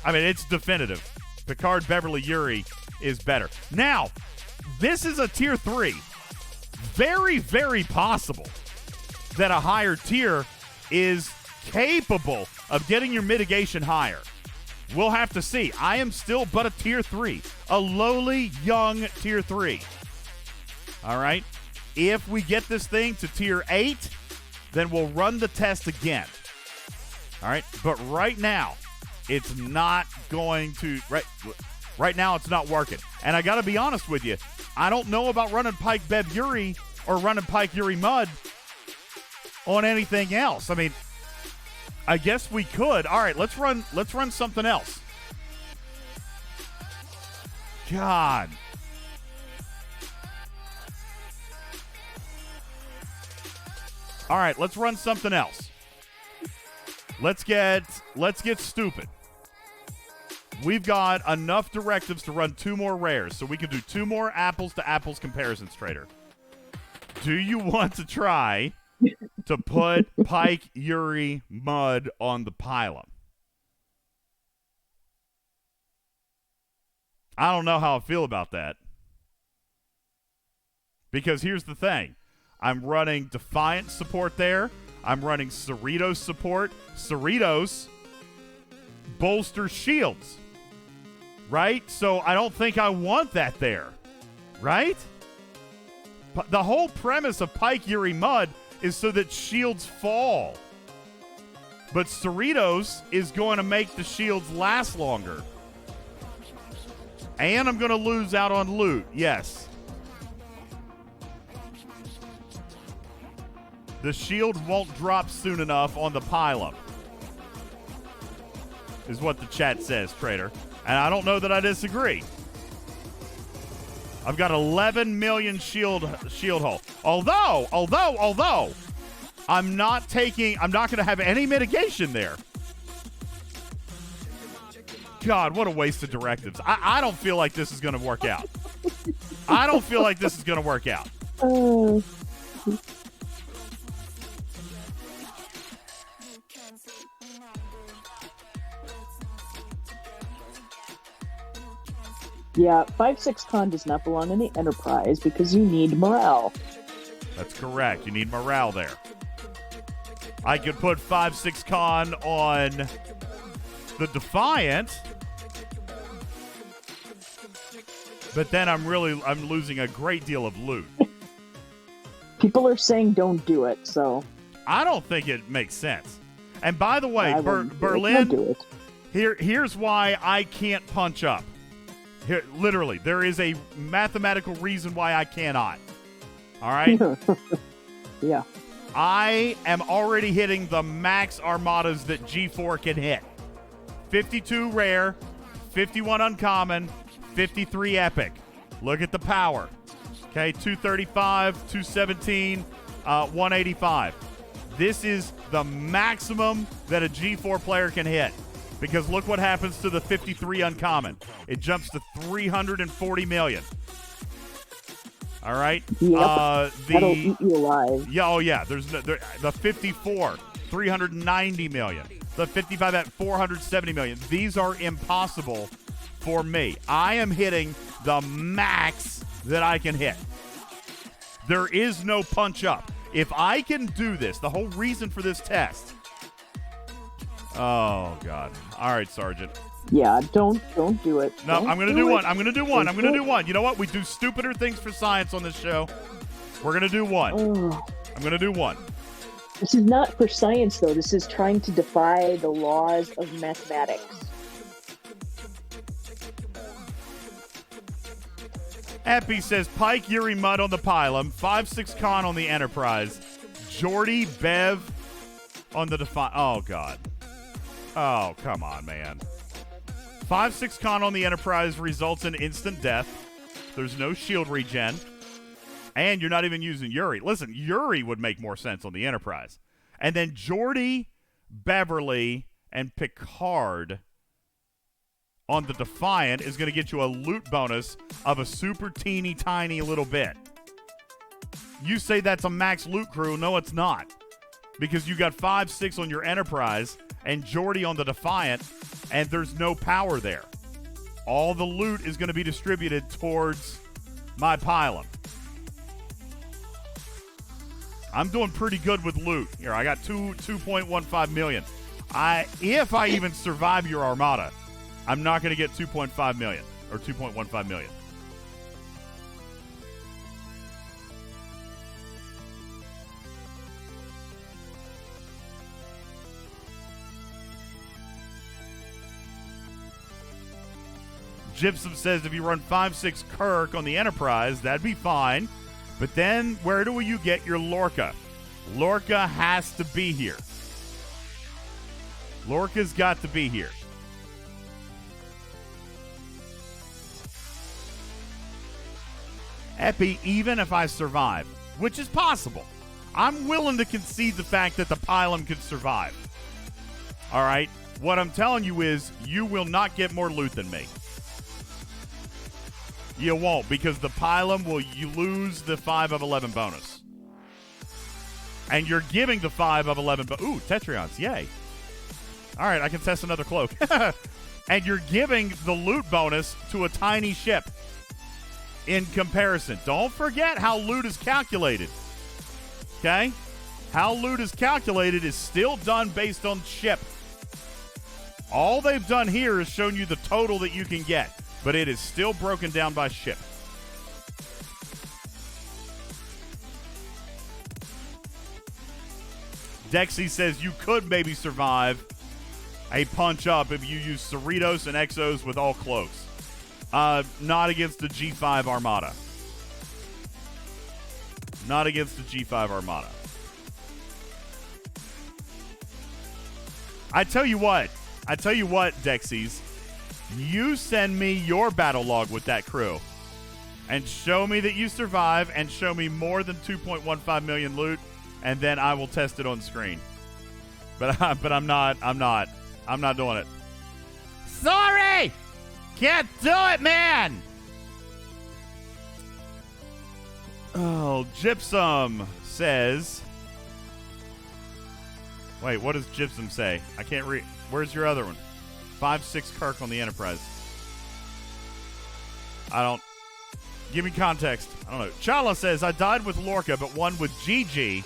I mean, it's definitive. Picard, Beverly, Yuri is better. Now, this is a tier 3. Very, very possible that a higher tier is capable of getting your mitigation higher. We'll have to see. I am still but a tier 3. A lowly, young tier 3. All right? If we get this thing to tier 8, then we'll run the test again. All right? But right now, it's not going to... Right now, it's not working. And I got to be honest with you. I don't know about running Pike Bev Yuri or running Pike Yuri Mud on anything else. I mean, I guess we could. All right, let's run something else. God. All right, let's run something else. Let's get stupid. We've got enough directives to run 2 more rares, so we can do 2 more apples to apples comparisons, Trader. Do you want to try to put Pike Yuri Mud on the pylon? I don't know how I feel about that. Because here's the thing. I'm running Defiant support there. I'm running Cerritos support. Cerritos bolster shields. Right? So I don't think I want that there. Right? The whole premise of Pike Yuri Mud is so that shields fall. But Cerritos is going to make the shields last longer. And I'm going to lose out on loot. Yes. The shield won't drop soon enough on the pile-up. Is what the chat says, Trader. And I don't know that I disagree. I've got 11 million shield hull. Although, I'm not going to have any mitigation there. God, what a waste of directives. I don't feel like this is going to work out. I don't feel like this is going to work out. Yeah, 5-6 con does not belong in the Enterprise because you need morale. That's correct. You need morale there. I could put 5-6 con on the Defiant. But then I'm losing a great deal of loot. People are saying don't do it, so I don't think it makes sense. And by the way, Berlin, do it. Here's why I can't punch up. Here, literally, there is a mathematical reason why I cannot. All right? Yeah. I am already hitting the max armadas that G4 can hit. 52 rare, 51 uncommon, 53 epic. Look at the power. Okay, 235, 217, 185. This is the maximum that a G4 player can hit. Because look what happens to the 53 uncommon. It jumps to 340 million. All right? Yep. That'll eat you alive. Yeah, oh yeah. There's the 54, 390 million. The 55 at 470 million. These are impossible for me. I am hitting the max that I can hit. There is no punch up. If I can do this, the whole reason for this test. Oh God. All right, Sergeant. Yeah, don't do it. No, don't I'm going to do one. I'm going to do one. I'm going to do one. You know what? We do stupider things for science on this show. We're going to do one. I'm going to do one. This is not for science, though. This is trying to defy the laws of mathematics. Epi says, Pike, Yuri, Mud on the Pylum, 5-6 Con on the Enterprise, Jordy, Bev on the Defiant. Oh, God. Oh, come on, man. 5-6 Con on the Enterprise results in instant death. There's no shield regen. And you're not even using Yuri. Listen, Yuri would make more sense on the Enterprise. And then Jordy, Beverly, and Picard on the Defiant is going to get you a loot bonus of a super teeny tiny little bit. You say that's a max loot crew. No, it's not. Because you got 5-6 on your Enterprise and Jordy on the Defiant, and there's no power there. All the loot is going to be distributed towards my Pylum. I'm doing pretty good with loot. Here, I got 2.15 million. If I even survive your Armada, I'm not going to get 2.5 million or 2.15 million. Gypsum says if you run 5-6 Kirk on the Enterprise, that'd be fine. But then, where do you get your Lorca? Lorca has to be here. Lorca's got to be here. Epi, even if I survive, which is possible, I'm willing to concede the fact that the Pylum could survive. All right? What I'm telling you is you will not get more loot than me. You won't, because the Pylum you lose the 5 of 11 bonus. And you're giving the 5 of 11 ooh, Tetrions, yay. All right, I can test another cloak. And you're giving the loot bonus to a tiny ship in comparison. Don't forget how loot is calculated. Okay? How loot is calculated is still done based on ship. All they've done here is shown you the total that you can get. But it is still broken down by ship. Dexy says you could maybe survive a punch up if you use Cerritos and Exos with all cloaks. Not against the G5 Armada. Not against the G5 Armada. I tell you what, Dexies. You send me your battle log with that crew and show me that you survive and show me more than 2.15 million loot, and then I will test it on screen. But I'm not doing it. Sorry! Can't do it, man! Oh, Gypsum says... Wait, what does Gypsum say? I can't read. Where's your other one? 5-6 Kirk on the Enterprise. Give me context. I don't know. Chala says, I died with Lorca, but won with GG.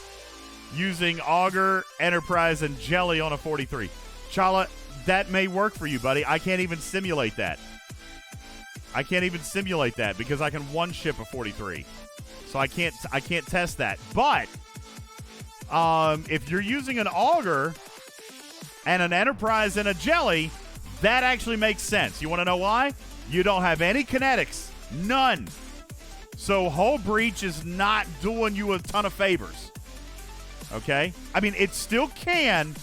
using Augur, Enterprise, and Jelly on a 43. Chala, that may work for you, buddy. I can't even simulate that. Because I can one-ship a 43. So I can't test that. But if you're using an Augur and an Enterprise and a Jelly, that actually makes sense. You want to know why? You don't have any kinetics. None. So Hull Breach is not doing you a ton of favors. Okay? I mean, it still can.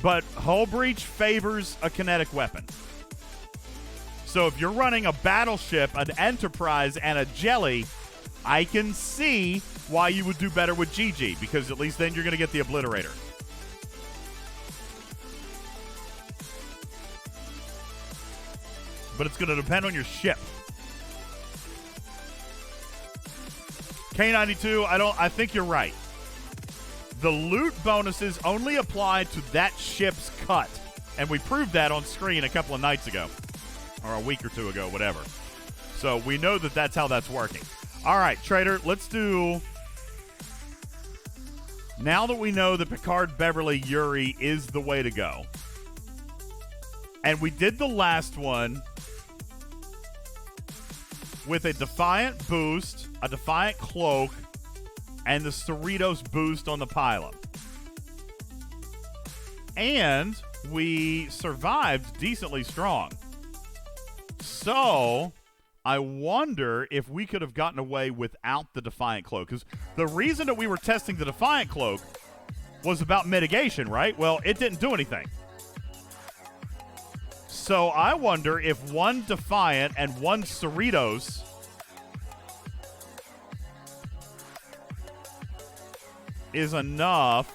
But Hull Breach favors a kinetic weapon. So if you're running a Battleship, an Enterprise, and a Jelly, I can see why you would do better with GG, because at least then you're going to get the Obliterator. But it's going to depend on your ship. K92, I think you're right. The loot bonuses only apply to that ship's cut. And we proved that on screen a couple of nights ago. Or a week or two ago, whatever. So we know that that's how that's working. All right, Trader, let's do... Now that we know that Picard, Beverly, Yuri is the way to go. And we did the last one with a Defiant boost, a Defiant Cloak, and the Cerritos boost on the Pylon. And we survived decently strong. So, I wonder if we could have gotten away without the Defiant Cloak. Because the reason that we were testing the Defiant Cloak was about mitigation, right? Well, it didn't do anything. So, I wonder if one Defiant and one Cerritos is enough.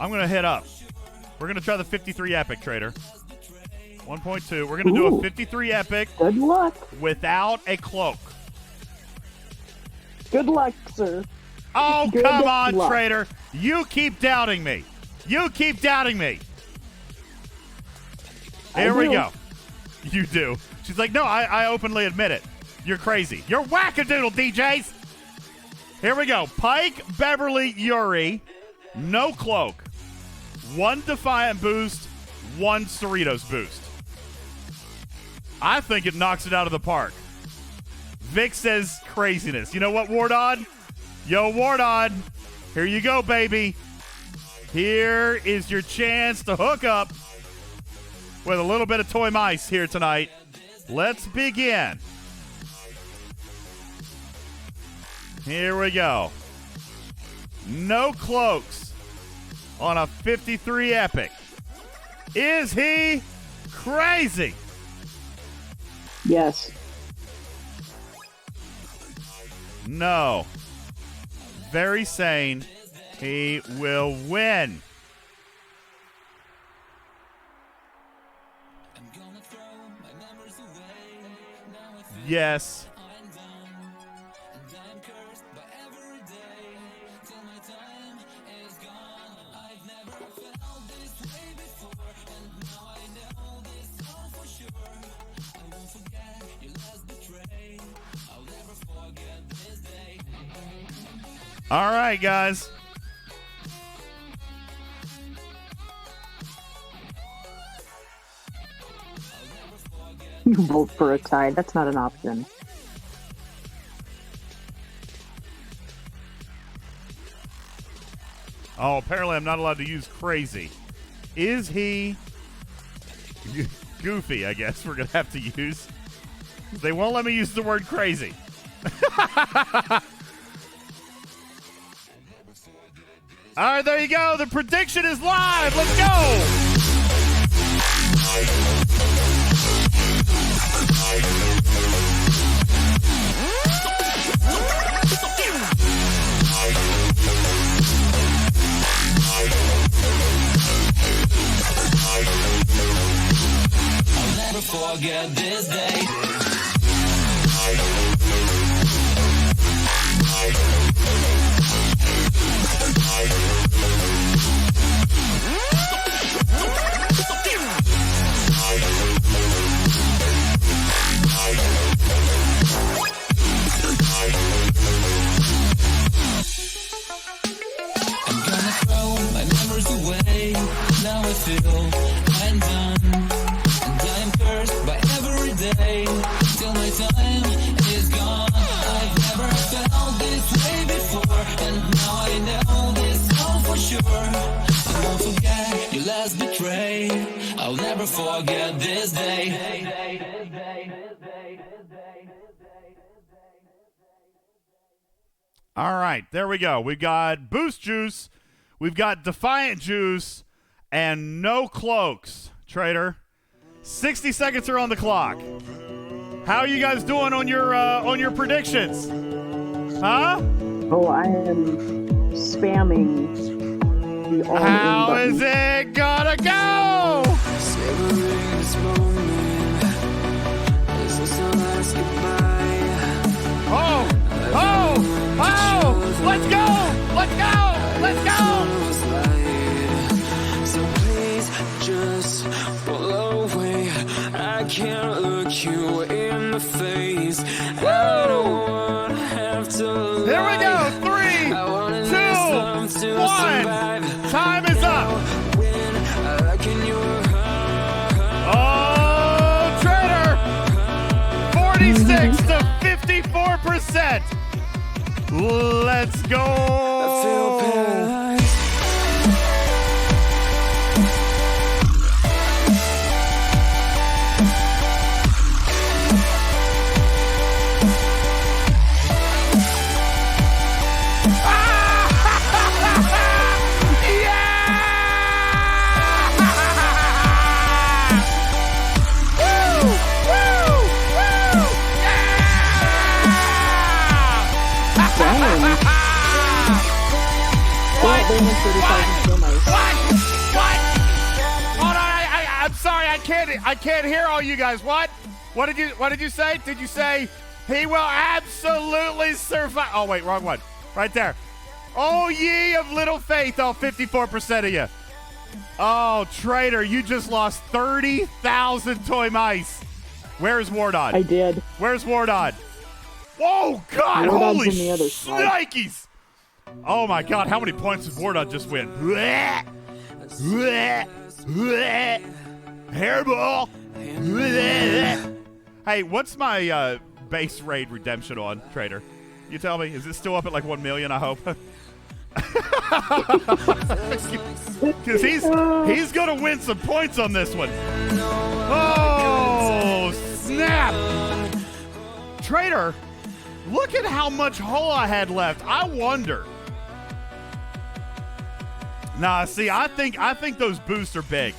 I'm going to hit up. We're going to try the 53 Epic, Trader. 1.2. We're going to do a 53 Epic. Good luck. Without a cloak. Good luck, sir. Oh, Good come on, luck. Trader. You keep doubting me. Here we go. You do. She's like, no, I openly admit it. You're crazy. You're wackadoodle, DJs. Here we go. Pike, Beverly, Yuri. No cloak. One Defiant boost. One Cerritos boost. I think it knocks it out of the park. Vic says craziness. You know what, Wardod? Yo, Wardod. Here you go, baby. Here is your chance to hook up with a little bit of toy mice here tonight. Let's begin. Here we go. No cloaks on a 53 Epic. Is he crazy? Yes. No. Very sane. He will win. Yes. All right, guys. You vote for a tie. That's not an option. Oh, apparently I'm not allowed to use crazy. Is he goofy, I guess we're going to have to use. They won't let me use the word crazy. All right, there you go. The prediction is live. Let's go. I'll never forget this day. I feel when done. And I am cursed by every day till my time is gone. I've never felt this way before, and now I know this all for sure. I won't forget your last betray. I'll never forget this day. All right, there we go. We've got Boost Juice, we've got Defiant Juice, and no Cloaks. Trader, 60 seconds are on the clock. How are you guys doing on your predictions? Huh? Oh, I am spamming the all-in How button. is it gonna go? Savoring this moment. Is this our last goodbye? Oh! Let's go! Let's go! Let's go! So please just pull away. I can't look you in the face. I don't want to have to. Here we go! 3, 2, 1. Time is up. Oh, Trader! 46 to 54%. Let's go! I feel paralyzed. Hold on, I'm sorry, I can't hear all you guys. What did you say? Did you say he will absolutely survive? Oh wait, wrong one. Right there. Oh ye of little faith, all 54% of you. Oh, Trader, you just lost 30,000 toy mice. Where's Wardod? I did. Where's Wardod? Oh God, Wardod's holy in the other side. shnikes! Oh my God, how many points did Wardod just win? Hairball. Hey, what's my base raid redemption on, Trader? You tell me. Is it still up at like 1 million, I hope? Because he's going to win some points on this one. Oh, snap. Trader, look at how much hull I had left. I wonder. Nah, see, I think those boosts are big.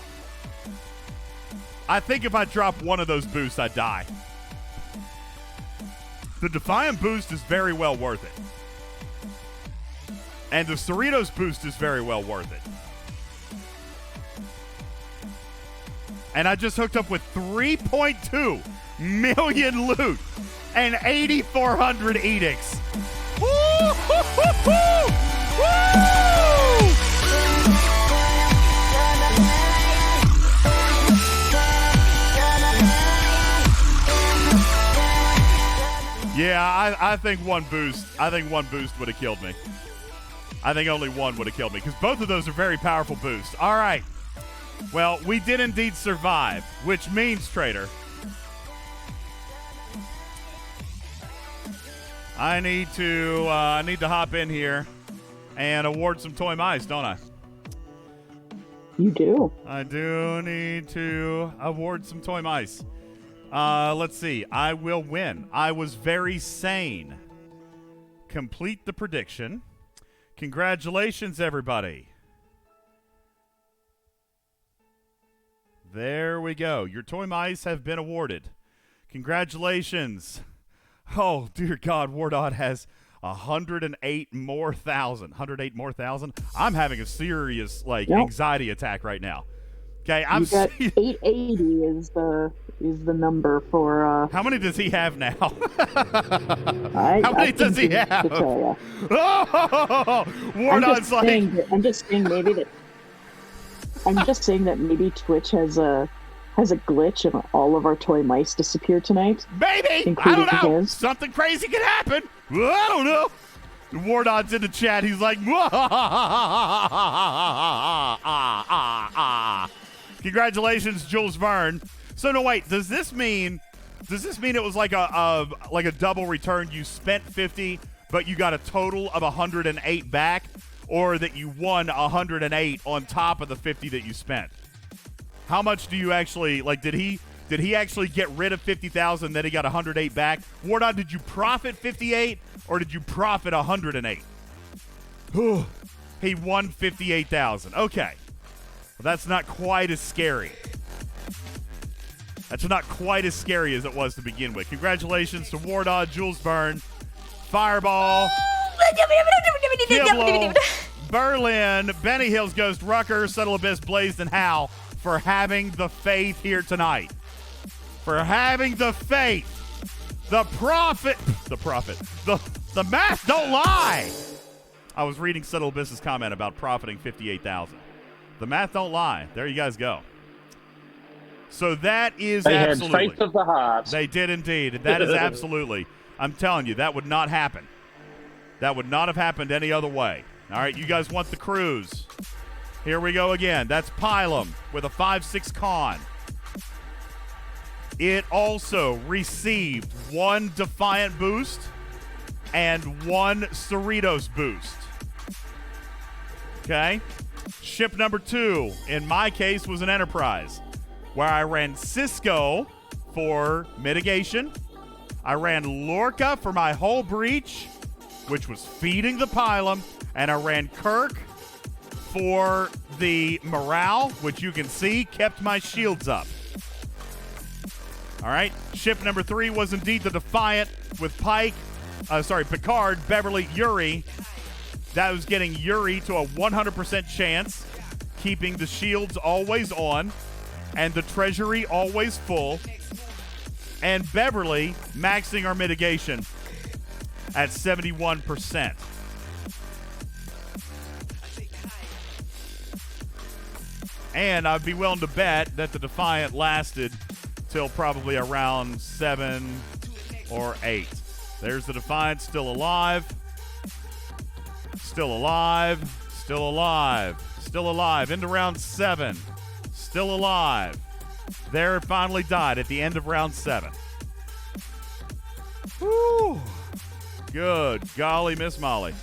I think if I drop one of those boosts, I die. The Defiant boost is very well worth it. And the Cerritos boost is very well worth it. And I just hooked up with 3.2 million loot and 8,400 edicts. Woo! Woo! Yeah, I think one boost would have killed me. I think only one would have killed me because both of those are very powerful boosts. All right. Well, we did indeed survive, which means, Trader, I need to hop in here and award some toy mice, don't I? You do. I do need to award some toy mice. Let's see. I will win. I was very sane. Complete the prediction. Congratulations, everybody. There we go. Your toy mice have been awarded. Congratulations. Oh, dear God, Wardod has 108 more thousand. 108 more thousand? I'm having a serious, anxiety attack right now. Okay, I'm... You got 880 is the number for... How many does he have now? How many does he have? Oh, Wardod's I'm just saying that maybe Twitch has a glitch and all of our toy mice disappear tonight. Maybe! I don't know. His. Something crazy could happen. I don't know. Wardod's in the chat. He's like, Congratulations, Jules Verne. So no, wait. Does this mean it was like a double return? You spent 50, but you got a total of 108 back, or that you won 108 on top of the 50 that you spent? How much do you actually like? Did he actually get rid of 50,000? Then he got 108 back. Wardod, did you profit 58 or did you profit 108? He won 58,000. Okay, well, that's not quite as scary. That's not quite as scary as it was to begin with. Congratulations to Wardod, Jules Verne, Fireball, Kibble, Berlin, Benny Hills Ghost, Rucker, Subtle Abyss, Blazed, and Hal for having the faith here tonight. For having the faith. The math don't lie. I was reading Subtle Abyss's comment about profiting 58,000. The math don't lie. There you guys go. So that is absolutely. They had faith of the heart. They did indeed. That is absolutely. I'm telling you, that would not happen. That would not have happened any other way. All right, you guys want the cruise. Here we go again. That's Pylum with a 5-6 con. It also received 1 Defiant boost and 1 Cerritos boost. Okay? Ship number 2, in my case, was an Enterprise, where I ran Cisco for mitigation. I ran Lorca for my hull breach, which was feeding the Pylum, and I ran Kirk for the morale, which you can see kept my shields up. All right, ship number 3 was indeed the Defiant with Picard, Beverly, Yuri. That was getting Yuri to a 100% chance, keeping the shields always on and the treasury always full, and Beverly maxing our mitigation at 71%. And I'd be willing to bet that the Defiant lasted till probably around 7 or 8. There's the Defiant, still alive. Still alive. Still alive. Still alive. Into round 7. Still alive. There it finally died at the end of round 7. Woo! Good golly, Miss Molly.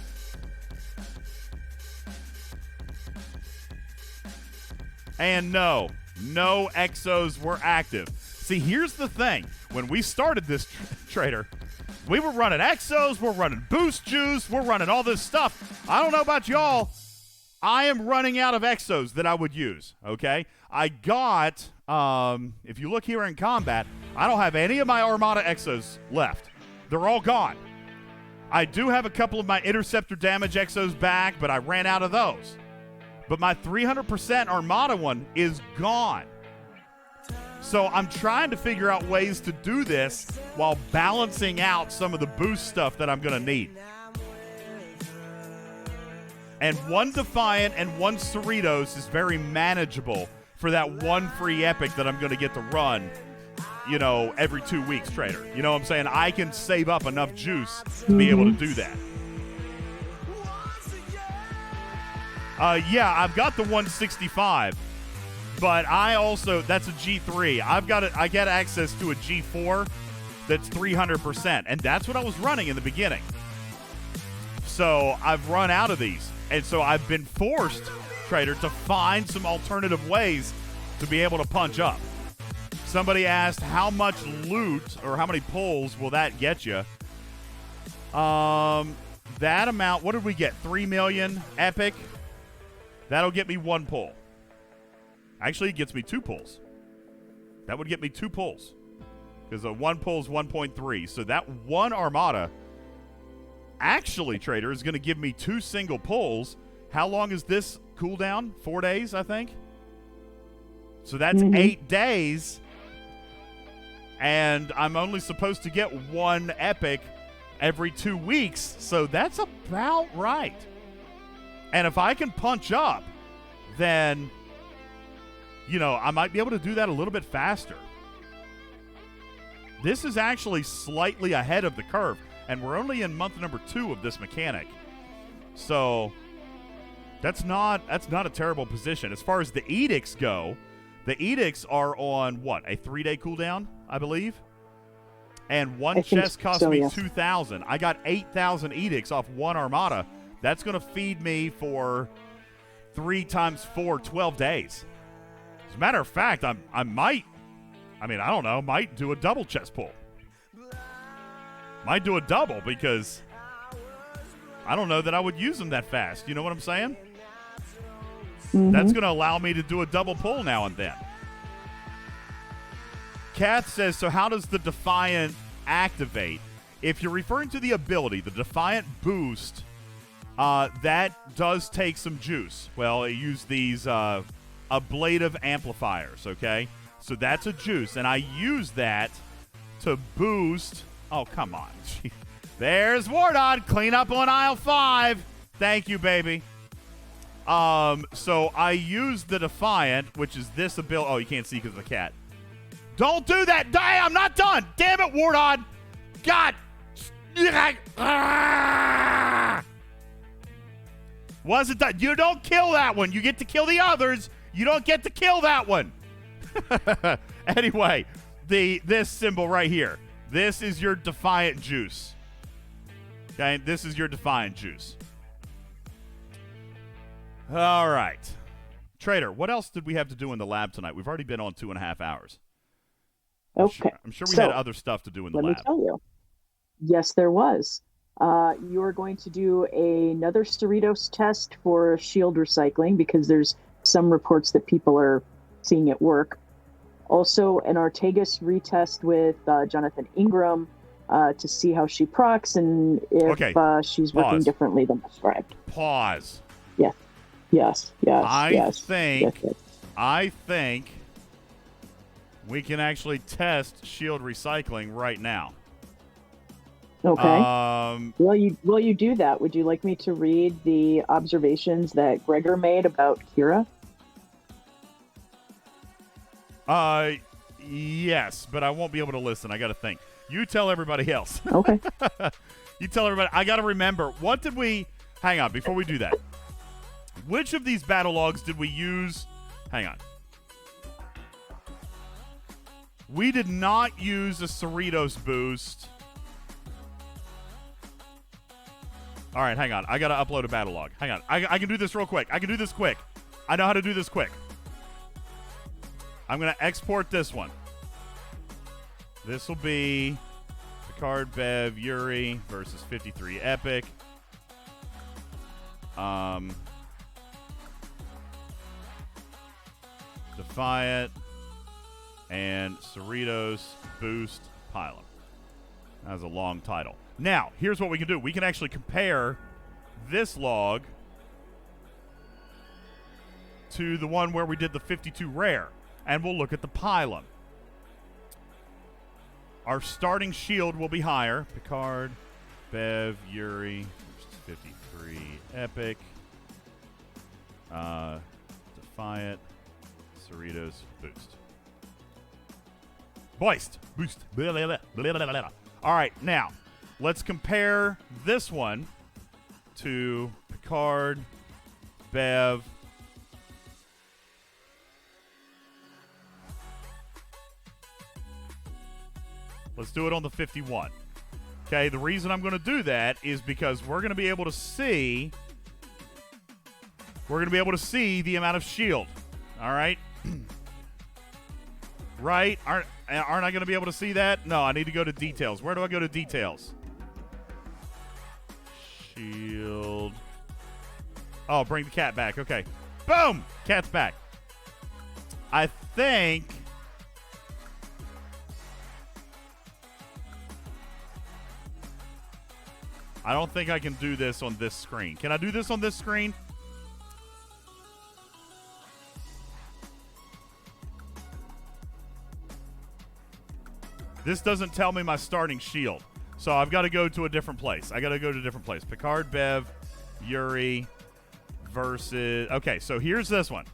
And no exos were active. See, here's the thing. When we started this trader, we were running exos, we're running boost juice, we're running all this stuff. I don't know about y'all. I am running out of exos that I would use, okay? I got, if you look here in combat, I don't have any of my Armada exos left. They're all gone. I do have a couple of my interceptor damage exos back, but I ran out of those. But my 300% Armada one is gone. So I'm trying to figure out ways to do this while balancing out some of the boost stuff that I'm going to need. And 1 Defiant and 1 Cerritos is very manageable for that 1 free epic that I'm going to get to run, every 2 weeks, trader. You know what I'm saying? I can save up enough juice to be able to do that. Yeah, I've got the 165, but that's a G3. I get access to a G4 that's 300%, and that's what I was running in the beginning. So I've run out of these, and so I've been forced, trader, to find some alternative ways to be able to punch up. Somebody asked how much loot or how many pulls will that get you? That amount, what did we get? 3 million epic? That'll get me 1 pull. Actually, it gets me 2 pulls. That would get me 2 pulls. Because a 1 pull is 1.3. So that 1 Armada, actually, trader, is going to give me 2 single pulls. How long is this cooldown? 4 days, I think. So that's 8 days. And I'm only supposed to get 1 epic every 2 weeks. So that's about right. And if I can punch up, then, I might be able to do that a little bit faster. This is actually slightly ahead of the curve, and we're only in month number 2 of this mechanic. So that's not a terrible position. As far as the edicts go, The edicts are on, what, a 3-day cooldown, I believe? And one chest cost me 2,000. I got 8,000 edicts off one Armada. That's going to feed me for 3 times 4, 12 days. As a matter of fact, I might do a double chest pull. Might do a double because I don't know that I would use them that fast. You know what I'm saying? Mm-hmm. That's going to allow me to do a double pull now and then. Kath says, so how does the Defiant activate? If you're referring to the ability, the Defiant boost, that does take some juice. Well, I use these ablative amplifiers, okay? So that's a juice, and I use that to boost. Oh, come on. There's Wardod. Clean up on aisle 5. Thank you, baby. So I use the Defiant, which is this ability. Oh, you can't see because of the cat. Don't do that. I'm not done. Damn it, Wardod. God. Wasn't done. You don't kill that one. You get to kill the others. You don't get to kill that one. Anyway, this symbol right here. This is your Defiant juice. Okay, this is your Defiant juice. All right. Trader, what else did we have to do in the lab tonight? We've already been on 2.5 hours. Okay. I'm sure we had other stuff to do in the lab. Let me tell you. Yes, there was. You are going to do another Cerritos test for shield recycling because there's some reports that people are seeing it work. Also, an Artegas retest with Jonathan Ingram to see how she procs and if she's working differently than prescribed. Pause. Yes. I think we can actually test shield recycling right now. Okay. While you do that, would you like me to read the observations that Gregor made about Kira? Yes, but I won't be able to listen. I got to think. You tell everybody else. Okay. You tell everybody. I got to remember. What did we... Hang on, before we do that. Which of these battle logs did we use? Hang on. We did not use a Cerritos boost. All right, hang on. I got to upload a battle log. Hang on. I can do this real quick. I can do this quick. I know how to do this quick. I'm going to export this one. This will be Picard, Bev, Yuri versus 53 Epic. Defiant and Cerritos boost pylon. That was a long title. Now, here's what we can do. We can actually compare this log to the one where we did the 52 rare, and we'll look at the pylon. Our starting shield will be higher. Picard, Bev, Yuri versus 53 Epic. Defiant, Cerritos boost. Boost. Blah, blah, blah, blah, blah, blah. All right, now let's compare this one to Picard, Bev. Let's do it on the 51. Okay, the reason I'm going to do that is because we're going to be able to see the amount of shield. All right? Right? Aren't I going to be able to see that? No, I need to go to details. Where do I go to details? Shield. Oh, bring the cat back. Okay. Boom! Cat's back. I think... I don't think I can do this on this screen. Can I do this on this screen? This doesn't tell me my starting shield. So I've got to go to a different place. Picard, Bev, Yuri versus... Okay, so here's this one.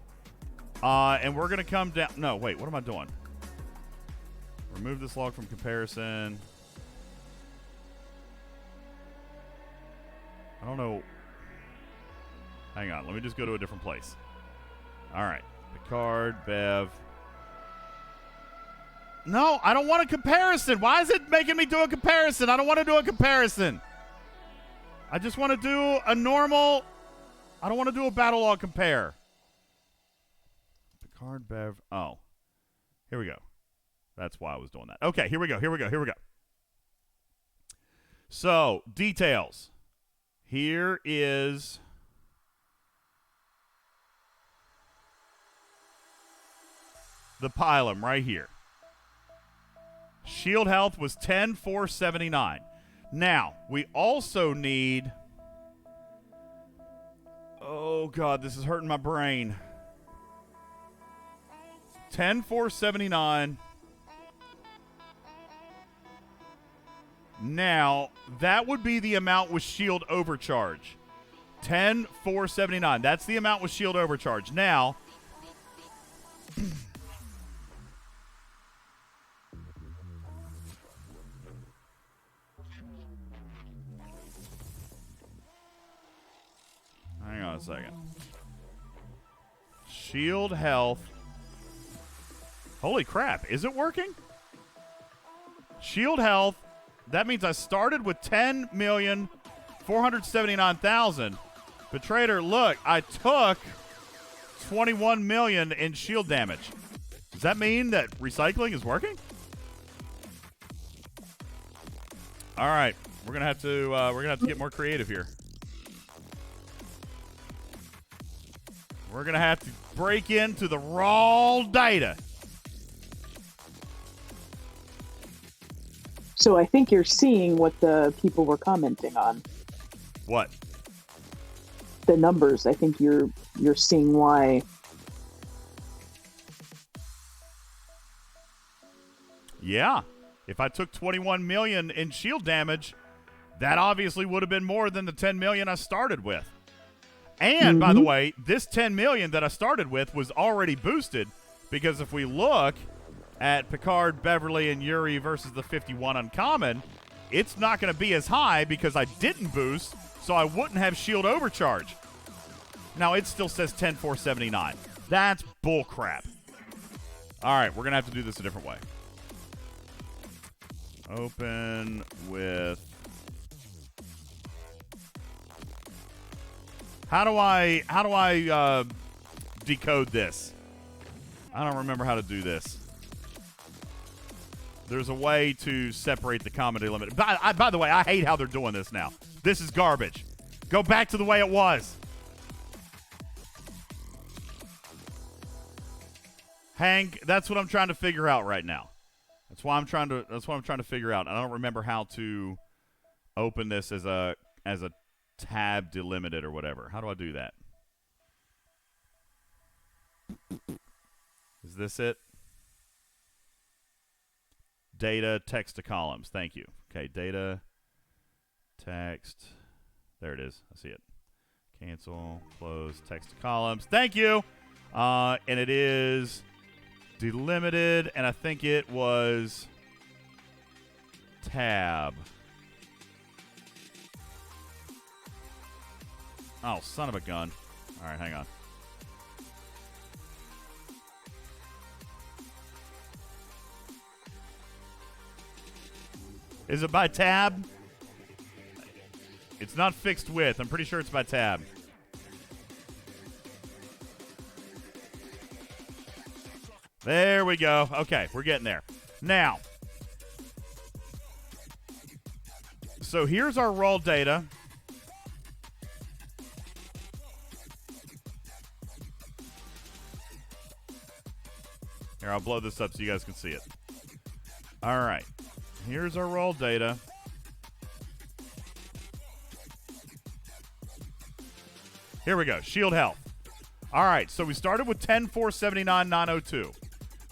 And we're going to come down... No, wait, what am I doing? Remove this log from comparison. I don't know. Hang on, let me just go to a different place. All right. Picard, Bev, No, I don't want a comparison. Why is it making me do a comparison? I don't want to do a comparison. I just want to do a normal. I don't want to do a battle log compare. Picard Bev. Oh. Here we go. That's why I was doing that. Okay, here we go. So, details. Here is the pylum right here. Shield health was 10,479. Now, we also need... Oh, God, this is hurting my brain. 10,479. Now, that would be the amount with shield overcharge. 10,479. That's the amount with shield overcharge. Now, hang on a second. Shield health. Holy crap. Is it working? Shield health. That means I started with 10,479,000. But Trader, look, I took 21 million in shield damage. Does that mean that recycling is working? All right, we're gonna have to get more creative here. We're gonna have to break into the raw data. So I think you're seeing what the people were commenting on. What? The numbers. I think you're seeing why. Yeah. If I took 21 million in shield damage, that obviously would have been more than the 10 million I started with. And by the way, this 10 million that I started with was already boosted, because if we look at Picard, Beverly, and Yuri versus the 51 uncommon, it's not going to be as high because I didn't boost, so I wouldn't have shield overcharge. Now, it still says 10,479. That's bullcrap. All right, we're going to have to do this a different way. Open with... How do I decode this? I don't remember how to do this. There's a way to separate the comedy limit. By the way, I hate how they're doing this now. This is garbage. Go back to the way it was. Hank, that's what I'm trying to figure out right now. That's what I'm trying to figure out. I don't remember how to open this as a tab delimited or whatever. How do I do that? Is this it? Data, text to columns. Thank you. Okay, data, text. There it is. I see it. Cancel, close, text to columns. Thank you. And it is delimited, and I think it was tab. Oh, son of a gun. All right, hang on. Is it by tab? It's not fixed width. I'm pretty sure it's by tab. There we go. Okay, we're getting there. Now, so here's our raw data. Here, I'll blow this up so you guys can see it. All right. Here's our raw data. Here we go. Shield health. All right, so we started with 10,479,902.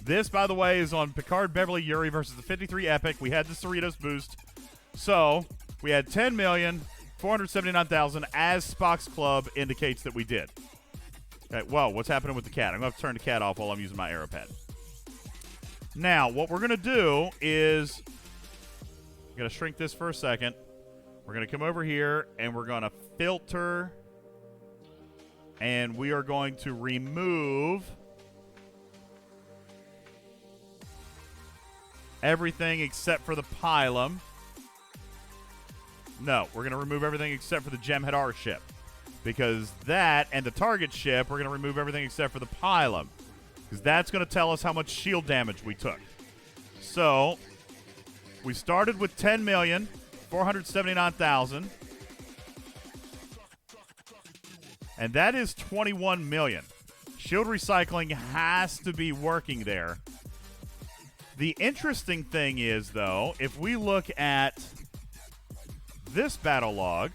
This, by the way, is on Picard, Beverly, Yuri versus the 53 Epic. We had the Cerritos boost. So we had 10,479,000 as Spock's Club indicates that we did. Okay, whoa, what's happening with the cat? I'm going to have to turn the cat off while I'm using my arrow pad. Now, what we're going to do is... I'm going to shrink this for a second. We're going to come over here, and we're going to filter... And we are going to remove everything except for the pylum. No, we're going to remove everything except for the Gemhead R ship. Because that and the target ship, we're going to remove everything except for the pylum. Because that's going to tell us how much shield damage we took. So, we started with 10,479,000. And that is 21 million. Shield recycling has to be working there. The interesting thing is, though, if we look at this battle log,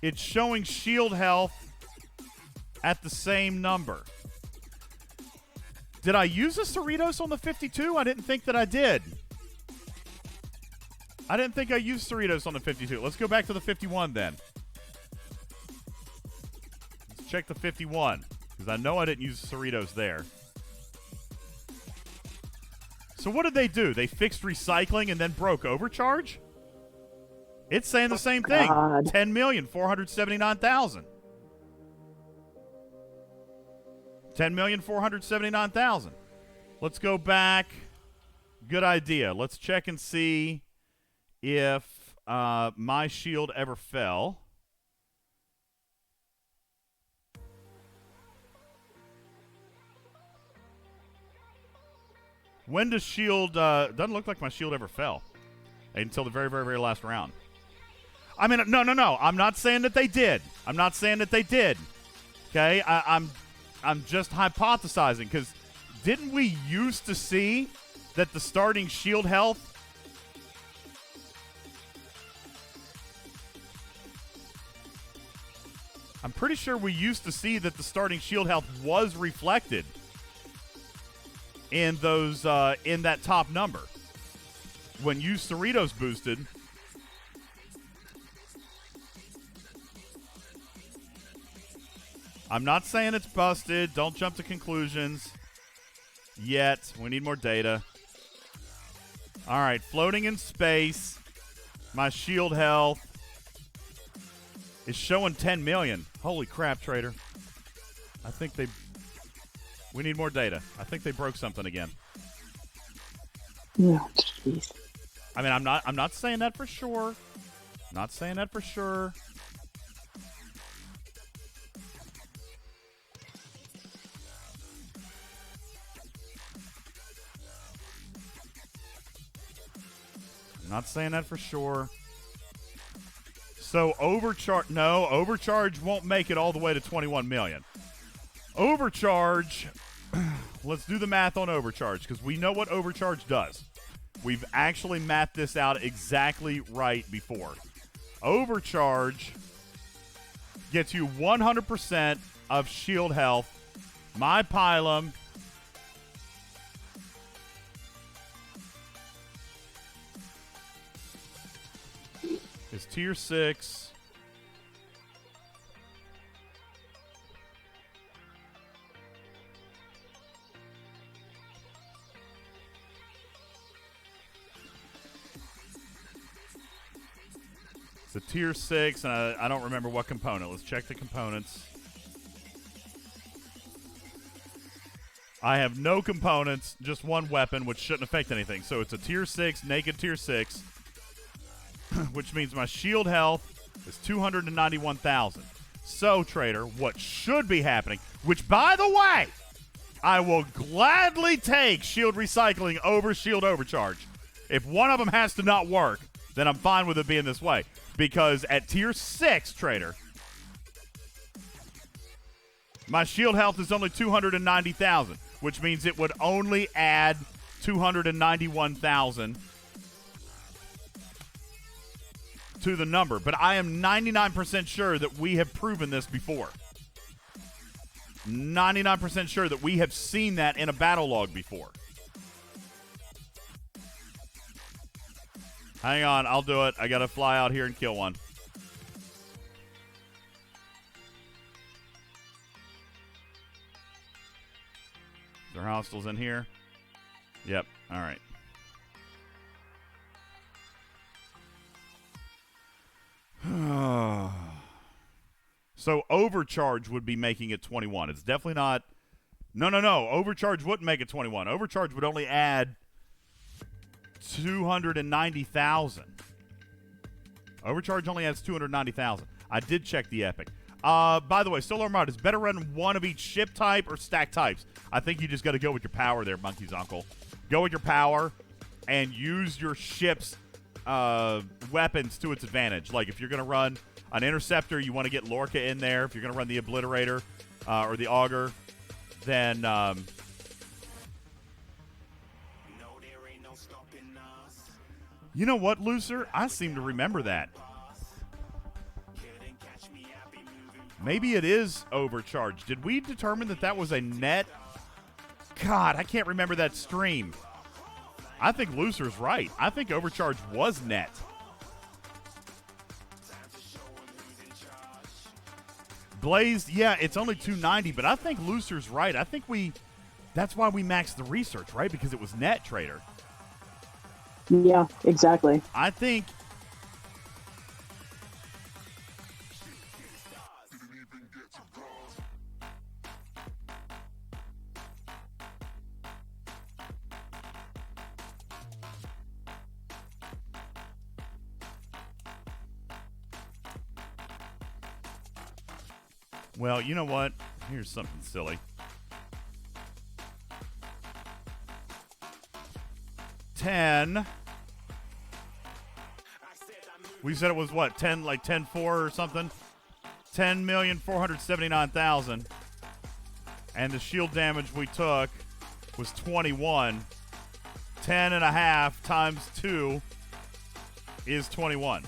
it's showing shield health at the same number. Did I use a Cerritos on the 52? I didn't think that I did. I didn't think I used Cerritos on the 52. Let's go back to the 51 then. Let's check the 51, because I know I didn't use Cerritos there. So what did they do? They fixed recycling and then broke overcharge? It's saying the same thing. 10,479,000. 10,479,000. Let's go back. Good idea. Let's check and see if my shield ever fell. When does shield... doesn't look like my shield ever fell until the very, very, very last round. I mean, no. I'm not saying that they did. I'm not saying that they did. Okay? I'm just hypothesizing, because didn't we used to see that the starting shield health... I'm pretty sure we used to see that the starting shield health was reflected in those in that top number. When you Cerritos boosted... I'm not saying it's busted. Don't jump to conclusions yet. We need more data. All right, floating in space. My shield health is showing 10 million. Holy crap, trader. I think they... We need more data. I think they broke something again. Yeah, jeez. I mean, I'm not saying that for sure. Not saying that for sure. Not saying that for sure. So overcharge, no, overcharge won't make it all the way to 21 million. Overcharge, let's do the math on overcharge, because we know what overcharge does. We've actually mapped this out exactly right before. Overcharge gets you 100% of shield health. My pylum is tier 6. It's a tier 6, and I don't remember what component. Let's check the components. I have no components, just one weapon, which shouldn't affect anything. So it's a tier 6, naked tier 6. Which means my shield health is 291,000. So, trader, what should be happening, which, by the way, I will gladly take shield recycling over shield overcharge. If one of them has to not work, then I'm fine with it being this way. Because at tier 6, trader, my shield health is only 290,000, which means it would only add 291,000 to the number. But I am 99% sure that we have proven this before. 99% sure that we have seen that in a battle log before. Hang on, I'll do it. I gotta fly out here and kill one. There are hostiles in here? Yep, alright. So overcharge would be making it 21. It's definitely not. No. Overcharge wouldn't make it 21. Overcharge would only add 290,000. Overcharge only adds 290,000. I did check the Epic. By the way, Solar Armada is better run one of each ship type or stack types. I think you just got to go with your power there, Monkey's uncle. Go with your power and use your ship's weapons to its advantage. Like if you're going to run an interceptor, you want to get Lorca in there. If you're going to run the Obliterator or the Augur, then you know what, Looser? I seem to remember that. Maybe it is overcharged. Did we determine that that was a net? God, I can't remember that stream. I think Looser's right. I think overcharge was net. Blazed, yeah, it's only 290, but I think Looser's right. I think that's why we maxed the research, right? Because it was net, Trader. Yeah, exactly. I think well, you know what? Here's something silly. 10. We said it was what? 10, like 10.4 or something? 10,479,000. And the shield damage we took was 21. 10.5 times 2 is 21.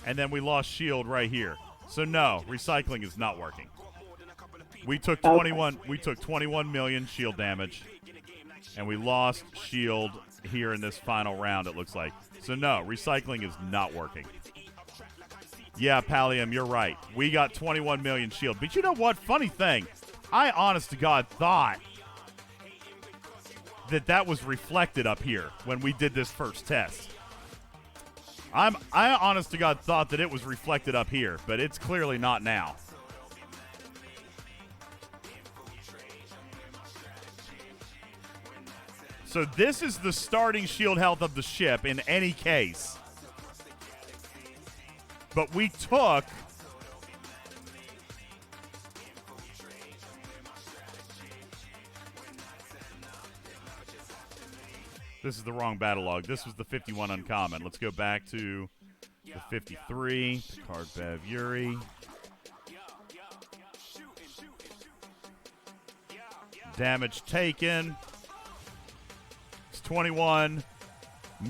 And then we lost shield right here. So no, recycling is not working. We took 21. We took 21 million shield damage, and we lost shield here in this final round. It looks like. So no, recycling is not working. Yeah, Pallium, you're right. We got 21 million shield. But you know what? Funny thing, I honest to God thought that was reflected up here when we did this first test. I honest to God thought that it was reflected up here, but it's clearly not now. So this is the starting shield health of the ship in any case. But we took this is the wrong battle log. This was the 51 uncommon. Let's go back to the 53. Picard Bev Yuri. Damage taken. It's 21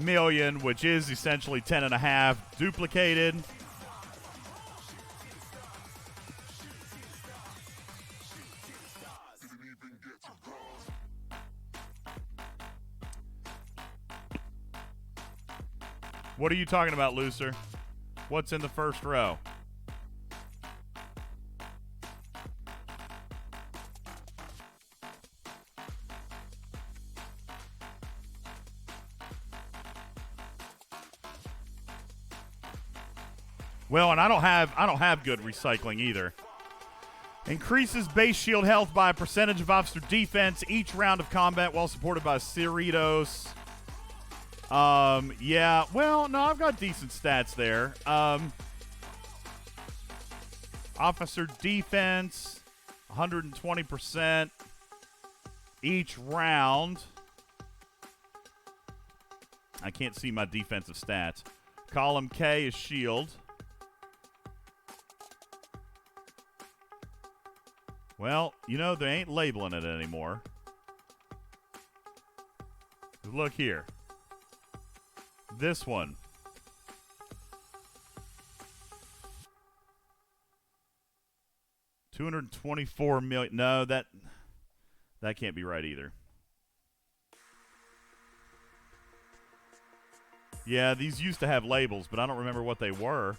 million, which is essentially 10.5 duplicated. What are you talking about, Looser? What's in the first row? Well, and I don't have good recycling either. Increases base shield health by a percentage of officer defense each round of combat while supported by Cerritos. Yeah, well, no, I've got decent stats there. Officer defense, 120% each round. I can't see my defensive stats. Column K is shield. Well, you know, they ain't labeling it anymore. Look here. This one. $224 million. No, that can't be right either. Yeah, these used to have labels, but I don't remember what they were.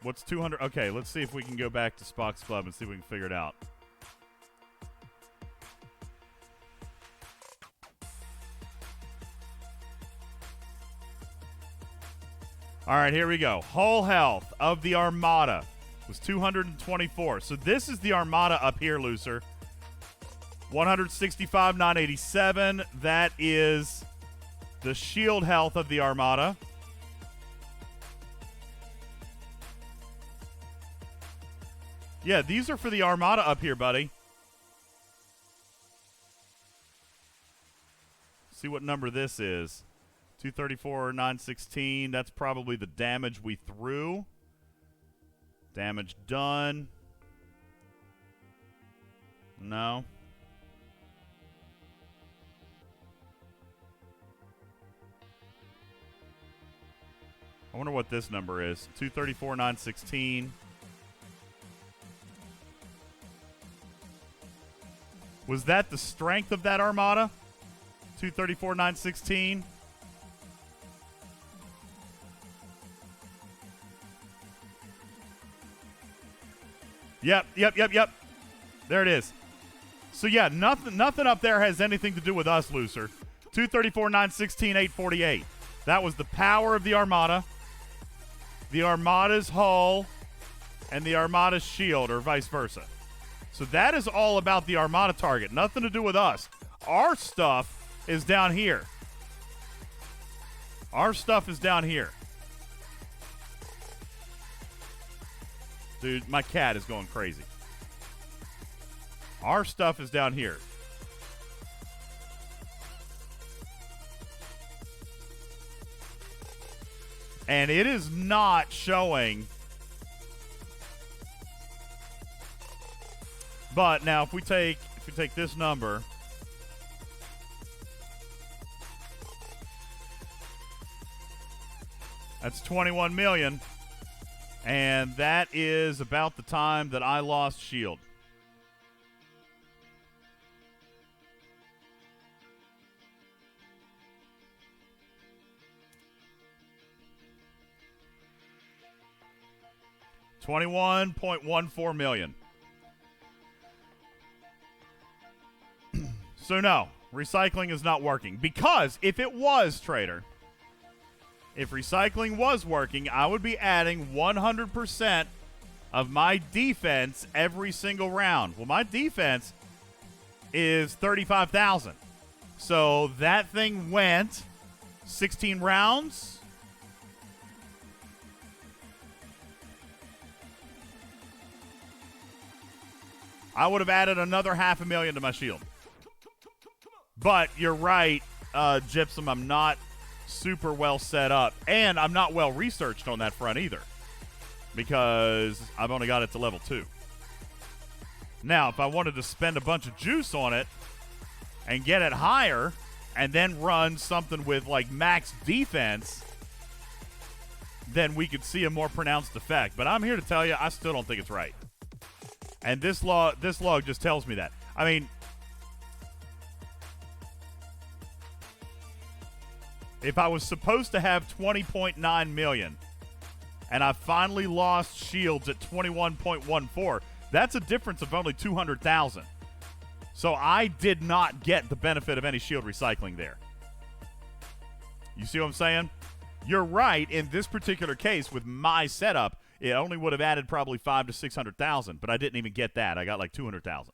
What's 200? Okay, let's see if we can go back to Spock's Club and see if we can figure it out. All right, here we go. Hull health of the Armada was 224. So this is the Armada up here, Looser. 165, 987. That is the shield health of the Armada. Yeah, these are for the Armada up here, buddy. See what number this is. 234, 916. That's probably the damage we threw. Damage done. No. I wonder what this number is. 234, 916. Was that the strength of that Armada? 234, 916. Yep. There it is. So yeah, nothing up there has anything to do with us, Looser. 234, 916, 848. That was the power of the Armada, the Armada's hull, and the Armada's shield, or vice versa. So that is all about the Armada target. Nothing to do with us. Our stuff is down here. Our stuff is down here. Dude, my cat is going crazy. Our stuff is down here. And it is not showing. But now if we take this number, that's 21 million. And that is about the time that I lost shield. $21.14 million. So no, recycling is not working. Because if it was, Trader, if recycling was working, I would be adding 100% of my defense every single round. Well, my defense is 35,000. So that thing went 16 rounds. I would have added another 500,000 to my shield. But you're right, Gypsum, I'm not super well set up, and I'm not well researched on that front either, because I've only got it to level 2. Now, if I wanted to spend a bunch of juice on it and get it higher and then run something with like max defense, then we could see a more pronounced effect. But I'm here to tell you, I still don't think it's right. And this log just tells me that. I mean, if I was supposed to have 20.9 million and I finally lost shields at 21.14, that's a difference of only 200,000. So I did not get the benefit of any shield recycling there. You see what I'm saying? You're right. In this particular case, with my setup, it only would have added probably 500,000 to 600,000, but I didn't even get that. I got like 200,000.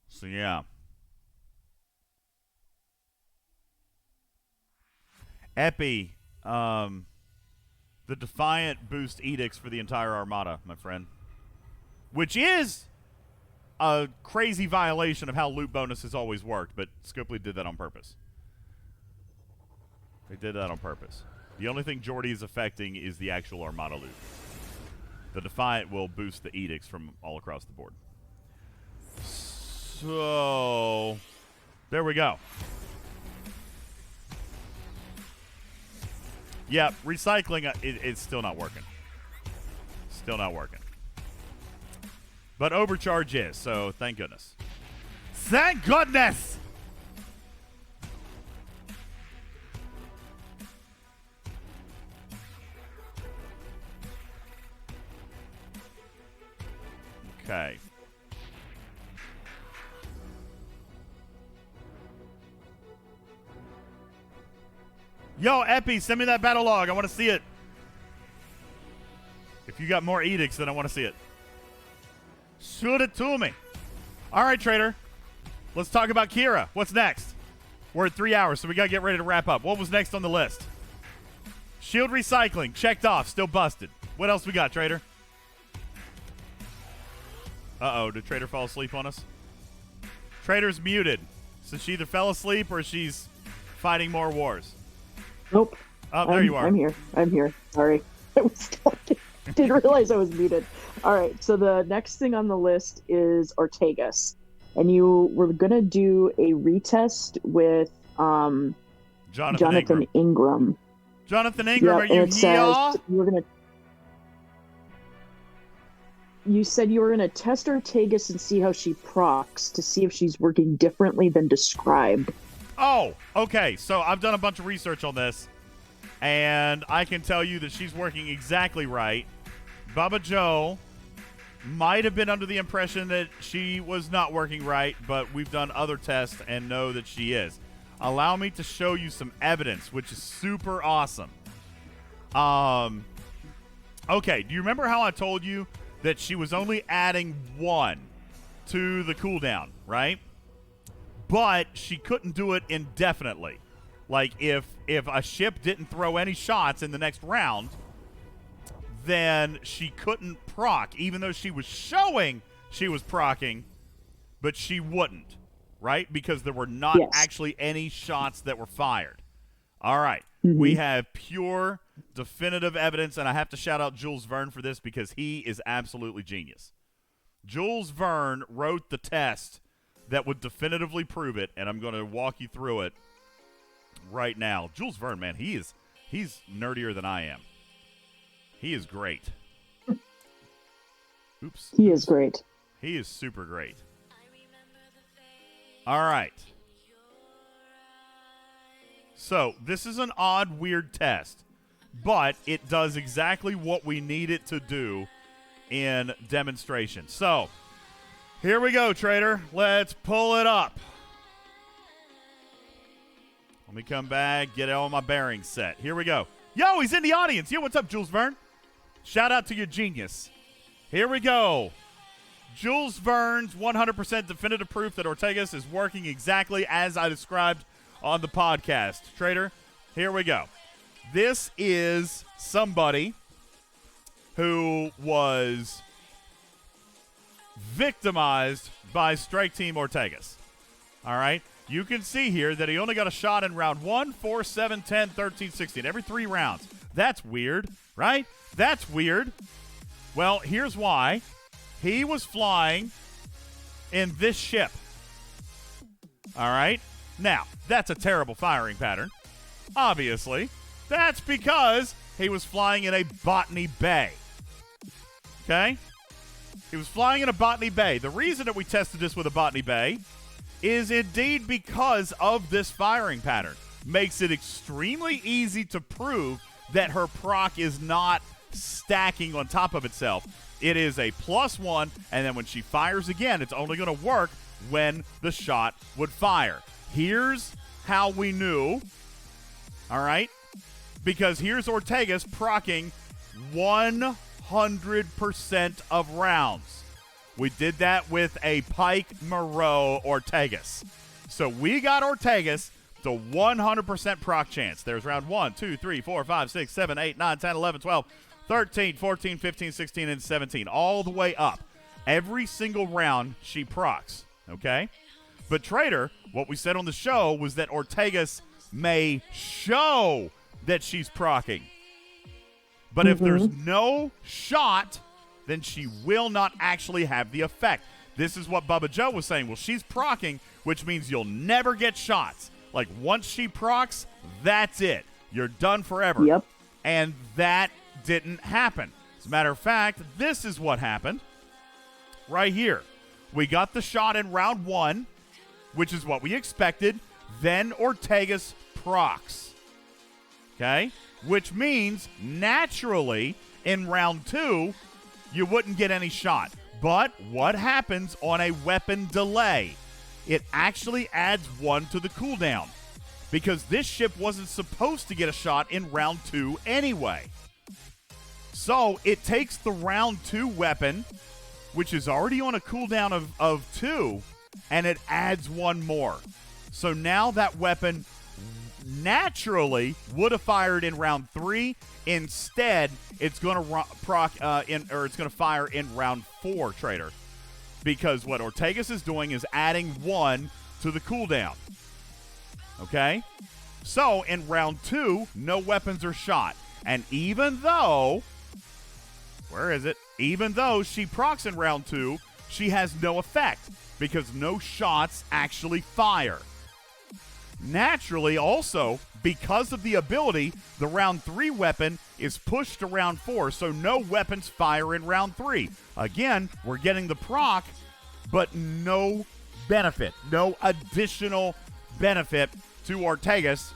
So, yeah. Epi, the Defiant boost edicts for the entire Armada, my friend. Which is a crazy violation of how loot bonuses always worked, but Scopely did that on purpose. They did that on purpose. The only thing Jordy is affecting is the actual Armada loot. The Defiant will boost the edicts from all across the board. So, there we go. Yeah, recycling, it's still not working. Still not working. But overcharge is, so thank goodness. Thank goodness! Okay. Yo, Epi, send me that battle log. I want to see it. If you got more edicts, then I want to see it. Shoot it to me. All right, Trader. Let's talk about Kira. What's next? We're at 3 hours, so we got to get ready to wrap up. What was next on the list? Shield recycling. Checked off. Still busted. What else we got, Trader? Uh-oh. Did Trader fall asleep on us? Trader's muted. So she either fell asleep or she's fighting more wars. Nope. Oh, there you are. I'm here. Sorry. I was talking. Didn't realize I was muted. All right. So the next thing on the list is Ortegas. And you were going to do a retest with Jonathan Ingram. Jonathan Ingram, are you here? You said you were going to test Ortegas and see how she procs to see if she's working differently than described. Oh, okay. So I've done a bunch of research on this, and I can tell you that she's working exactly right. Bubba Joe might have been under the impression that she was not working right, but we've done other tests and know that she is. Allow me to show you some evidence, which is super awesome. Okay, do you remember how I told you that she was only adding 1 to the cooldown, right? But she couldn't do it indefinitely. Like, if a ship didn't throw any shots in the next round, then she couldn't proc, even though she was showing she was procking, but she wouldn't, right? Because there were not actually any shots that were fired. All right. We have pure, definitive evidence, and I have to shout out Jules Verne for this because he is absolutely genius. Jules Verne wrote the test that would definitively prove it, and I'm going to walk you through it right now. Jules Verne, man, he's nerdier than I am. He is great. Oops. He is great. He is super great. All right. So, this is an odd, weird test, but it does exactly what we need it to do in demonstration. So, here we go, Trader. Let's pull it up. Let me come back, get all my bearings set. Here we go. Yo, he's in the audience. Yo, what's up, Jules Verne? Shout out to your genius. Here we go. Jules Verne's 100% definitive proof that Ortegas is working exactly as I described on the podcast. Trader, here we go. This is somebody who was victimized by Strike Team Ortegas. All right? You can see here that he only got a shot in round 1, 4, 7, 10, 13, 16. Every 3 rounds. That's weird, right? That's weird. Well, here's why. He was flying in this ship. All right? Now, that's a terrible firing pattern. Obviously. That's because he was flying in a Botany Bay. Okay? He was flying in a Botany Bay. The reason that we tested this with a Botany Bay is indeed because of this firing pattern. Makes it extremely easy to prove that her proc is not stacking on top of itself. It is a +1, and then when she fires again, it's only going to work when the shot would fire. Here's how we knew, all right? Because here's Ortegas proccing 100% of rounds. We did that with a Pike Moreau Ortegas. So we got Ortegas to 100% proc chance. There's round 1, 2, 3, 4, 5, 6, 7, 8, 9, 10, 11, 12, 13, 14, 15, 16, and 17. All the way up. Every single round she procs, okay? But Trader, what we said on the show was that Ortegas may show that she's procking. But if there's no shot, then she will not actually have the effect. This is what Bubba Joe was saying. Well, she's procking, which means you'll never get shots. Like, once she procs, that's it. You're done forever. Yep. And that didn't happen. As a matter of fact, this is what happened right here. We got the shot in round 1, which is what we expected. Then Ortegas procs. Okay? Which means, naturally, in round 2, you wouldn't get any shot. But what happens on a weapon delay? It actually adds 1 to the cooldown. because this ship wasn't supposed to get a shot in round 2 anyway. So it takes the round 2 weapon, which is already on a cooldown of 2, and it adds 1 more. So now that weapon naturally would have fired in round 3. Instead, it's going to it's going to fire in round 4, Trader, because what Ortegas is doing is adding 1 to the cooldown. Okay, so in round 2, no weapons are shot, and even though, even though she procs in round 2, she has no effect because no shots actually fire. Naturally, also, because of the ability, the round 3 weapon is pushed to round 4, so no weapons fire in round 3. Again, we're getting the proc, but no benefit, no additional benefit to Ortegas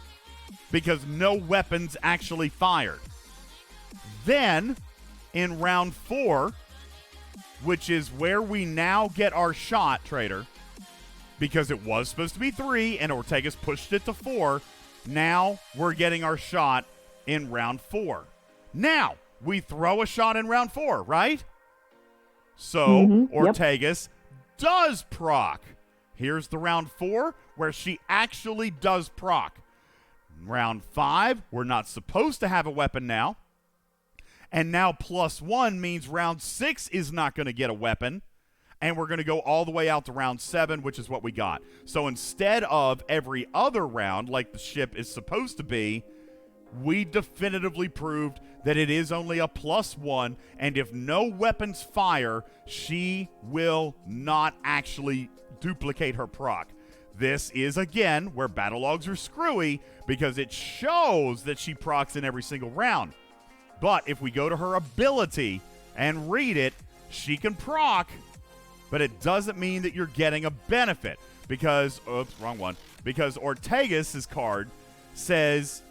because no weapons actually fired. Then, in round 4, which is where we now get our shot, Trader, because it was supposed to be 3 and Ortegas pushed it to 4, now we're getting our shot in round 4. Now, we throw a shot in round 4, right? So, Ortegas does proc. Here's the round 4 where she actually does proc. Round 5, we're not supposed to have a weapon now. And now +1 means round 6 is not going to get a weapon. And we're going to go all the way out to round 7, which is what we got. So instead of every other round, like the ship is supposed to be, we definitively proved that it is only a +1, and if no weapons fire, she will not actually duplicate her proc. This is, again, where battle logs are screwy, because it shows that she procs in every single round. But if we go to her ability and read it, she can proc, but it doesn't mean that you're getting a benefit, because, oops, wrong one, because Ortegas' card says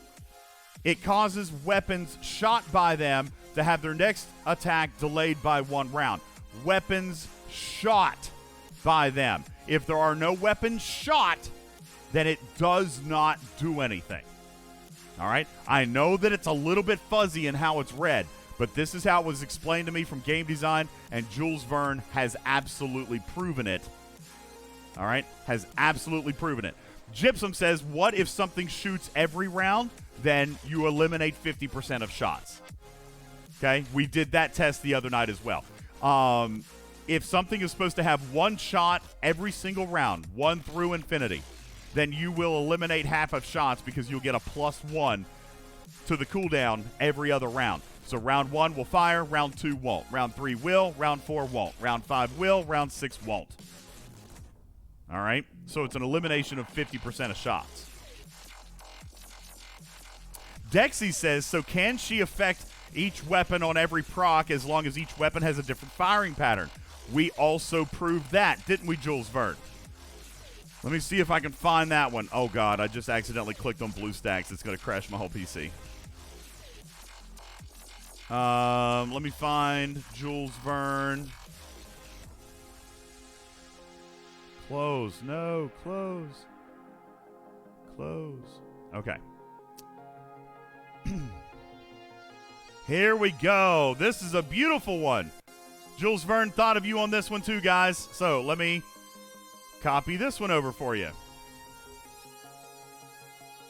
it causes weapons shot by them to have their next attack delayed by 1 round. Weapons shot by them. If there are no weapons shot, then it does not do anything. All right? I know that it's a little bit fuzzy in how it's read, but this is how it was explained to me from game design, and Jules Verne has absolutely proven it. All right? Has absolutely proven it. Gypsum says, what if something shoots every round? Then you eliminate 50% of shots. Okay? We did that test the other night as well. If something is supposed to have 1 shot every single round, 1 through infinity, then you will eliminate half of shots because you'll get a +1 to the cooldown every other round. So round 1 will fire, round 2 won't. Round 3 will, round 4 won't. Round 5 will, round 6 won't. All right? So it's an elimination of 50% of shots. Dexy says, so can she affect each weapon on every proc as long as each weapon has a different firing pattern? We also proved that, didn't we, Jules Verne? Let me see if I can find that one. Oh, God, I just accidentally clicked on BlueStacks. It's going to crash my whole PC. Let me find Jules Verne. Close. No, close. Close. Okay. Here we go. This is a beautiful one. Jules Verne thought of you on this one too, guys. So let me copy this one over for you.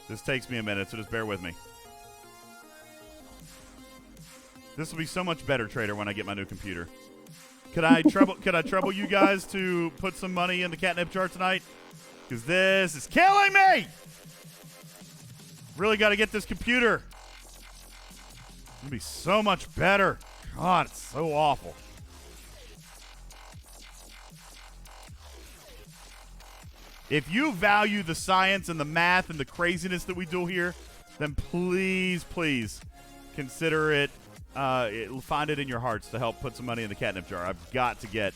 This takes me a minute, so just bear with me. This will be so much better, Trader, when I get my new computer. Could I trouble you guys to put some money in the catnip jar tonight? Because this is killing me! Really got to get this computer. It'll be so much better. God, it's so awful. If you value the science and the math and the craziness that we do here, then please, please consider it. Find it in your hearts to help put some money in the catnip jar. I've got to get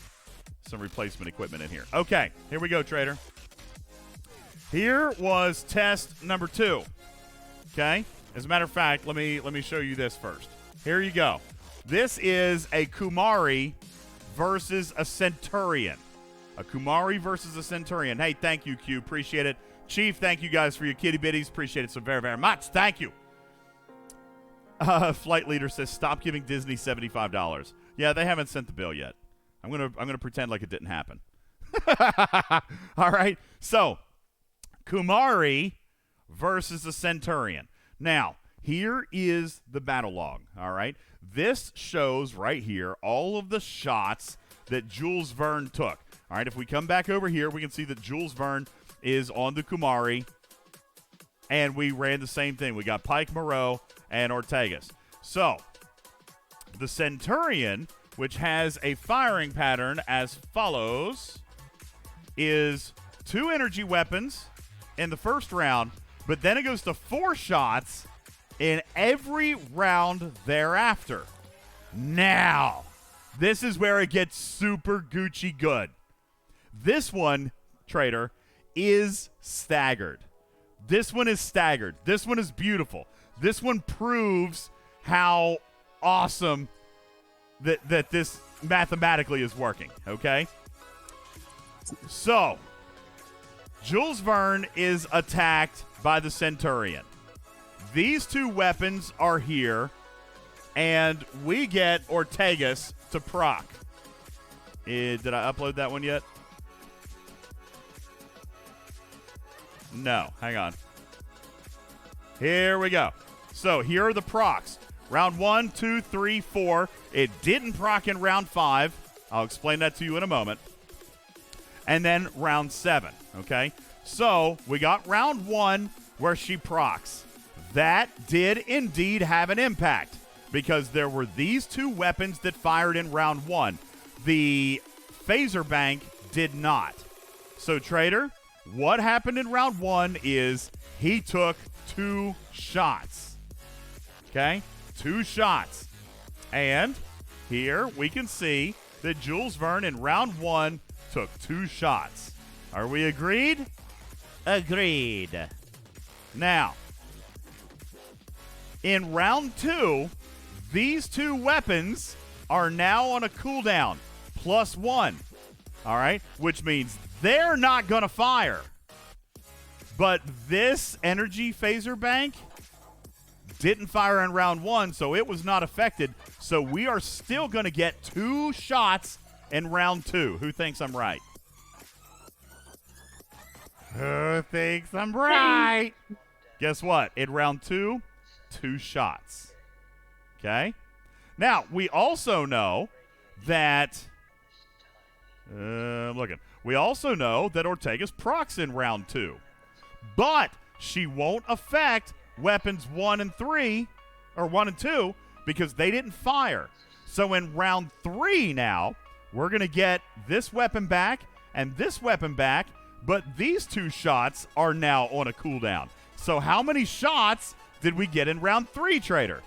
some replacement equipment in here. Okay, here we go, Trader. Here was test number 2. Okay? As a matter of fact, let me show you this first. Here you go. This is a Kumari versus a Centurion. A Kumari versus a Centurion. Hey, thank you, Q. Appreciate it. Chief, thank you guys for your kitty bitties. Appreciate it so very, very much. Thank you. Flight Leader says, stop giving Disney $75. Yeah, they haven't sent the bill yet. I'm gonna pretend like it didn't happen. All right. So, Kumari versus the Centurion. Now, here is the battle log. All right. This shows right here all of the shots that Jules Verne took. All right. If we come back over here, we can see that Jules Verne is on the Kumari, and we ran the same thing. We got Pike, Moreau, and Ortegas. So, the Centurion, which has a firing pattern as follows, is 2 energy weapons in the first round, but then it goes to 4 shots in every round thereafter. Now, this is where it gets super Gucci good. This one, Trader, is staggered. This one is staggered. This one is beautiful. This one proves how awesome that this mathematically is working, okay? So, Jules Verne is attacked by the Centurion. These 2 weapons are here, and we get Ortegas to proc. Did I upload that one yet? No, hang on. Here we go. So here are the procs. Round 1, 2, 3, 4. It didn't proc in round 5. I'll explain that to you in a moment. And then round 7, okay? So we got round 1 where she procs. That did indeed have an impact because there were these 2 weapons that fired in round 1. The phaser bank did not. So, Trader, what happened in round 1 is he took 2 shots. Okay? 2 shots. And here we can see that Jules Verne in round 1 took 2 shots. Are we agreed? Agreed. Now, in round 2, these 2 weapons are now on a cooldown, +1. All right? Which means they're not going to fire. But this energy phaser bank didn't fire in round 1, so it was not affected. So we are still going to get 2 shots in round 2. Who thinks I'm right? Who thinks I'm right? Guess what? In round 2, 2 shots. Okay? Now, we also know that... I'm looking. We also know that Ortega's procs in round 2. But she won't affect weapons 1 and 3, or 1 and 2, because they didn't fire. So in round 3 now, we're going to get this weapon back and this weapon back, but these 2 shots are now on a cooldown. So how many shots did we get in round 3, Trader?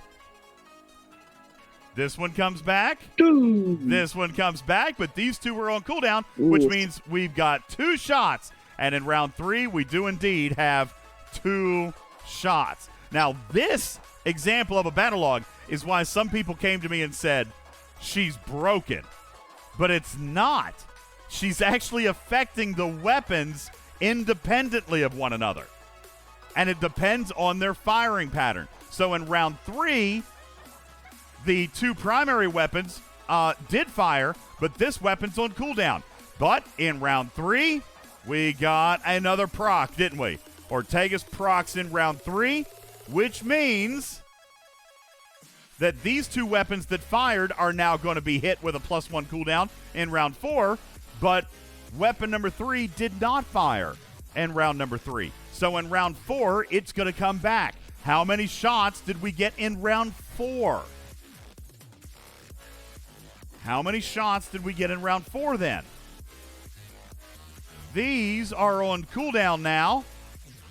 This one comes back. This one comes back, but these 2 were on cooldown, which means we've got 2 shots. And in round 3, we do indeed have 2 shots. Now, this example of a battle log is why some people came to me and said, she's broken. But it's not. She's actually affecting the weapons independently of one another. And it depends on their firing pattern. So in round 3, the 2 primary weapons did fire, but this weapon's on cooldown. But in round 3, we got another proc, didn't we? Ortega's procs in round 3, which means that these 2 weapons that fired are now going to be hit with a +1 cooldown in round 4, but weapon number 3 did not fire in round number 3. So in round 4, it's going to come back. How many shots did we get in round 4? How many shots did we get in round 4 then? These are on cooldown now,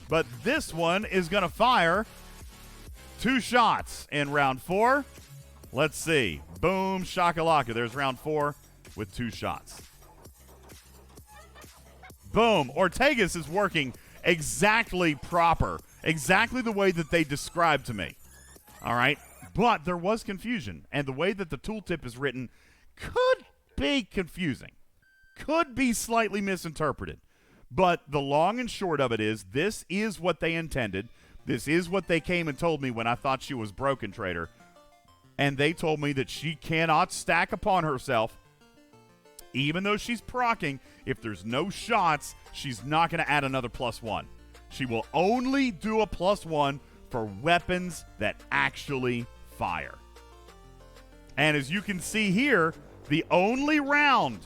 but this one is going to fire 2 shots in round 4. Let's see. Boom, shakalaka. There's round 4 with 2 shots. Boom. Ortega's is working exactly proper, exactly the way that they described to me. All right? But there was confusion, and the way that the tooltip is written could be confusing. could be slightly misinterpreted. But the long and short of it is, this is what they intended. This is what they came and told me when I thought she was broken, Trader. And they told me that she cannot stack upon herself. Even though she's proccing, if there's no shots, she's not going to add another +1. She will only do a +1 for weapons that actually fire. And as you can see here, the only round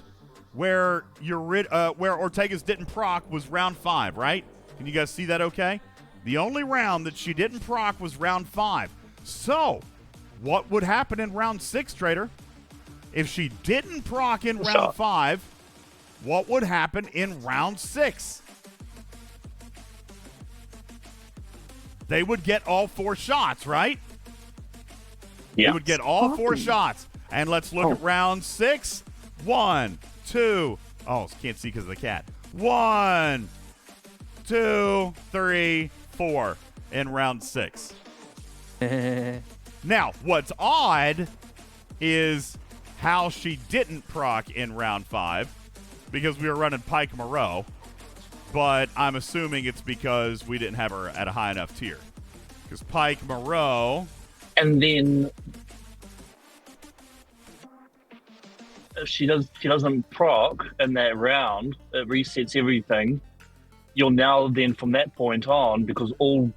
where Ortega's didn't proc was round 5, right? Can you guys see that okay? The only round that she didn't proc was round 5. So, what would happen in round 6, Trader? If she didn't proc in round 5, what would happen in round 6? They would get all 4 shots, right? Yeah. They would get all 4 shots. And let's look at round 6. 1, 2. Oh, can't see because of the cat. 1, 2, 3, 4 in round 6. Now, what's odd is how she didn't proc in round 5 because we were running Pike Moreau, but I'm assuming it's because we didn't have her at a high enough tier. Because Pike Moreau... And then if she doesn't proc in that round, it resets everything. You'll now then, from that point on, because all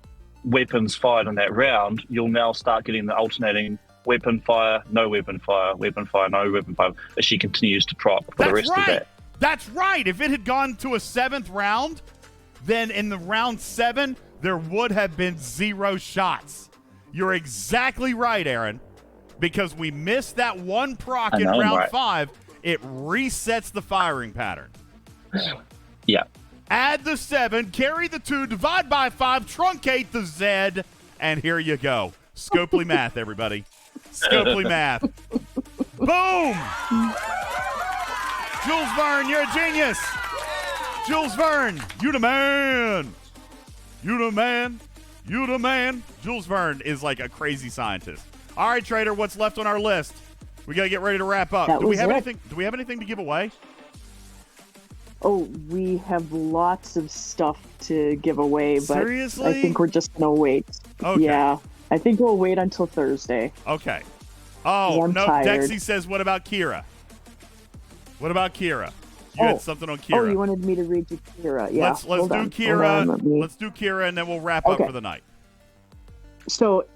weapons fired in that round, you'll now start getting the alternating weapon fire, no weapon fire, weapon fire, no weapon fire, as she continues to proc for the rest of that. That's right. If it had gone to a 7th round, then in the round 7, there would have been 0 shots. You're exactly right, Aaron. Because we missed that one proc in round 5, it resets the firing pattern. Yeah. Add the 7, carry the 2, divide by 5, truncate the Z, and here you go. Scopely math, everybody. Scopely math. Boom! Jules Verne, you're a genius. Jules Verne, you the man. You the man. You the man. Jules Verne is like a crazy scientist. All right, Trader, what's left on our list? We got to get ready to wrap up. Do we have anything to give away? Oh, we have lots of stuff to give away, but seriously? I think we're just going to wait. Okay. Yeah, I think we'll wait until Thursday. Okay. Oh, no, tired. Dexy says, what about Kira? What about Kira? You had something on Kira. Oh, you wanted me to read you Kira. Yeah. Let's do Kira. Let's do Kira, and then we'll wrap up for the night. So,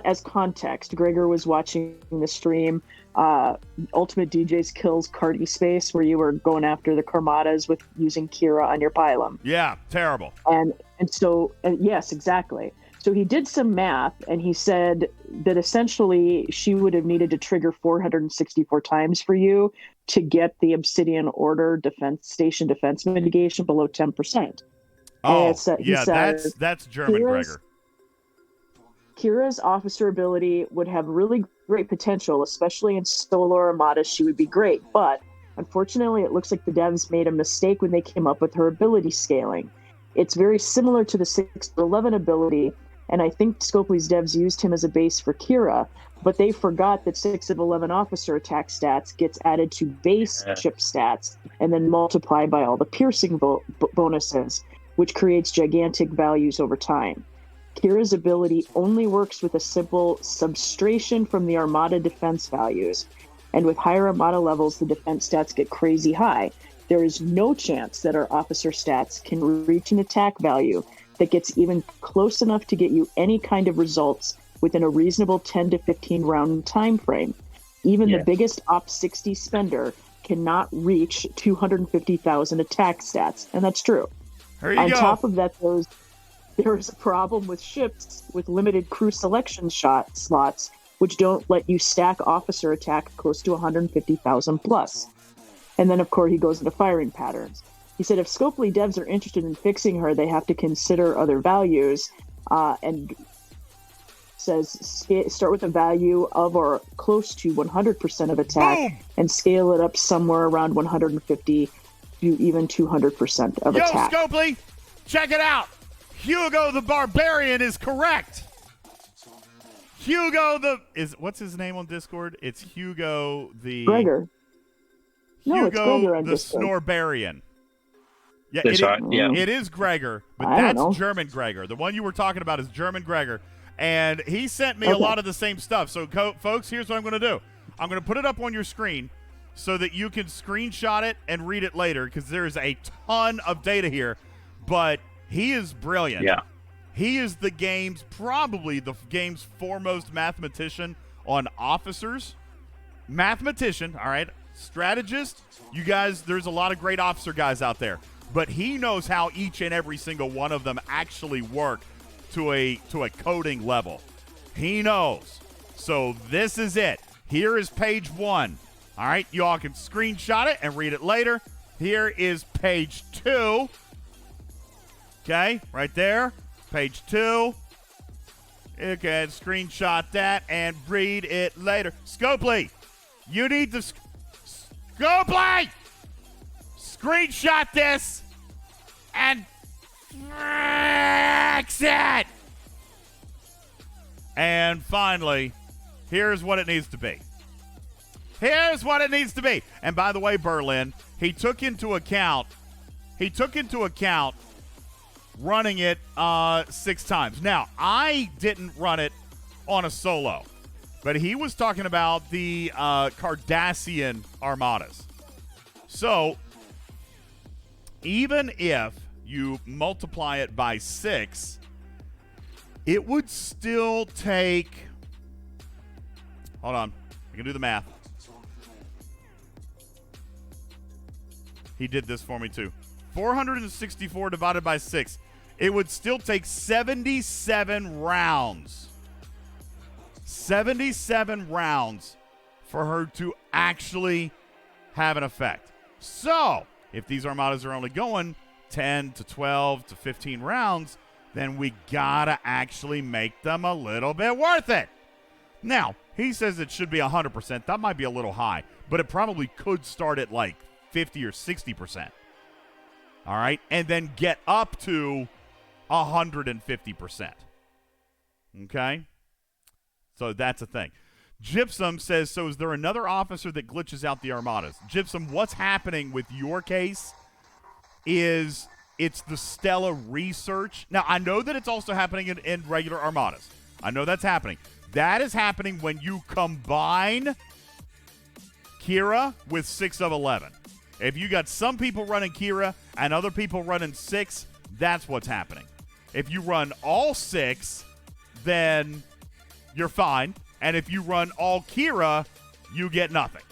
as context, Gregor was watching the stream. UltimatDJz kills Cardi Space, where you were going after the Armadas with using Kira on your pylum. Yeah, terrible. And so, yes, exactly. So he did some math, and he said that essentially she would have needed to trigger 464 times for you to get the Obsidian Order defense mitigation below 10%. Oh, yeah, that's German, Gregor. Kira's officer ability would have really great potential, especially in Solar Armada. She would be great, but unfortunately, it looks like the devs made a mistake when they came up with her ability scaling. It's very similar to the 6-11 ability, and I think Scopely's devs used him as a base for Kira, but they forgot that 6-11 officer attack stats gets added to base ship stats and then multiplied by all the piercing bonuses, which creates gigantic values over time. Kira's ability only works with a simple subtraction from the Armada defense values, and with higher Armada levels, the defense stats get crazy high. There is no chance that our officer stats can reach an attack value that gets even close enough to get you any kind of results within a reasonable 10 to 15 round time frame. Even the biggest Op 60 spender cannot reach 250,000 attack stats, and that's true. On top of that, there's a problem with ships with limited crew selection slots, which don't let you stack officer attack close to 150,000 plus. And then, of course, he goes into firing patterns. He said if Scopely devs are interested in fixing her, they have to consider other values, and says start with a value of or close to 100% of attack and scale it up somewhere around 150 to even 200% of attack. Yo, Scopely, check it out. Hugo the Barbarian is correct. Hugo what's his name on Discord? It's Hugo the... Gregor. No, it's Gregor, Hugo I'm the just Snorbarian. Yeah, That's right. Yeah. It is Gregor, but I don't know. that's German Gregor. The one you were talking about is German Gregor, and he sent me a lot of the same stuff. So, folks, here's what I'm going to do. I'm going to put it up on your screen so that you can screenshot it and read it later, because there's a ton of data here. But he is brilliant. Yeah. He is probably the game's foremost mathematician on officers. Mathematician, all right, strategist. You guys, there's a lot of great officer guys out there, but he knows how each and every single one of them actually work to a coding level. He knows. So this is it. Here is page 1. All right, you all can screenshot it and read it later. Here is page 2. Okay, right there. Page 2. Okay, screenshot that and read it later. Scopely, you need to... Scopely! Screenshot this and fix it! And finally, here's what it needs to be. Here's what it needs to be. And by the way, Berlin, he took into account running it 6 times. Now, I didn't run it on a solo, but he was talking about the Cardassian armadas. So, even if you multiply it by 6, it would still take... Hold on. I can do the math. He did this for me, too. 464 divided by 6. It would still take 77 rounds. 77 rounds for her to actually have an effect. So, if these armadas are only going 10 to 12 to 15 rounds, then we gotta actually make them a little bit worth it. Now, he says it should be 100%. That might be a little high, but it probably could start at like 50 or 60%. All right? And then get up to 150%. Okay? So that's a thing. Gypsum says, so is there another officer that glitches out the armadas? Gypsum, what's happening with your case is it's the Stella research. Now, I know that it's also happening in regular armadas. I know that's happening. That is happening when you combine Kira with 6 of 11. If you got some people running Kira and other people running 6, that's what's happening. If you run all 6, then you're fine. And if you run all Kira, you get nothing.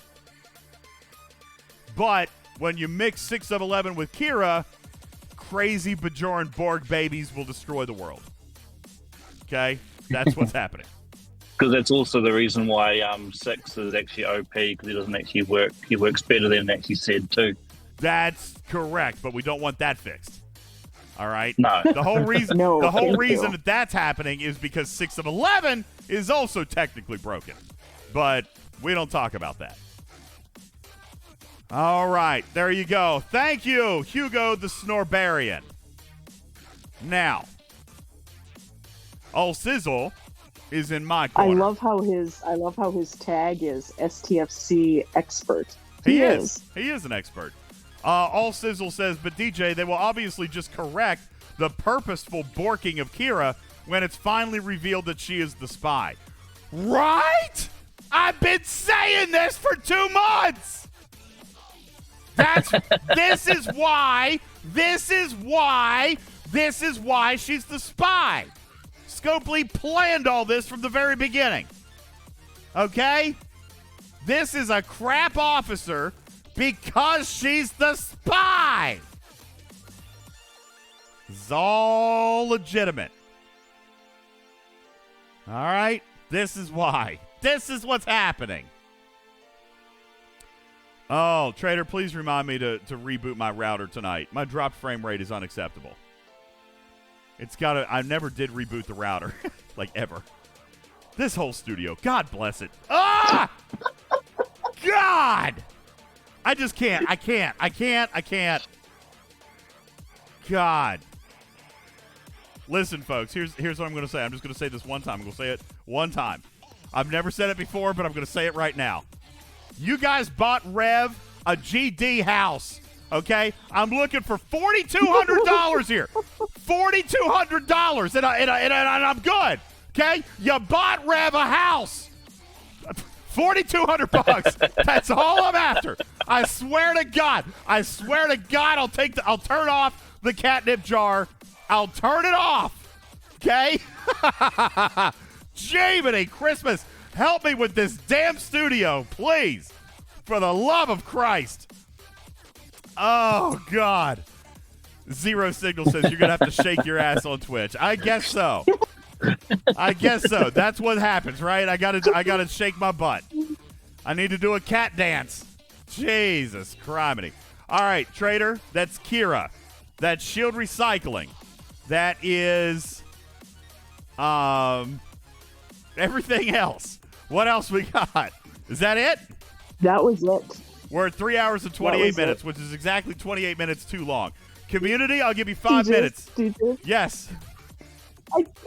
But when you mix 6 of 11 with Kira, crazy Bajoran Borg babies will destroy the world. Okay? That's what's happening. Because that's also the reason why 6 is actually OP, because he doesn't actually work. He works better than it actually said, too. That's correct, but we don't want that fixed. All right? No. The whole reason that that's happening is because 6 of 11 is also technically broken. But we don't talk about that. All right, there you go. Thank you, Hugo the Snorbarian. Now, Old Sizzle is in my corner. I love how his tag is STFC expert. He is an expert. All Sizzle says, but DJ, they will obviously just correct the purposeful borking of Kira when it's finally revealed that she is the spy. Right? I've been saying this for 2 months. This is why she's the spy. Scopely planned all this from the very beginning. Okay? This is a crap officer because she's the spy. It's all legitimate. All right? This is why. This is what's happening. Oh, Trader, please remind me to reboot my router tonight. My dropped frame rate is unacceptable. I never did reboot the router. Like, ever. This whole studio. God bless it. Ah! God! I just can't. I can't. God. Listen, folks, here's what I'm going to say. I'm just going to say this one time. I'm going to say it one time. I've never said it before, but I'm going to say it right now. You guys bought Rev a GD house. Okay, I'm looking for $4,200 here. $4,200, and I'm good. Okay, you bought Rev a house. $4,200. That's all I'm after. I swear to God. I'll turn off the catnip jar. I'll turn it off. Okay? Jiminy Christmas. Help me with this damn studio, please. For the love of Christ. Oh, God. Zero Signal says you're going to have to shake your ass on Twitch. I guess so. That's what happens, right? I gotta shake my butt. I need to do a cat dance. Jesus criminy. All right, Trader, that's Kira. That's Shield Recycling. That is everything else. What else we got? Is that it? That was it. We're at 3 hours and 28 minutes, which is exactly 28 minutes too long. Community, I'll give you 5 minutes. DJ? Yes.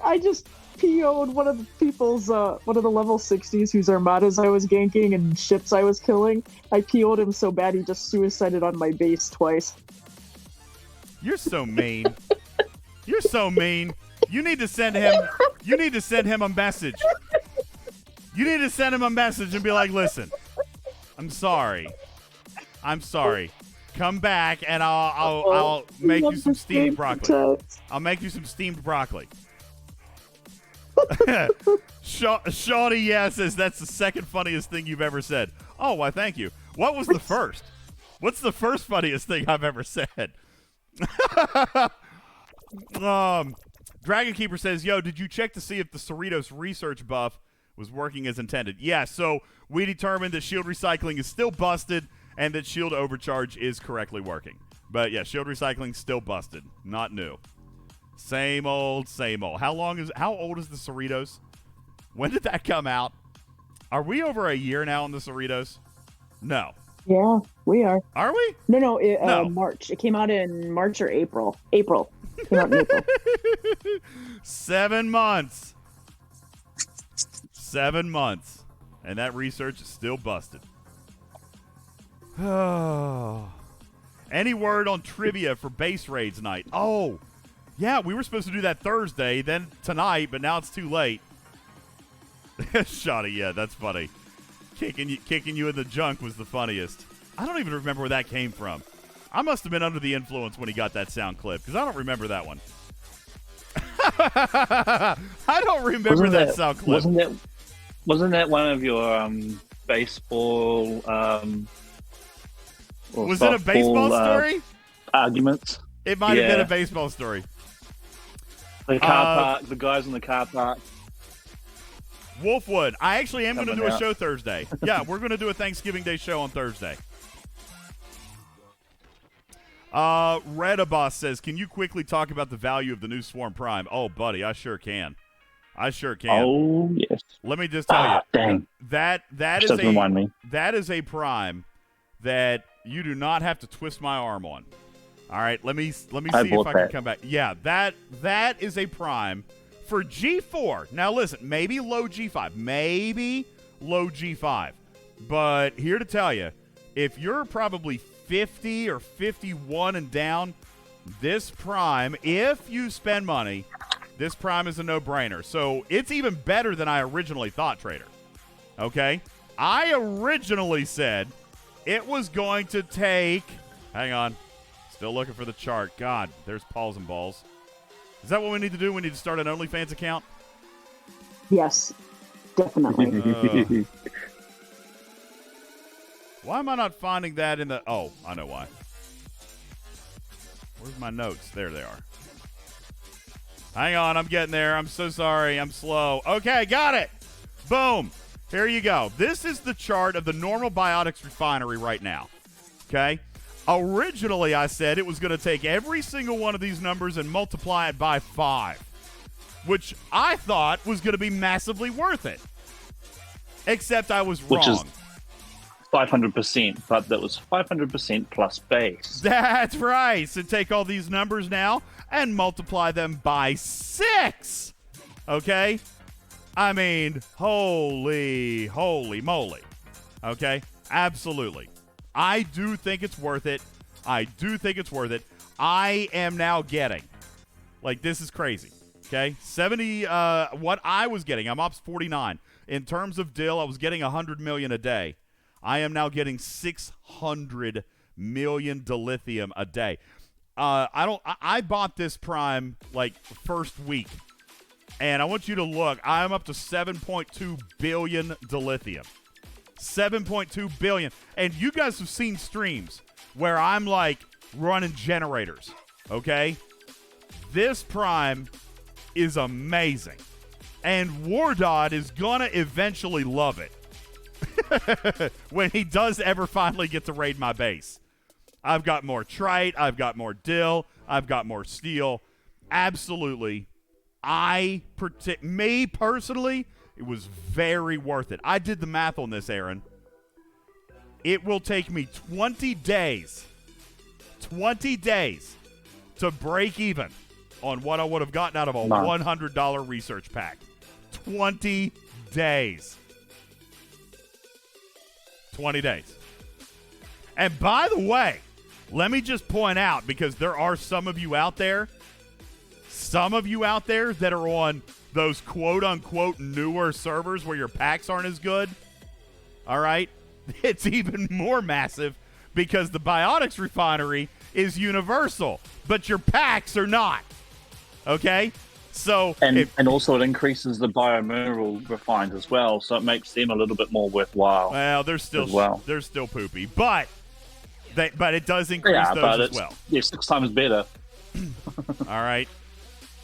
I just PO'd one of the people's, one of the level 60s whose armadas I was ganking and ships I was killing. I PO'd him so bad he just suicided on my base twice. You're so mean. You're so mean. You need to send him a message. You need to send him a message and be like, listen, I'm sorry. Come back and I'll make you some steamed broccoli. I'll make you some steamed broccoli. Shawty says that's the second funniest thing you've ever said. Oh, why, thank you. What was the first? What's the first funniest thing I've ever said? Dragon Keeper says, yo, did you check to see if the Cerritos research buff was working as intended? Yeah, so we determined that shield recycling is still busted and that shield overcharge is correctly working. But yeah, shield recycling still busted, not new. Same old, same old. How old is the Cerritos? When did that come out? Are we over a year now on the Cerritos? No. Yeah, we are. Are we? No. March. It came out in March or April. April. Came out in April. 7 months. 7 months. And that research is still busted. Oh. Any word on trivia for base raids night? Oh, yeah, we were supposed to do that Thursday, then tonight, but now it's too late. Shotty, yeah, that's funny. Kicking you in the junk was the funniest. I don't even remember where that came from. I must have been under the influence when he got that sound clip, because I don't remember that one. I don't remember that sound clip. Wasn't that one of your baseball? Was it a baseball story? Arguments. It might have been a baseball story. The car park, the guys in the car park. Wolfwood. I actually am going to do a show Thursday. Yeah, we're going to do a Thanksgiving Day show on Thursday. Redabos says, can you quickly talk about the value of the new Swarm Prime? Oh, buddy, I sure can. Oh, yes. Let me just tell you. Dang. That is a Prime that you do not have to twist my arm on. All right, let me see if I can come back. Yeah, that is a Prime for G4. Now listen, maybe low G5, but here to tell you, if you're probably 50 or 51 and down, this Prime, if you spend money, this Prime is a no-brainer. So it's even better than I originally thought, Trader. Okay, I originally said it was going to take. Hang on. Still looking for the chart. God, there's Paws and Balls. Is that what we need to do? We need to start an OnlyFans account? Yes, definitely. Why am I not finding that in the... Oh, I know why. Where's my notes? There they are. Hang on, I'm getting there. I'm so sorry. I'm slow. Okay, got it. Boom. Here you go. This is the chart of the normal Biotics refinery right now. Okay? Originally, I said it was going to take every single one of these numbers and multiply it by 5, which I thought was going to be massively worth it. Except I was wrong. Which is 500%, but that was 500% plus base. That's right. So take all these numbers now and multiply them by 6. Okay? I mean, holy moly. Okay? Absolutely. I do think it's worth it. I am now getting, like, this is crazy, okay? 70, what I was getting, I'm ops 49. In terms of dill, I was getting 100 million a day. I am now getting 600 million dilithium a day. I bought this Prime, like, first week. And I want you to look. I'm up to 7.2 billion dilithium. 7.2 billion. And you guys have seen streams where I'm, like, running generators. Okay? This Prime is amazing. And Wardod is going to eventually love it. When he does ever finally get to raid my base. I've got more trite. I've got more dill. I've got more steel. Absolutely. Me personally, it was very worth it. I did the math on this, Aaron. It will take me 20 days to break even on what I would have gotten out of a $100 research pack. 20 days. 20 days. And by the way, let me just point out, because there are some of you out there that are on those quote-unquote newer servers where your packs aren't as good. All right? It's even more massive because the Biotics refinery is universal, but your packs are not. Okay? So and also it increases the biomineral refined as well, so it makes them a little bit more worthwhile. Well, they're still poopy, but it does increase those as well. Yeah, 6 times better. All right.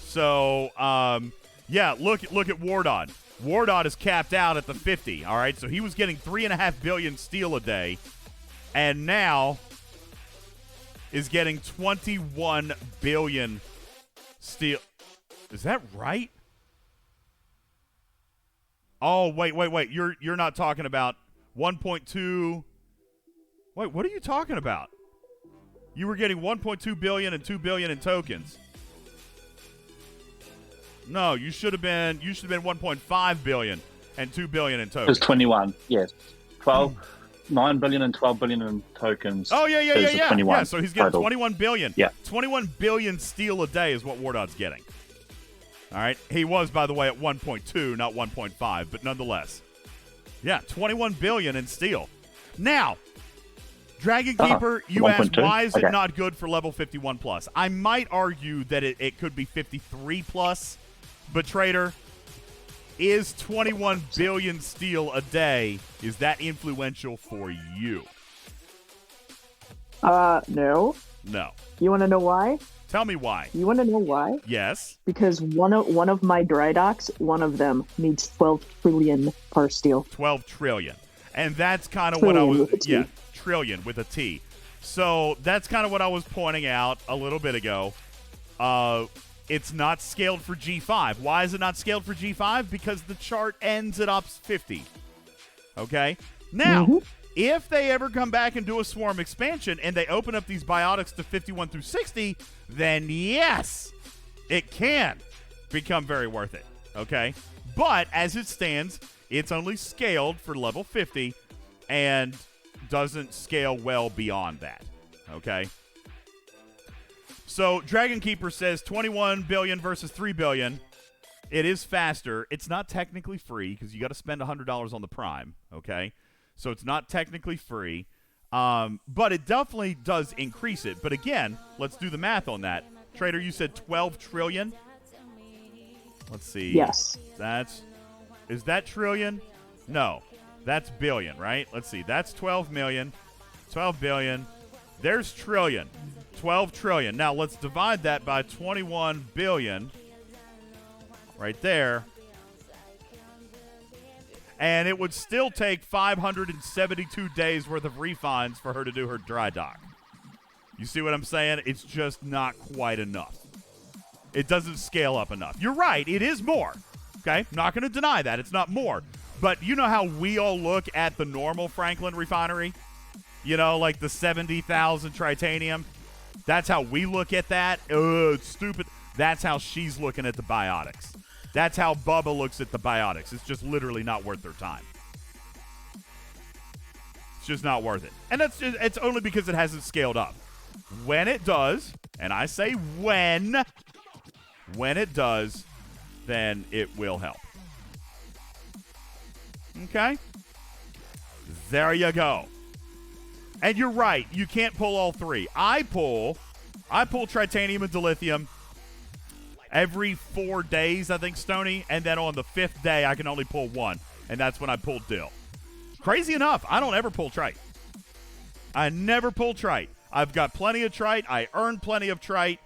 So, look at Wardod. Wardod is capped out at the 50, all right? So he was getting 3.5 billion steel a day, and now is getting 21 billion steel. Is that right? Oh, wait. You're not talking about 1.2. Wait, what are you talking about? You were getting 1.2 billion and 2 billion in tokens. No, you should have been 1.5 billion and 2 billion in tokens. It's 21, yes. 9 billion and 12 billion in tokens. Oh, yeah. 21 so he's getting total. 21 billion. Yeah. 21 billion steel a day is what Wardod's getting. All right. He was, by the way, at 1.2, not 1.5, but nonetheless. Yeah, 21 billion in steel. Now, Dragon Keeper, you asked, why is it not good for level 51 plus? I might argue that it could be 53 plus, but Trader, is 21 billion steel a day, is that influential for you? No. No. You want to know why? Tell me why. You want to know why? Yes. Because one of my dry docks, one of them needs 12 trillion par steel. 12 trillion. And that's kind of what I was... Yeah, trillion with a T. So that's kind of what I was pointing out a little bit ago. It's not scaled for G5. Why is it not scaled for G5? Because the chart ends at Ops 50. Okay? Now, if they ever come back and do a Swarm expansion and they open up these biotics to 51 through 60, then yes, it can become very worth it. Okay? But as it stands, it's only scaled for level 50 and doesn't scale well beyond that. Okay? So Dragon Keeper says 21 billion versus 3 billion. It is faster. It's not technically free because you got to spend $100 on the Prime. Okay? So it's not technically free. But it definitely does increase it. But again, let's do the math on that. Trader, you said 12 trillion? Let's see. Yes. Is that trillion? No. That's billion, right? Let's see. That's 12 million. 12 billion. There's trillion. 12 trillion. Now let's divide that by 21 billion. Right there. And it would still take 572 days worth of refines for her to do her dry dock. You see what I'm saying? It's just not quite enough. It doesn't scale up enough. You're right. It is more. Okay? I'm not going to deny that. It's not more. But you know how we all look at the normal Franklin refinery? You know, like the 70,000 tritanium? That's how we look at that. It's stupid. That's how she's looking at the biotics. That's how Bubba looks at the biotics. It's just literally not worth their time. it's just not worth it. And it's only because it hasn't scaled up. When it does, and I say when it does, then it will help. Okay? There you go. And you're right, you can't pull all three. I pull titanium and dilithium every 4 days, I think, Stoney, and then on the 5th day, I can only pull one, and that's when I pull dill. Crazy enough, I don't ever pull trite. I never pull trite. I've got plenty of trite. I earn plenty of trite.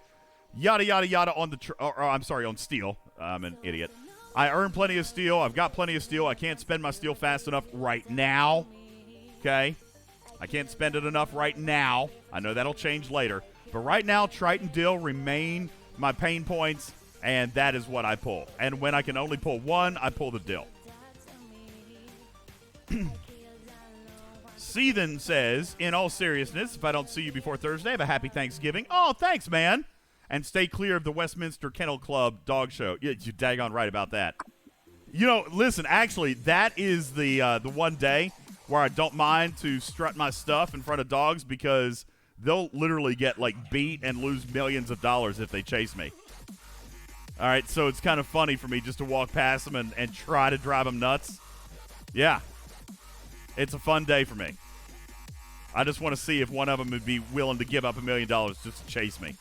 Yada, yada, yada on on steel. I'm an idiot. I earn plenty of steel. I've got plenty of steel. I can't spend my steel fast enough right now. Okay? I can't spend it enough right now. I know that'll change later. But right now, trite and dill remain my pain points, and that is what I pull. And when I can only pull one, I pull the dill. Seethan says, in all seriousness, if I don't see you before Thursday, have a happy Thanksgiving. Oh, thanks, man. And stay clear of the Westminster Kennel Club dog show. Yeah, you're daggone right about that. You know, listen, actually, that is the one day where I don't mind to strut my stuff in front of dogs because they'll literally get, like, beat and lose millions of dollars if they chase me. All right, so it's kind of funny for me just to walk past them and try to drive them nuts. Yeah. It's a fun day for me. I just want to see if one of them would be willing to give up $1 million just to chase me.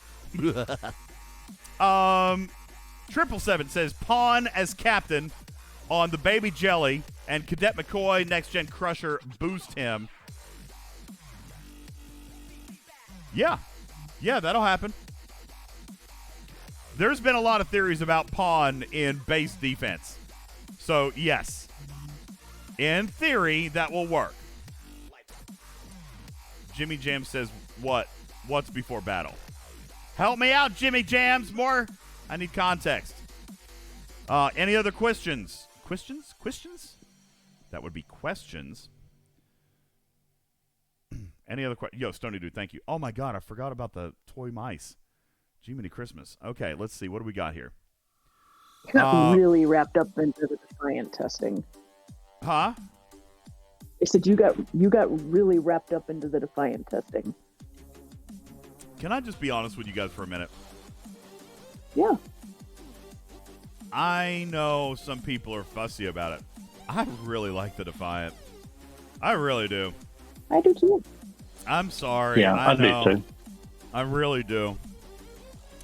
777 says Pawn as captain on the Baby Jelly and Cadet McCoy Next Gen Crusher boost him. Yeah, that'll happen. There's been a lot of theories about Pawn in base defense. So, yes. In theory, that will work. Jimmy Jam says, what's before battle? Help me out, Jimmy Jams. More. I need context. Any other questions? Questions? That would be questions. Any other questions? Yo, Stony Dude, thank you. Oh, my God, I forgot about the toy mice. Jiminy Christmas. Okay, let's see. What do we got here? Got really wrapped up into the Defiant testing. Huh? I said you got really wrapped up into the Defiant testing. Can I just be honest with you guys for a minute? Yeah. I know some people are fussy about it. I really like the Defiant. I really do. I do too. I'm sorry. Yeah, I do too. I really do.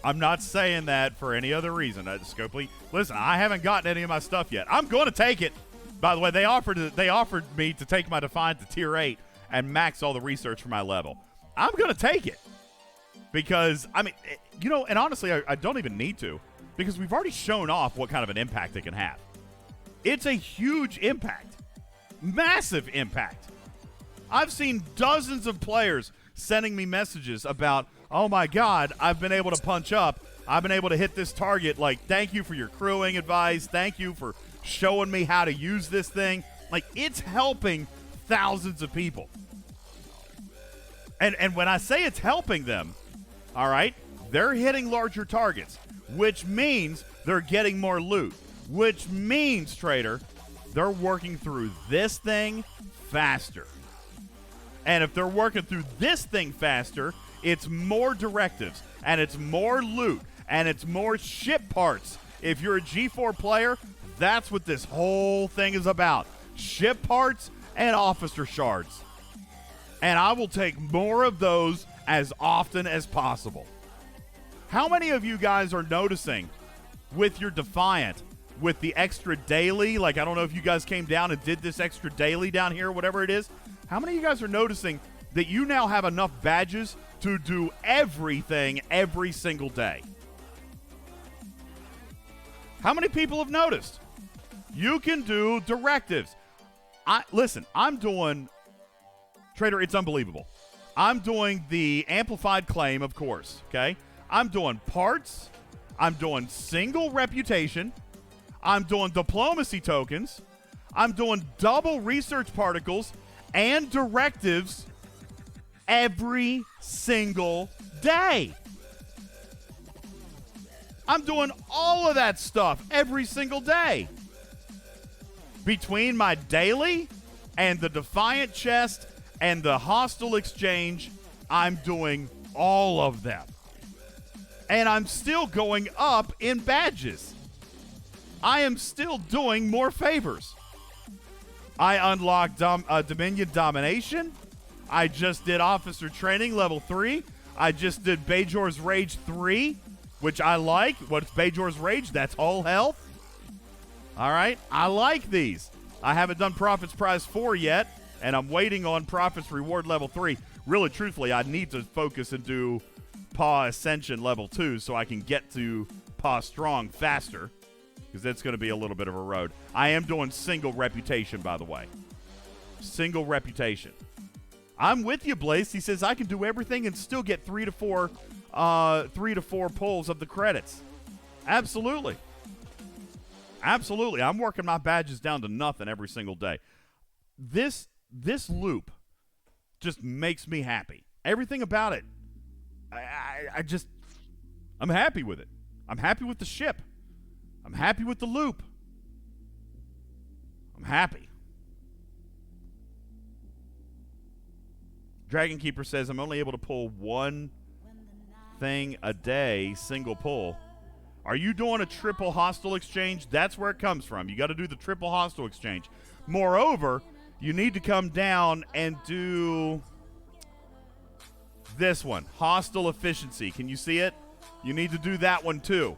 I'm not saying that for any other reason. Scopely, listen, I haven't gotten any of my stuff yet. I'm going to take it. By the way, they offered me to take my Defiant to tier 8 and max all the research for my level. I'm going to take it because, I mean, you know, and honestly, I don't even need to because we've already shown off what kind of an impact it can have. It's a huge impact, massive impact. I've seen dozens of players sending me messages about, oh my God, I've been able to punch up. I've been able to hit this target. Like, thank you for your crewing advice. Thank you for showing me how to use this thing. Like, it's helping thousands of people. And when I say it's helping them, all right, they're hitting larger targets, which means they're getting more loot, which means, Trader, they're working through this thing faster. And if they're working through this thing faster, it's more directives, and it's more loot, and it's more ship parts. If you're a G4 player, that's what this whole thing is about. Ship parts and officer shards. And I will take more of those as often as possible. How many of you guys are noticing with your Defiant, with the extra daily, like I don't know if you guys came down and did this extra daily down here, whatever it is, how many of you guys are noticing that you now have enough badges to do everything every single day? How many people have noticed? You can do directives. Listen, I'm doing, Trader, it's unbelievable. I'm doing the amplified claim, of course, okay? I'm doing parts. I'm doing single reputation. I'm doing diplomacy tokens. I'm doing double research particles and directives every single day. I'm doing all of that stuff every single day. Between my daily and the Defiant chest And the hostile exchange, I'm doing all of them. And I'm still going up in badges. I am still doing more favors. I unlocked Dominion Domination. I just did Officer Training Level 3. I just did Bajor's Rage 3, which I like. What's Bajor's Rage? That's whole health. All right. I like these. I haven't done Prophet's Prize 4 yet, and I'm waiting on Prophet's Reward Level 3. Really, truthfully, I need to focus and do Paw Ascension Level 2 so I can get to Paw Strong faster, because that's going to be a little bit of a road. I am doing single reputation, by the way. Single reputation. I'm with you, Blaze. He says I can do everything and still get 3 to 4 pulls of the credits. Absolutely. Absolutely. I'm working my badges down to nothing every single day. This loop just makes me happy. Everything about it. I'm happy with it. I'm happy with the ship. I'm happy with the loop. I'm happy. Dragon Keeper says, I'm only able to pull one thing a day, single pull. Are you doing a triple hostile exchange? That's where it comes from. You got to do the triple hostile exchange. Moreover, you need to come down and do this one, hostile efficiency. Can you see it? You need to do that one too.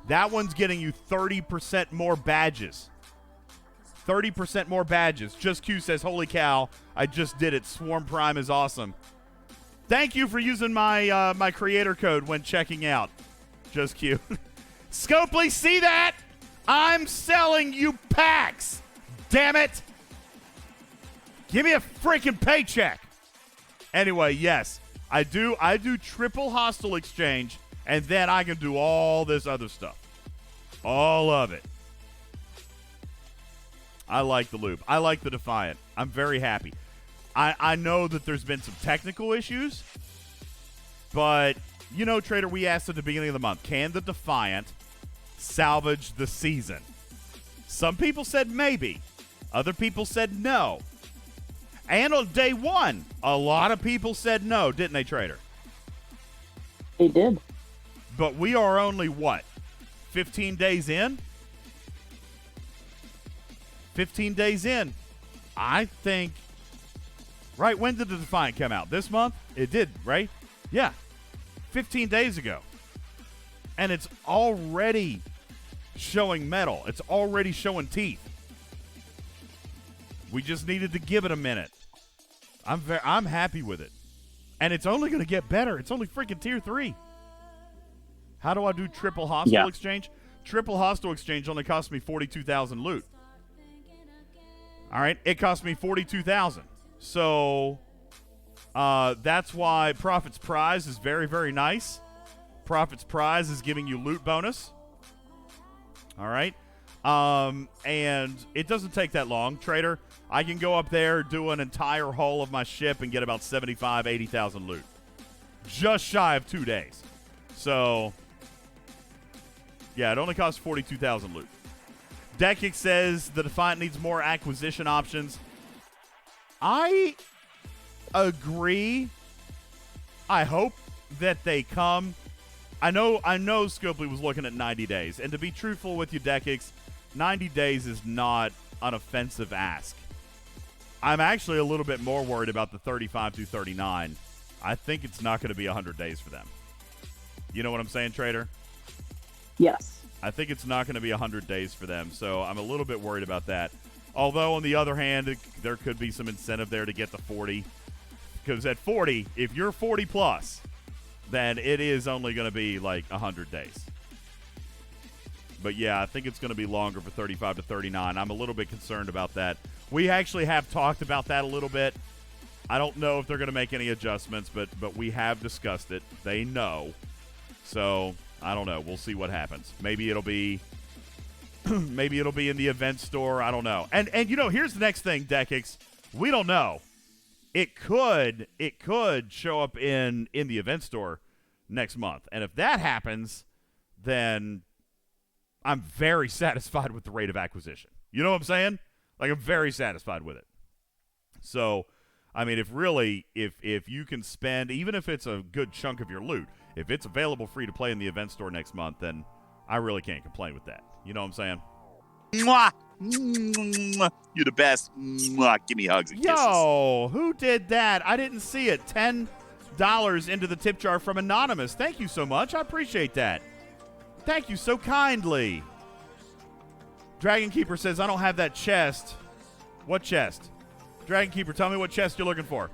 That one's getting you 30% more badges. 30% more badges. Just Q says, holy cow, I just did it. Swarm Prime is awesome. Thank you for using my my creator code when checking out. Just Q. Scopely, see that? I'm selling you packs. Damn it. Give me a freaking paycheck. Anyway, yes, I do triple hostile exchange, and then I can do all this other stuff. All of it. I like the loop. I like the Defiant. I'm very happy. I know that there's been some technical issues, but, you know, Trader, we asked at the beginning of the month, can the Defiant salvage the season? Some people said maybe. Other people said no. And on day one, a lot of people said no, didn't they, Trader? They did. But we are only, what, 15 days in? 15 days in. I think, right, when did the Defiant come out? This month? It did, right? Yeah. 15 days ago. And it's already showing metal. It's already showing teeth. We just needed to give it a minute. I'm happy with it. And it's only going to get better. It's only freaking tier 3. How do I do triple hostile exchange? Triple hostile exchange only cost me 42,000 loot. All right, it cost me 42,000. So that's why Prophet's Prize is very, very nice. Prophet's Prize is giving you loot bonus. All right. And it doesn't take that long. Trader, I can go up there, do an entire hull of my ship, and get about 75, 80,000 loot. Just shy of 2 days. So, yeah, it only costs 42,000 loot. Dekic says the Defiant needs more acquisition options. I agree. I hope that they come. I know Scopely was looking at 90 days. And to be truthful with you, Dekics, 90 days is not an offensive ask. I'm actually a little bit more worried about the 35 through 39. I think it's not going to be 100 days for them. You know what I'm saying, Trader? Yes. I think it's not going to be 100 days for them, so I'm a little bit worried about that. Although, on the other hand, there could be some incentive there to get to 40. Because at 40, if you're 40 plus, then it is only going to be like 100 days. But yeah, I think it's going to be longer for 35 to 39. I'm a little bit concerned about that. We actually have talked about that a little bit. I don't know if they're going to make any adjustments, but we have discussed it. They know. So, I don't know. We'll see what happens. Maybe it'll be maybe it'll be in the event store. I don't know. And you know, here's the next thing, Dekics. We don't know. It could show up in the event store next month. And if that happens, then I'm very satisfied with the rate of acquisition. You know what I'm saying? Like, I'm very satisfied with it. So, I mean, if you can spend, even if it's a good chunk of your loot, if it's available free to play in the event store next month, then I really can't complain with that. You know what I'm saying? Mwah! Mwah! You're the best. Mwah! Give me hugs and kisses. Yo, who did that? I didn't see it. $10 into the tip jar from Anonymous. Thank you so much. I appreciate that. Thank you so kindly. Dragon Keeper says, I don't have that chest. What chest? Dragon Keeper, tell me what chest you're looking for.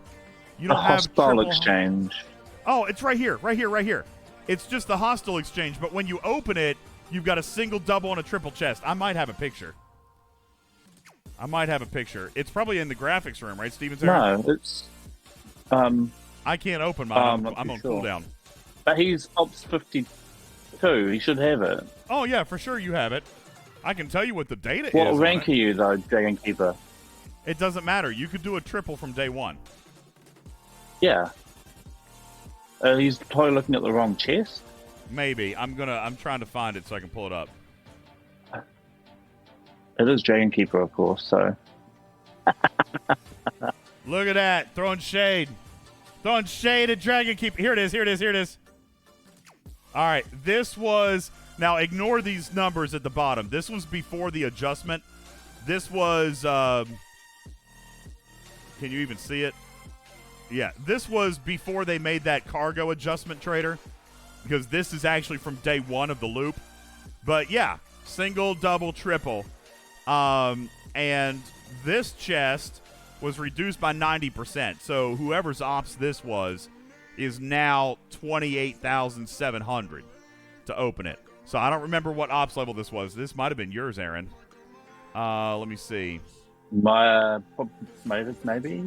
You don't have hostile exchange. Oh, it's right here. It's just the hostile exchange, but when you open it, you've got a single, double, and a triple chest. I might have a picture. It's probably in the graphics room, right, Steven? No, it's... I can't open mine. I'm on sure. cooldown. But he's Ops 52. He should have it. Oh, yeah, for sure you have it. I can tell you what the data is. What rank are you, though, Dragon Keeper? It doesn't matter. You could do a triple from day one. Yeah. He's probably looking at the wrong chest. Maybe. I'm trying to find it so I can pull it up. It is Dragon Keeper, of course, so. Look at that. Throwing shade at Dragon Keeper. Here it is. All right. This was... Now, ignore these numbers at the bottom. This was before the adjustment. This was... Can you even see it? Yeah, this was before they made that cargo adjustment, Trader, because this is actually from day one of the loop. But yeah, single, double, triple. And this chest was reduced by 90%. So whoever's ops this was is now 28,700 to open it. So I don't remember what ops level this was. This might have been yours, Aaron. Let me see. My maybe.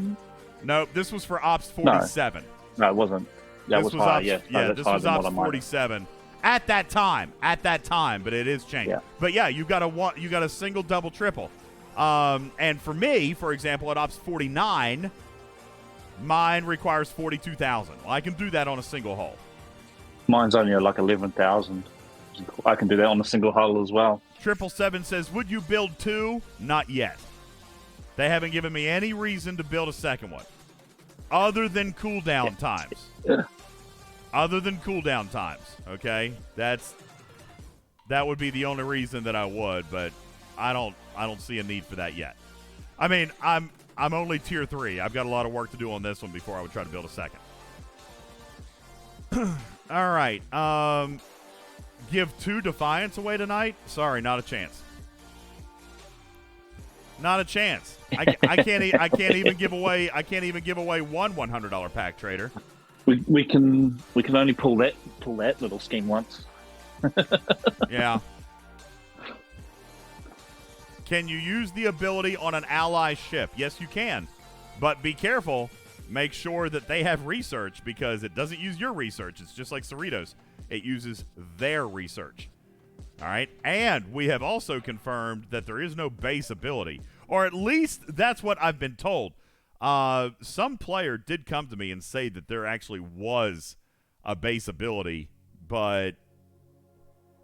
Nope, this was for Ops 47. No, it wasn't. That was high. Yeah, this was Ops 47 at that time. But it is changed. Yeah. But yeah, you got a single, double, triple. And for me, for example, at Ops 49, mine requires 42,000. Well, I can do that on a single hull. Mine's only like 11,000. I can do that on a single hull as well. 777 says, would you build two? Not yet. They haven't given me any reason to build a second one. Other than cooldown times. Yeah. Other than cooldown times. Okay? That would be the only reason that I would, but I don't see a need for that yet. I mean, I'm only tier 3. I've got a lot of work to do on this one before I would try to build a second. All right. Give 2 Defiants away tonight? Sorry, not a chance. Not a chance. I can't even give away one $100 pack, Trader. We can only pull that little scheme once. Yeah. Can you use the ability on an ally ship? Yes, you can. But be careful. Make sure that they have research, because it doesn't use your research. It's just like Cerritos. It uses their research. All right? And we have also confirmed that there is no base ability. Or at least that's what I've been told. Some player did come to me and say that there actually was a base ability, but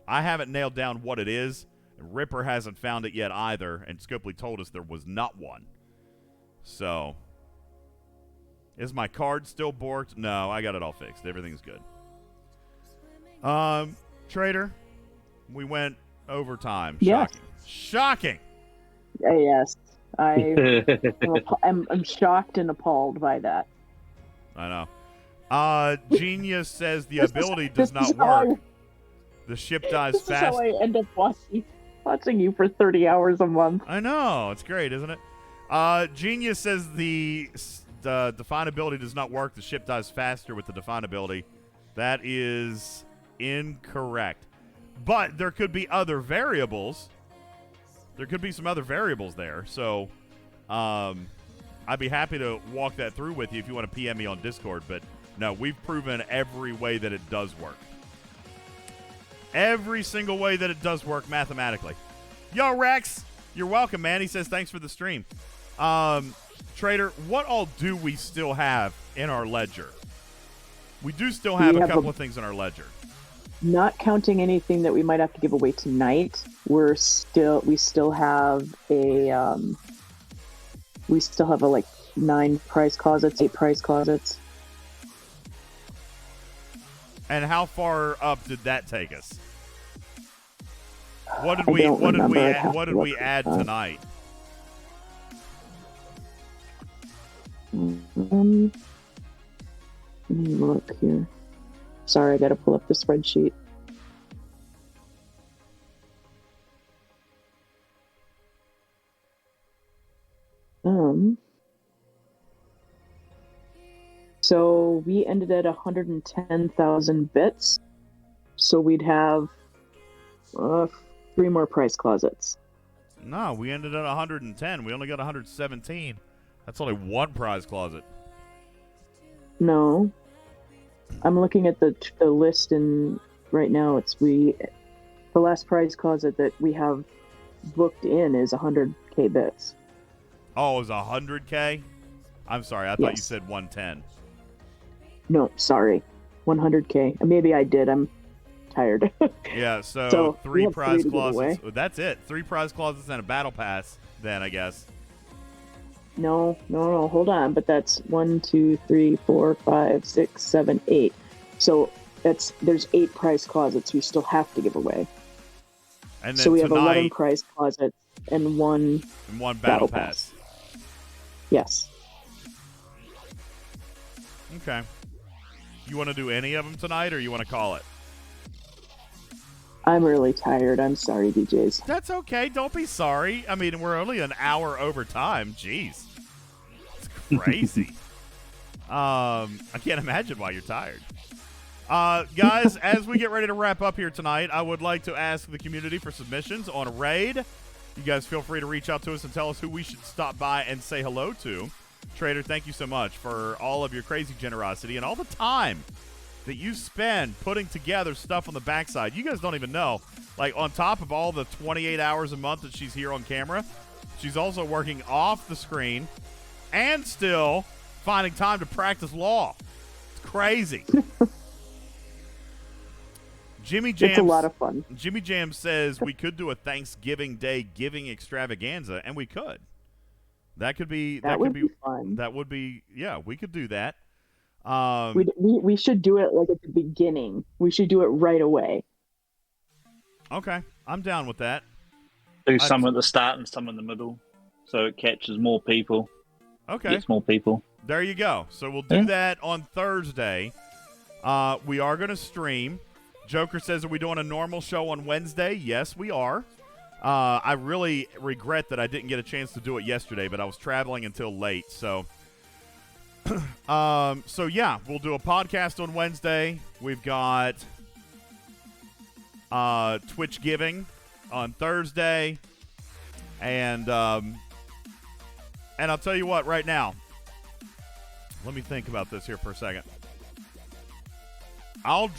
I haven't nailed down what it is. Ripper hasn't found it yet either, and Scopely told us there was not one. So, is my card still borked? No, I got it all fixed. Everything's good. Trader, we went overtime. Yes. Shocking. Yes. I'm shocked and appalled by that. I know. Genius says the ability does not work. The ship dies fast. This is how I end up watching you for 30 hours a month. I know. It's great, isn't it? Genius says the Define ability does not work. The ship dies faster with the Define ability. That is incorrect. But there could be other variables. There could be some other variables there. So I'd be happy to walk that through with you if you want to PM me on Discord. But no, we've proven every way that it does work. Every single way that it does work mathematically. Yo, Rex, you're welcome, man. He says thanks for the stream. Trader, what all do we still have in our ledger? We do still have a couple of things in our ledger. Not counting anything that we might have to give away tonight, we still have a like 9 prize closets, 8 prize closets. And how far up did that take us? What did I we don't what did we remember. I'd add, have what to did we look add at that. tonight? Let me look here. Sorry, I gotta pull up the spreadsheet. So we ended at 110,000 bits. So we'd have 3 more price closets. No, we ended at 110. We only got 117. That's only 1 prize closet. No, I'm looking at the list, and right now the last prize closet that we have booked in is 100k bits. Oh, it was 100K? I'm sorry. I thought you Yes. said 110. No, sorry, 100k. Maybe I did. I'm tired. Yeah, so we 3 have prize 3 to give closets. away. Oh, that's it. 3 prize closets and a battle pass then, I guess. No, hold on. But that's 1, 2, 3, 4, 5, 6, 7, 8. So there's 8 prize closets we still have to give away. And then So we have 11 tonight, prize closets and 1 and 1 battle pass. Yes. Okay. You want to do any of them tonight, or you want to call it? I'm really tired. I'm sorry, DJs. That's okay. Don't be sorry. I mean, we're only an hour over time. Jeez. It's crazy. I can't imagine why you're tired. Guys, as we get ready to wrap up here tonight, I would like to ask the community for submissions on a raid. You guys feel free to reach out to us and tell us who we should stop by and say hello to. Trader, thank you so much for all of your crazy generosity and all the time that you spend putting together stuff on the backside. You guys don't even know. Like, on top of all the 28 hours a month that she's here on camera, she's also working off the screen and still finding time to practice law. It's crazy. Jimmy Jam. It's a lot of fun. Jimmy Jam says we could do a Thanksgiving Day giving extravaganza, and we could. That could be. That would be fun. That would be. Yeah, we could do that. We should do it like at the beginning. We should do it right away. Okay, I'm down with that. Do some at the start and some in the middle, so it catches more people. Okay, gets more people. There you go. So we'll do that on Thursday. We are going to stream. Joker says, are we doing a normal show on Wednesday? Yes, we are. I really regret that I didn't get a chance to do it yesterday, but I was traveling until late. So, yeah, we'll do a podcast on Wednesday. We've got Twitch Giving on Thursday. And I'll tell you what, right now, let me think about this here for a second. I'll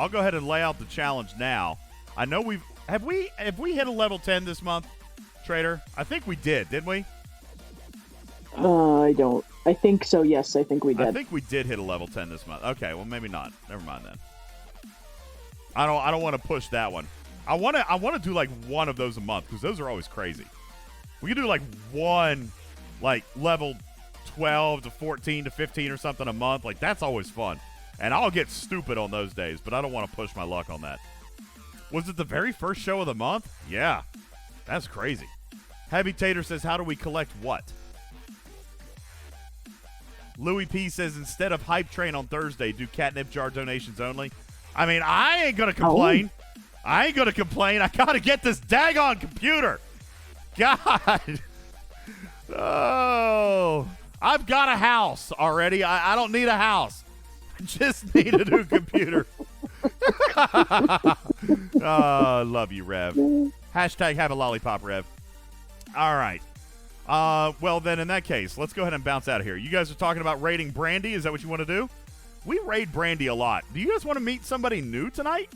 go ahead and lay out the challenge now. I know have we hit a level 10 this month, Trader? I think we did, didn't we? I think so, yes, I think we did. I think we did hit a level 10 this month. Okay, well, maybe not. Never mind then. I don't want to push that one. I want to do like one of those a month, because those are always crazy. We could do like one, like level 12 to 14 to 15 or something a month. Like, that's always fun. And I'll get stupid on those days, but I don't want to push my luck on that. Was it the very first show of the month? Yeah. That's crazy. Heavy Tater says, how do we collect what? Louis P says, instead of Hype Train on Thursday, do catnip jar donations only. I mean, I ain't going to complain. I ain't going to complain. I got to get this daggone computer. God. Oh. I've got a house already. I don't need a house. I just need a new computer. Love you, Rev. Hashtag have a lollipop, Rev. All right. Well, then, in that case, let's go ahead and bounce out of here. You guys are talking about raiding Brandy. Is that what you want to do? We raid Brandy a lot. Do you guys want to meet somebody new tonight?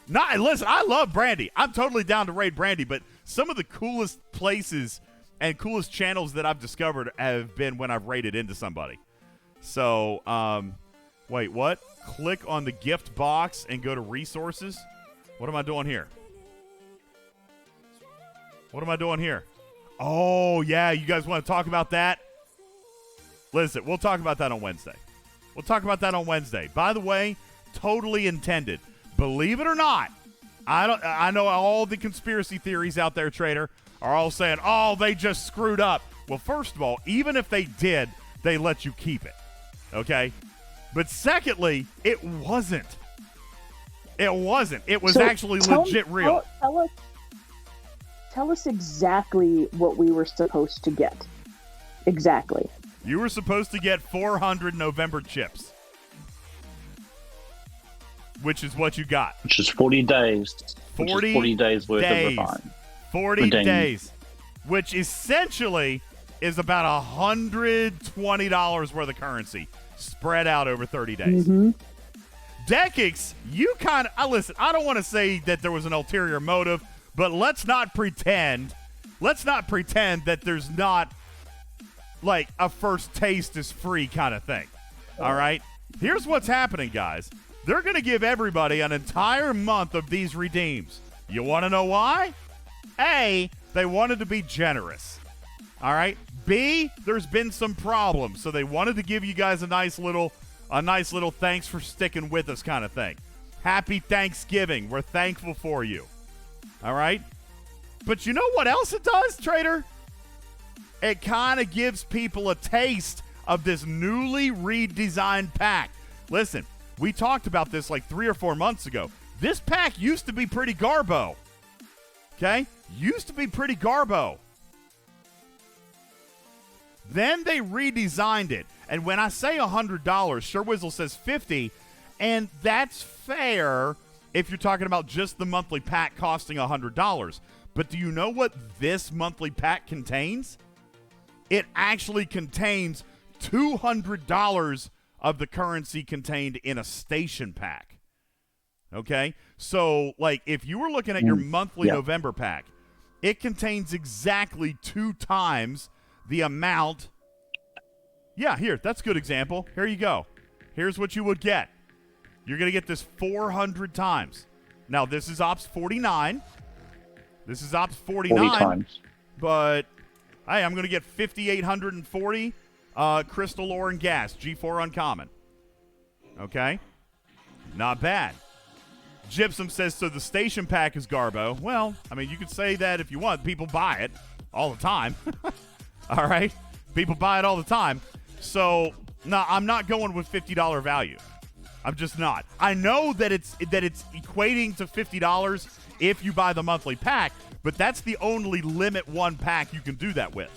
Listen, I love Brandy. I'm totally down to raid Brandy, but some of the coolest places and coolest channels that I've discovered have been when I've raided into somebody. So, wait, what? Click on the gift box and go to resources? What am I doing here? What am I doing here? Oh, yeah. You guys want to talk about that? Listen, we'll talk about that on Wednesday. By the way, totally intended. Believe it or not, I know all the conspiracy theories out there, Trader, are all saying, oh, they just screwed up. Well, first of all, even if they did, they let you keep it. Okay? But secondly, it wasn't. It wasn't. It was actually legit real. Tell us exactly what we were supposed to get. Exactly. You were supposed to get 400 November chips. Which is what you got. Which is 40 days. 40 days worth of refine. 40 days. Which essentially is about $120 worth of currency spread out over 30 days. Mm-hmm. Dekix, you kind of, listen, I don't want to say that there was an ulterior motive, but let's not pretend that there's not like a first taste is free kind of thing. All right? Here's what's happening, guys. They're going to give everybody an entire month of these redeems. You want to know why? A, they wanted to be generous. All right? B, there's been some problems, so they wanted to give you guys a nice little thanks for sticking with us kind of thing. Happy Thanksgiving. We're thankful for you. All right? But you know what else it does, Trader? It kind of gives people a taste of this newly redesigned pack. Listen, we talked about this like 3 or 4 months ago. This pack used to be pretty garbo. Okay? Used to be pretty garbo. Then they redesigned it. And when I say $100, SureWizzle says $50, and that's fair if you're talking about just the monthly pack costing $100. But do you know what this monthly pack contains? It actually contains $200 of the currency contained in a station pack. Okay? So, like, if you were looking at your monthly November pack, it contains exactly 2 times the amount. Yeah, here, that's a good example. Here you go. Here's what you would get. You're going to get this 400 times. Now, this is Ops 49. This is Ops 49. 40 times. But, hey, I'm going to get 5,840 crystal ore and gas, G4 uncommon. Okay? Not bad. Gypsum says, so the station pack is garbo. Well, I mean, you could say that if you want. People buy it all the time. All right? People buy it all the time. So, no, I'm not going with $50 value. I'm just not. I know that it's equating to $50 if you buy the monthly pack, but that's the only limit 1 pack you can do that with.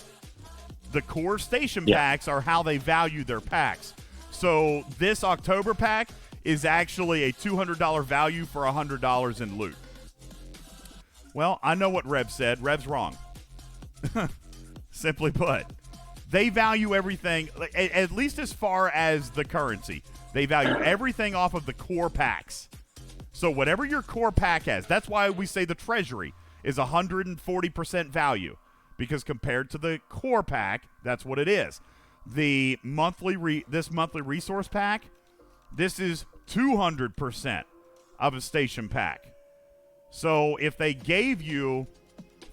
The core station packs are how they value their packs. So this October pack is actually a $200 value for $100 in loot. Well, I know what Rev said. Rev's wrong. Simply put. They value everything, at least as far as the currency. They value everything off of the core packs. So whatever your core pack has, that's why we say the treasury is 140% value. Because compared to the core pack, that's what it is. The this monthly resource pack, this is 200% of a station pack. So if they gave you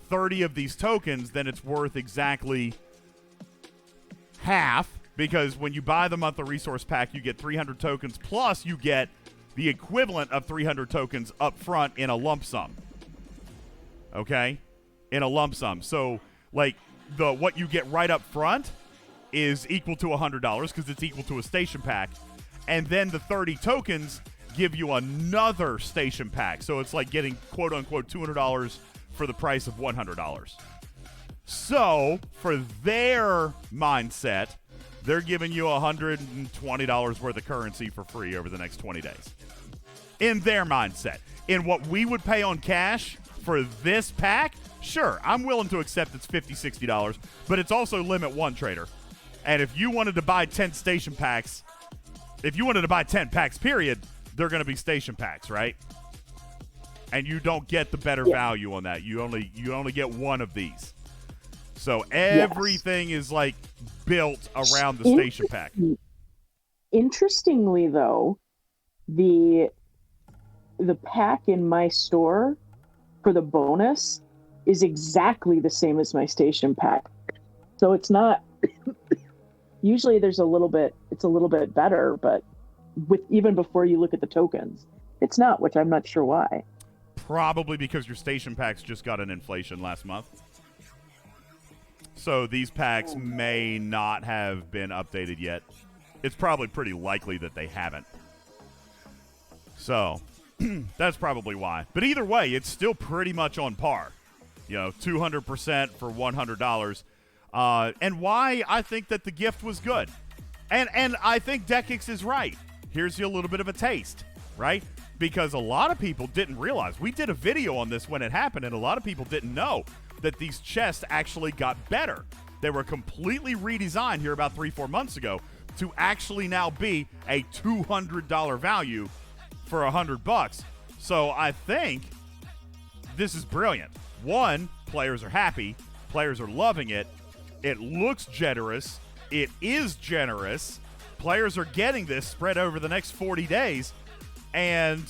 30 of these tokens, then it's worth exactly half, because when you buy the monthly resource pack, you get 300 tokens, plus you get the equivalent of 300 tokens up front in a lump sum. Okay? In a lump sum. So, like, what you get right up front is equal to $100 because it's equal to a station pack. And then the 30 tokens give you another station pack. So it's like getting, quote-unquote, $200 for the price of $100. So, for their mindset, they're giving you $120 worth of currency for free over the next 20 days. In their mindset. In what we would pay on cash for this pack, sure, I'm willing to accept it's $50, $60, but it's also limit 1, Trader. And if you wanted to buy 10 station packs, if you wanted to buy 10 packs, period, they're going to be station packs, right? And you don't get the better value on that. You only get 1 of these. So everything is like built around the station pack. Interestingly, though, the pack in my store for the bonus is exactly the same as my station pack. So it's not. Usually it's a little bit better, but even before you look at the tokens, it's not, which I'm not sure why. Probably because your station packs just got an inflation last month. So these packs may not have been updated yet. It's probably pretty likely that they haven't. So that's probably why. But either way, it's still pretty much on par. 200% for $100. And why I think that the gift was good. And I think Dekix is right. Here's you a little bit of a taste, right? Because a lot of people didn't realize. We did a video on this when it happened, and a lot of people didn't know that these chests actually got better. They were completely redesigned here about 3-4 months ago to actually now be a $200 value for $100. So I think this is brilliant. One, players are happy. Players are loving it. It looks generous. It is generous. Players are getting this spread over the next 40 days. And,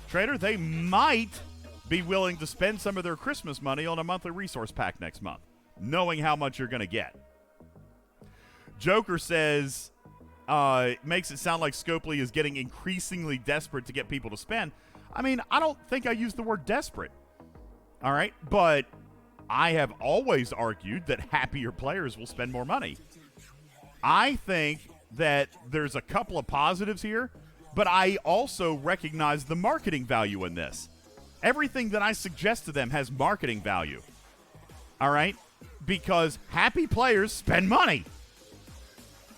Trader, they might be willing to spend some of their Christmas money on a monthly resource pack next month, knowing how much you're going to get. Joker says, makes it sound like Scopely is getting increasingly desperate to get people to spend. I mean, I don't think I used the word desperate. All right? But I have always argued that happier players will spend more money. I think that there's a couple of positives here, but I also recognize the marketing value in this. Everything that I suggest to them has marketing value. All right? Because happy players spend money.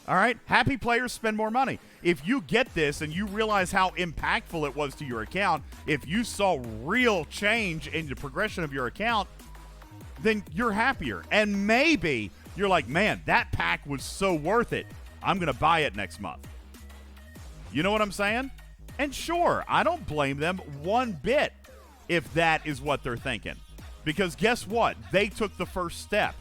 All right? Happy players spend more money. If you get this and you realize how impactful it was to your account, if you saw real change in the progression of your account, then you're happier. And maybe you're like, man, that pack was so worth it. I'm going to buy it next month. You know what I'm saying? And sure, I don't blame them one bit if that is what they're thinking. Because guess what? They took the first step.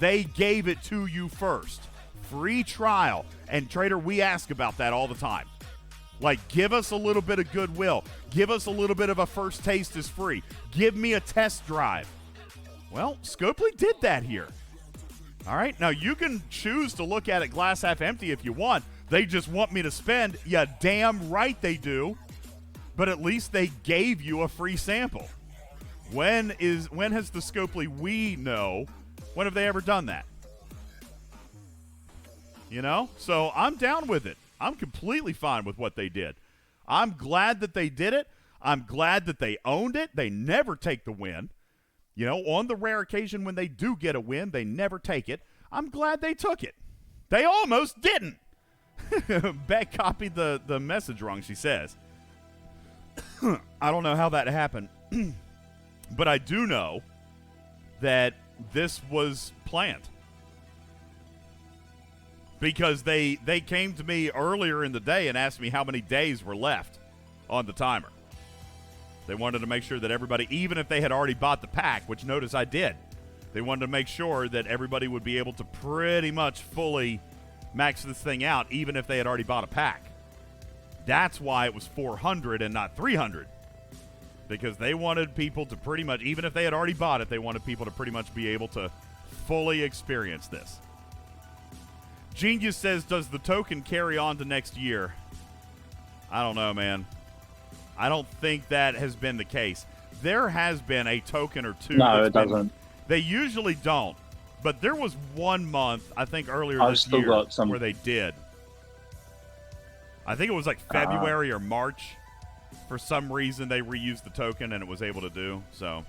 They gave it to you first. Free trial. And Trader, we ask about that all the time. Like, give us a little bit of goodwill. Give us a little bit of a first taste is free. Give me a test drive. Well, Scopely did that here. All right, now you can choose to look at it glass half empty if you want. They just want me to spend. Yeah, damn right they do. But at least they gave you a free sample. When has the Scopely we know, when have they ever done that? So I'm down with it. I'm completely fine with what they did. I'm glad that they did it. I'm glad that they owned it. They never take the win. On the rare occasion when they do get a win, they never take it. I'm glad they took it. They almost didn't. Beck copied the message wrong, she says. I don't know how that happened. But I do know that this was planned. Because they came to me earlier in the day and asked me how many days were left on the timer. They wanted to make sure that everybody, even if they had already bought the pack, which notice I did, they wanted to make sure that everybody would be able to pretty much fully max this thing out, even if they had already bought a pack. That's why it was 400 and not 300. Because they wanted people to pretty much, even if they had already bought it, they wanted people to pretty much be able to fully experience this. Genius says, does the token carry on to next year? I don't know, man. I don't think that has been the case. There has been a token or two. No, it doesn't. They usually don't. But there was 1 month, I think earlier this year, where they did. I think it was like February or March. For some reason, they reused the token and it was able to do. So,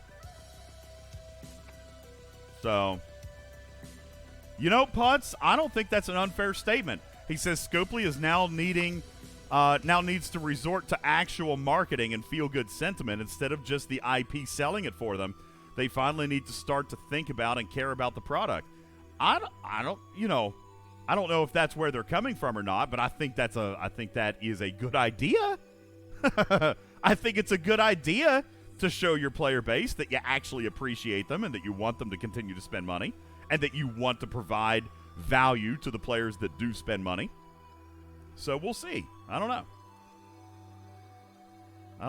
Putz, I don't think that's an unfair statement. He says Scopely is now needs to resort to actual marketing and feel-good sentiment instead of just the IP selling it for them. They finally need to start to think about and care about the product. I don't know if that's where they're coming from or not, but I think that is a good idea. I think it's a good idea to show your player base that you actually appreciate them and that you want them to continue to spend money and that you want to provide value to the players that do spend money. So we'll see. I don't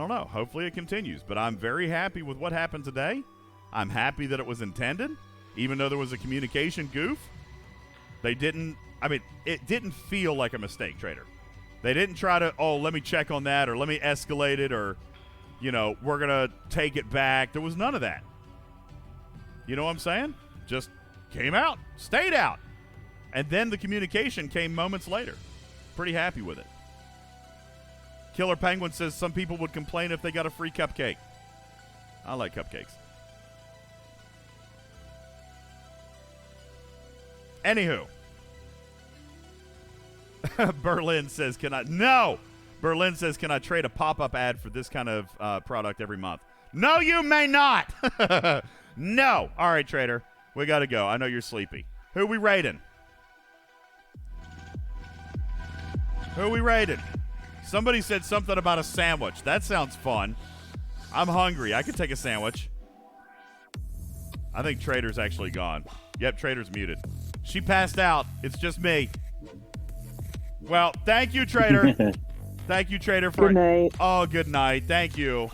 know. Hopefully it continues, but I'm very happy with what happened today. I'm happy that it was intended, even though there was a communication goof. They didn't, it didn't feel like a mistake, Trader. They didn't try to, let me check on that, or let me escalate it, or, we're going to take it back. There was none of that. You know what I'm saying? Just came out, stayed out. And then the communication came moments later. Pretty happy with it. Killer Penguin says some people would complain if they got a free cupcake. I like cupcakes. Anywho. Berlin says, Berlin says, can I trade a pop-up ad for this kind of product every month? No, you may not. No. All right, Trader. We got to go. I know you're sleepy. Who we rating? Somebody said something about a sandwich. That sounds fun. I'm hungry. I could take a sandwich. I think Trader's actually gone. Yep, Trader's muted. She passed out. It's just me. Well, thank you, Trader. Thank you, Trader, for good night. Oh, good night. Thank you.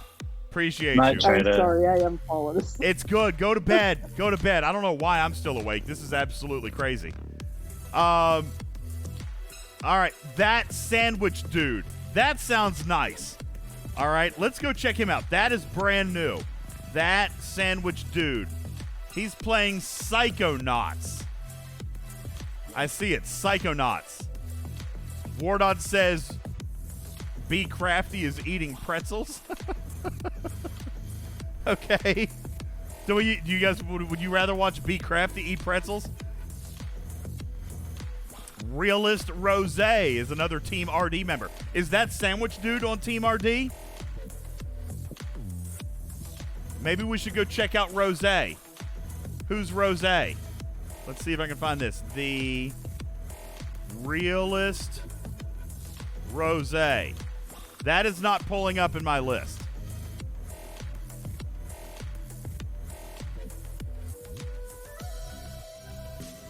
Appreciate Night, you. Trader. I'm sorry, I am falling asleep. It's good. Go to bed. Go to bed. I don't know why I'm still awake. This is absolutely crazy. All right, that sandwich dude. That sounds nice. All right, let's go check him out. That is brand new. That sandwich dude. He's playing Psychonauts. I see it. Psychonauts. Wardod says, Be Crafty is eating pretzels. Okay. Do you guys, would you rather watch Be Crafty eat pretzels? Realist Rose is another Team RD member. Is that sandwich dude on Team RD? Maybe we should go check out Rose. Who's Rose? Let's see if I can find this. The Realist Rose. That is not pulling up in my list.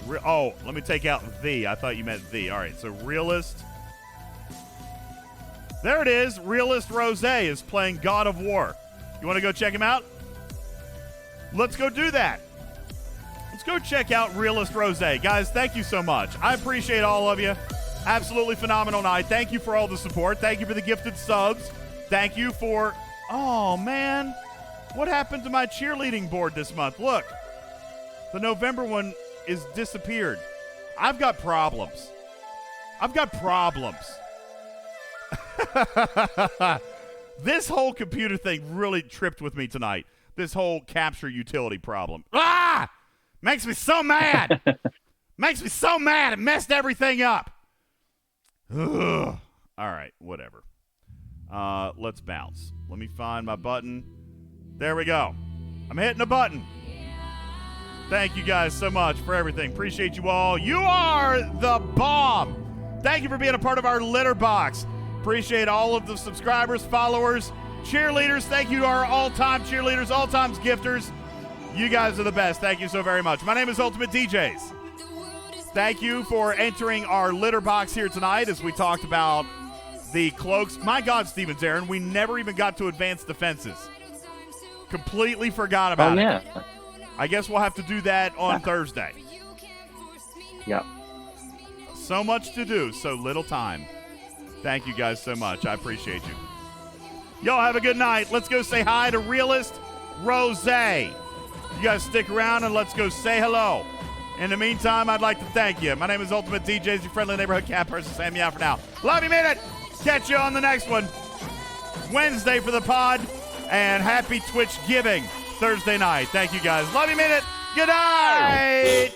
Let me take out the. I thought you meant the. All right, so Realist. There it is. Realist Rose is playing God of War. You want to go check him out? Let's go do that. Let's go check out Realist Rose. Guys, thank you so much. I appreciate all of you. Absolutely phenomenal night. Thank you for all the support. Thank you for the gifted subs. Thank you for... Oh, man. What happened to my cheerleading board this month? Look. The November one is disappeared. I've got problems. This whole computer thing really tripped with me tonight. This whole capture utility problem. Ah! Makes me so mad. It messed everything up. Ugh. All right, whatever. Let's bounce. Let me find my button. There we go. I'm hitting a button. Thank you guys so much for everything. Appreciate you all. You are the bomb. Thank you for being a part of our litter box. Appreciate all of the subscribers, followers, cheerleaders. Thank you to our all-time cheerleaders, all-time gifters. You guys are the best. Thank you so very much. My name is UltimatDJz. Thank you for entering our litter box here tonight as we talked about the Cloaks. My God, Steven Zarin, we never even got to advanced defenses. Completely forgot about it. I guess we'll have to do that on Thursday. Yep. So much to do, so little time. Thank you guys so much. I appreciate you. Y'all have a good night. Let's go say hi to Realist Rose. You guys stick around and let's go say hello. In the meantime, I'd like to thank you. My name is UltimatDJz, your friendly neighborhood cat person. Sam, out for now. Love you, made it. Catch you on the next one. Wednesday for the pod. And happy Twitch giving Thursday night. Thank you guys. Love you, made it. Good night.